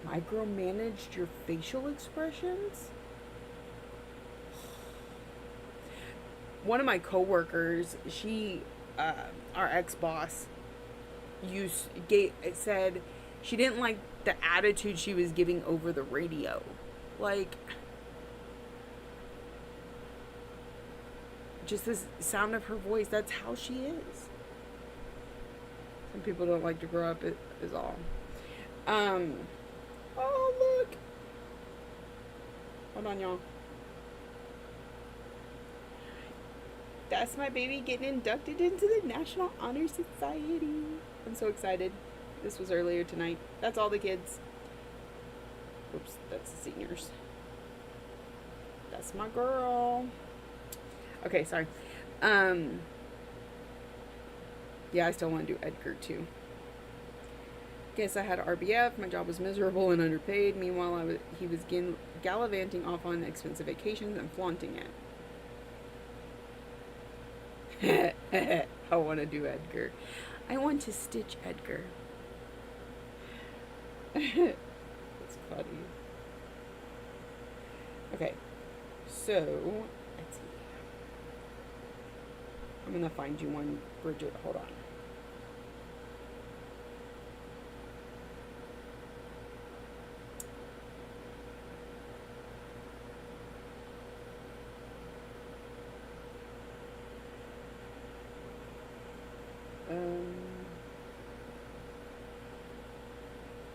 Micromanaged your facial expressions? One of my coworkers, she, our ex-boss, said she didn't like the attitude she was giving over the radio. Like, just the sound of her voice, that's how she is. Some people don't like to grow up, is all. Oh, look. Hold on, y'all. That's my baby getting inducted into the National Honor Society. I'm so excited. This was earlier tonight. That's all the kids. Oops, that's the seniors. That's my girl. Okay, sorry. Yeah, I still want to do Edgar too. Guess I had RBF. My job was miserable and underpaid. Meanwhile, he was gallivanting off on expensive vacations and flaunting it. I want to do Edgar. I want to stitch Edgar. That's funny. Okay, so let's see. I'm gonna find you one, Bridget. Hold on.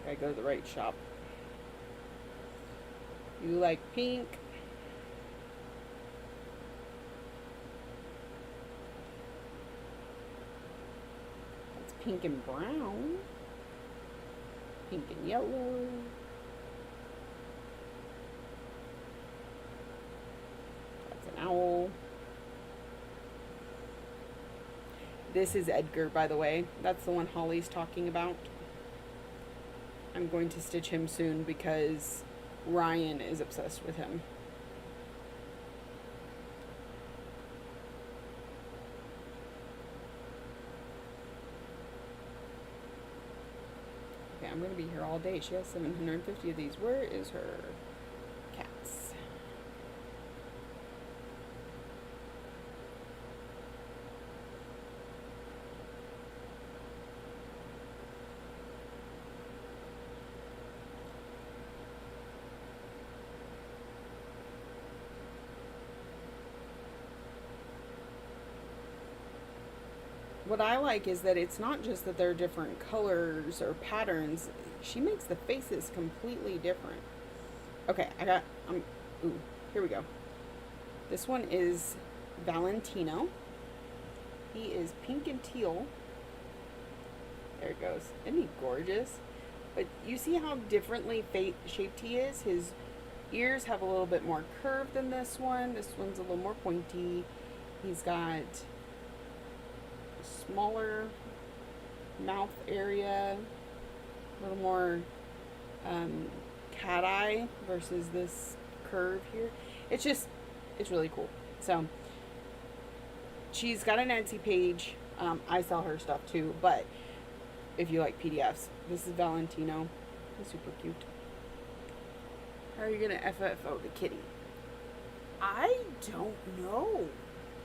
Gotta go to the right shop. You like pink? That's pink and brown. Pink and yellow. That's an owl. This is Edgar, by the way. That's the one Holly's talking about. I'm going to stitch him soon because Ryan is obsessed with him. Okay, I'm going to be here all day. She has 750 of these. Where is her cats? What I like is that it's not just that they're different colors or patterns. She makes the faces completely different. Okay, ooh, here we go. This one is Valentino. He is pink and teal. There it goes. Isn't he gorgeous? But you see how differently shaped he is? His ears have a little bit more curve than this one. This one's a little more pointy. He's got smaller mouth area, a little more cat eye versus this curve here. It's really cool. So she's got an Etsy page. I sell her stuff too, but if you like PDFs, this is Valentino. He's super cute. How are you gonna FFO the kitty? I don't know.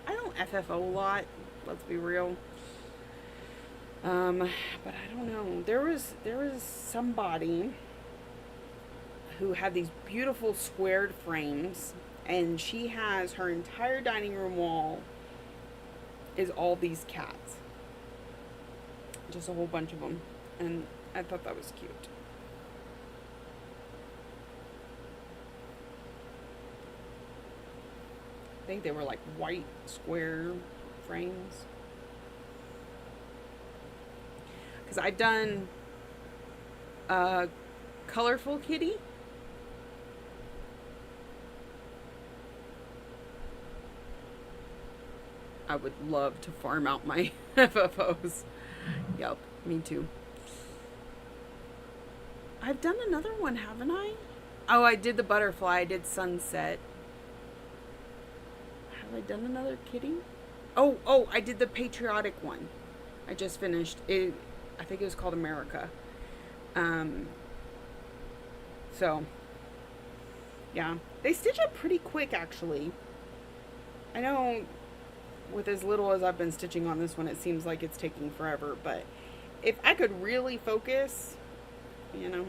I don't FFO a lot. Let's be real. But I don't know. There was somebody who had these beautiful squared frames, and she has her entire dining room wall is all these cats. Just a whole bunch of them. And I thought that was cute. I think they were like white square frames. Because I've done a colorful kitty. I would love to farm out my FFOs. Yep, me too. I've done another one, haven't I? Oh, I did the butterfly. I did sunset. Have I done another kitty? Oh, I did the patriotic one. I just finished it. I think it was called America. So, yeah. They stitch up pretty quick, actually. I know with as little as I've been stitching on this one, it seems like it's taking forever. But if I could really focus, you know,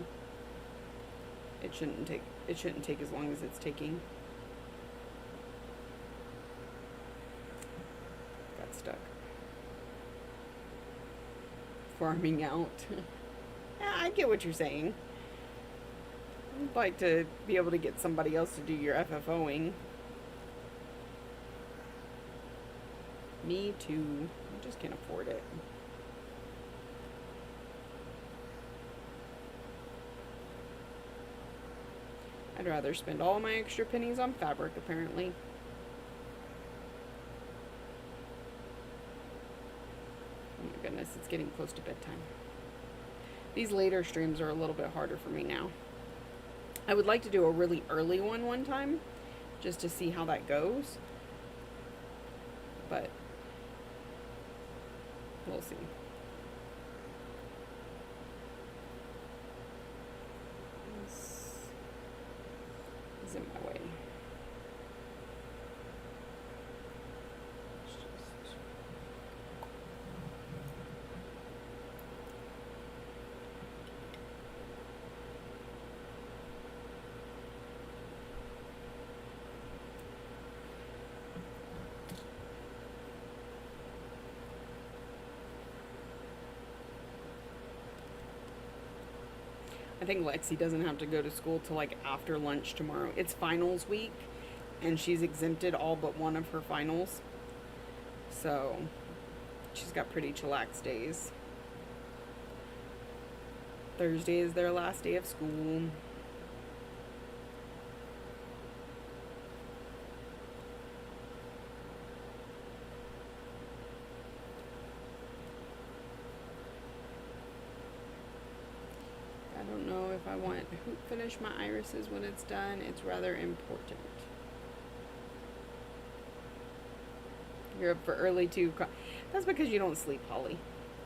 it shouldn't take as long as it's taking. Got stuck. Farming out. Yeah, I get what you're saying. I'd like to be able to get somebody else to do your FFOing. Me too. I just can't afford it. I'd rather spend all my extra pennies on fabric, apparently. Oh my goodness, it's getting close to bedtime. These later streams are a little bit harder for me now. I would like to do a really early one time, just to see how that goes. But we'll see. This is in my way. I think Lexi doesn't have to go to school till like after lunch tomorrow. It's finals week, and she's exempted all but one of her finals. So she's got pretty chillax days. Thursday is their last day of school. I don't know if I want to finish my irises when it's done. It's rather important. You're up for early too. That's because you don't sleep, Holly.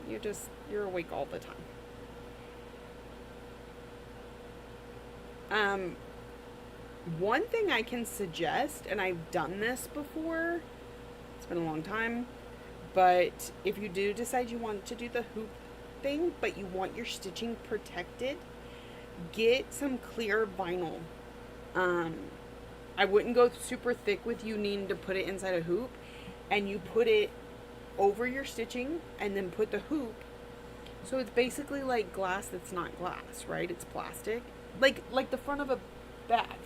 You're awake all the time. One thing I can suggest, and I've done this before, it's been a long time, but if you do decide you want to do the hoop thing, but you want your stitching protected, get some clear vinyl. I wouldn't go super thick with you needing to put it inside a hoop, and you put it over your stitching and then put the hoop. So it's basically like glass that's not glass, right? It's plastic. Like the front of a bag.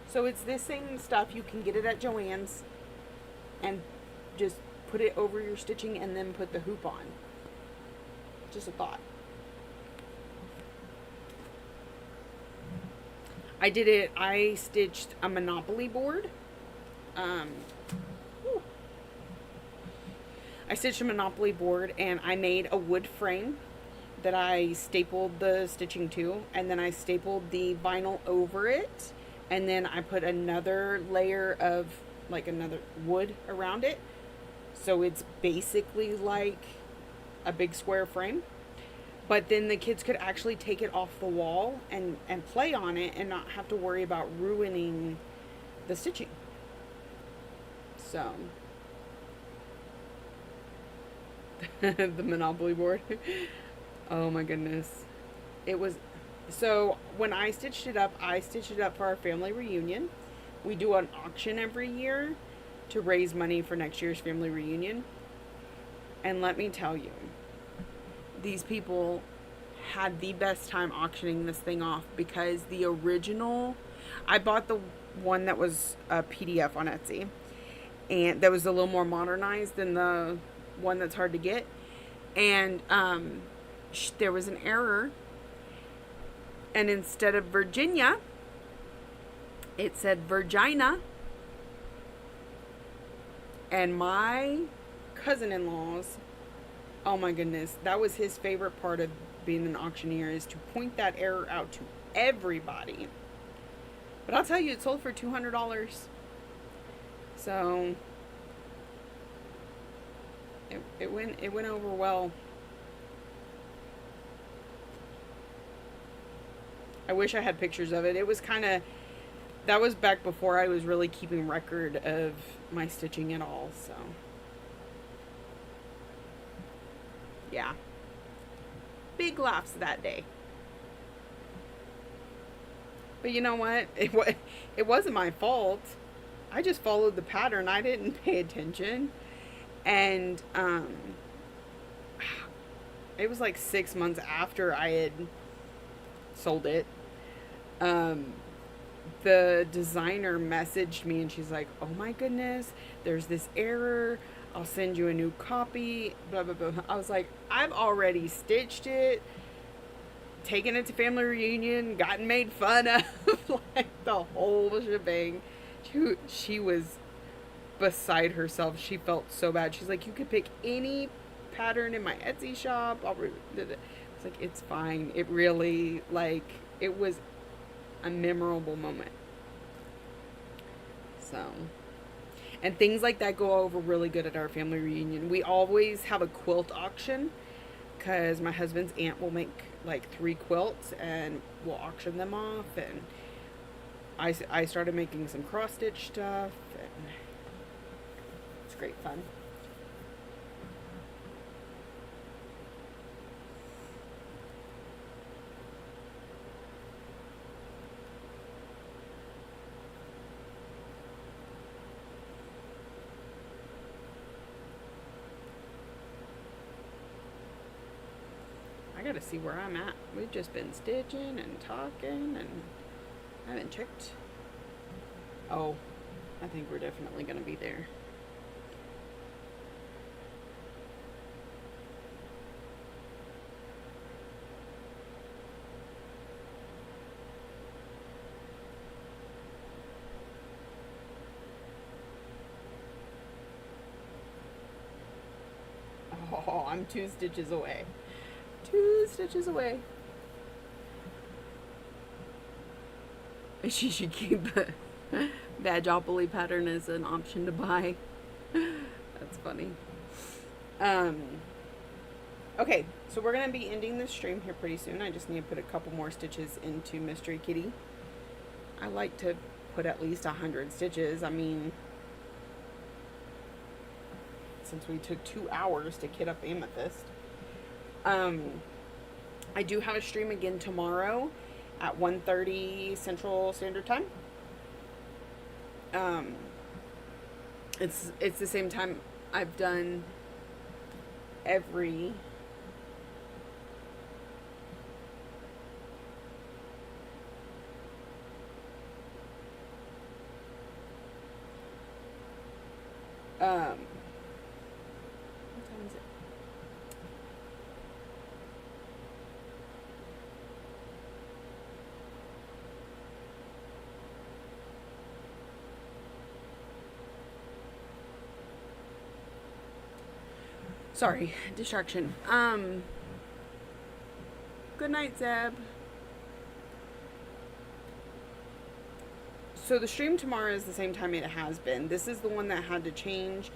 So it's this same stuff. You can get it at Joann's and just put it over your stitching and then put the hoop on. Just a thought. I did it. I stitched a Monopoly board. I stitched a Monopoly board and I made a wood frame that I stapled the stitching to, and then I stapled the vinyl over it, and then I put another layer of like another wood around it. So it's basically like a big square frame. But then the kids could actually take it off the wall and play on it and not have to worry about ruining the stitching. So the Monopoly board. Oh my goodness. It was, so when I stitched it up for our family reunion. We do an auction every year to raise money for next year's family reunion. And let me tell you, these people had the best time auctioning this thing off, because the original, I bought the one that was a PDF on Etsy, and that was a little more modernized than the one that's hard to get. And there was an error, and instead of Virginia, it said Virginia. And my cousin-in-law's, oh my goodness, that was his favorite part of being an auctioneer, is to point that error out to everybody. But I'll tell you, it sold for $200. So it went over well. I wish I had pictures of it. It was that was back before I was really keeping record of my stitching at all, so yeah. Big laughs that day. But you know what? It wasn't my fault. I just followed the pattern. I didn't pay attention. And it was like 6 months after I had sold it. The designer messaged me and she's like, oh my goodness, there's this error. I'll send you a new copy, blah, blah, blah. I was like, I've already stitched it, taken it to family reunion, gotten made fun of, like the whole shebang. She was beside herself. She felt so bad. She's like, you could pick any pattern in my Etsy shop. I was like, it's fine. It really, like, it was a memorable moment. So, and things like that go over really good at our family reunion. We always have a quilt auction, because my husband's aunt will make like 3 quilts and we'll auction them off. And I started making some cross stitch stuff, and it's great fun. I gotta see where I'm at. We've just been stitching and talking, and I haven't checked. Oh, I think we're definitely gonna be there. Oh, I'm 2 stitches away. 2 stitches away. She should keep Badgeopoly pattern as an option to buy. That's funny. Okay, so we're going to be ending this stream here pretty soon. I just need to put a couple more stitches into Mystery Kitty. I like to put at least 100 stitches. I mean, since we took 2 hours to kit up Amethyst. I do have a stream again tomorrow at 1:30 Central Standard Time. It's the same time I've done every what time is it? Sorry, distraction. Good night, Zeb. So the stream tomorrow is the same time it has been. This is the one that had to change.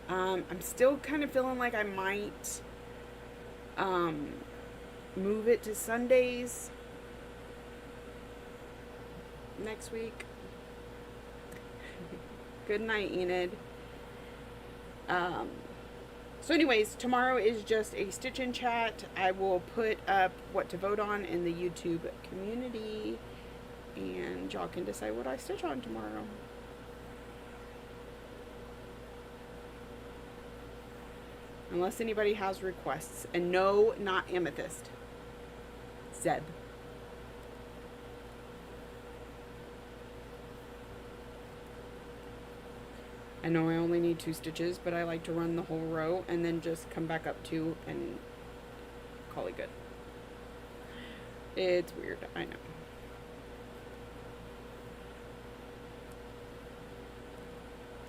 I'm still kind of feeling like I might move it to Sundays next week. Good night, Enid. So anyways, tomorrow is just a stitch and chat. I will put up what to vote on in the YouTube community, and y'all can decide what I stitch on tomorrow. Unless anybody has requests. And no, not Amethyst. Zeb. I know I only need 2 stitches, but I like to run the whole row and then just come back up 2 and call it good. It's weird, I know.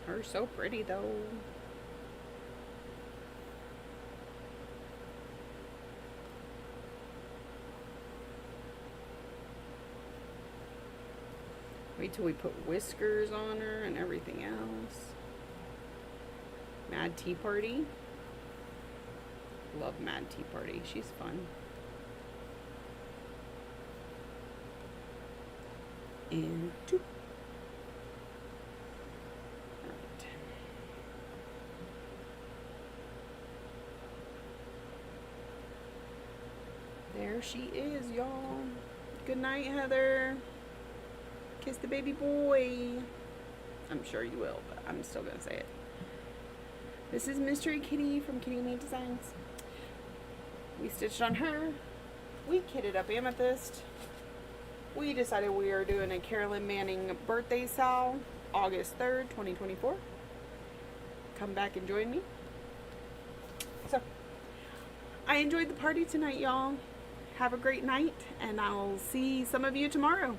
Her so pretty though. Wait till we put whiskers on her and everything else. Mad Tea Party. Love Mad Tea Party. She's fun. And 2. Alright. There she is, y'all. Good night, Heather. Kiss the baby boy. I'm sure you will, but I'm still gonna say it. This is Mystery Kitty from Kitty Made Designs. We stitched on her. We kitted up Amethyst. We decided we are doing a Carolyn Manning birthday sal, August 3rd, 2024. Come back and join me. So, I enjoyed the party tonight, y'all. Have a great night, and I'll see some of you tomorrow.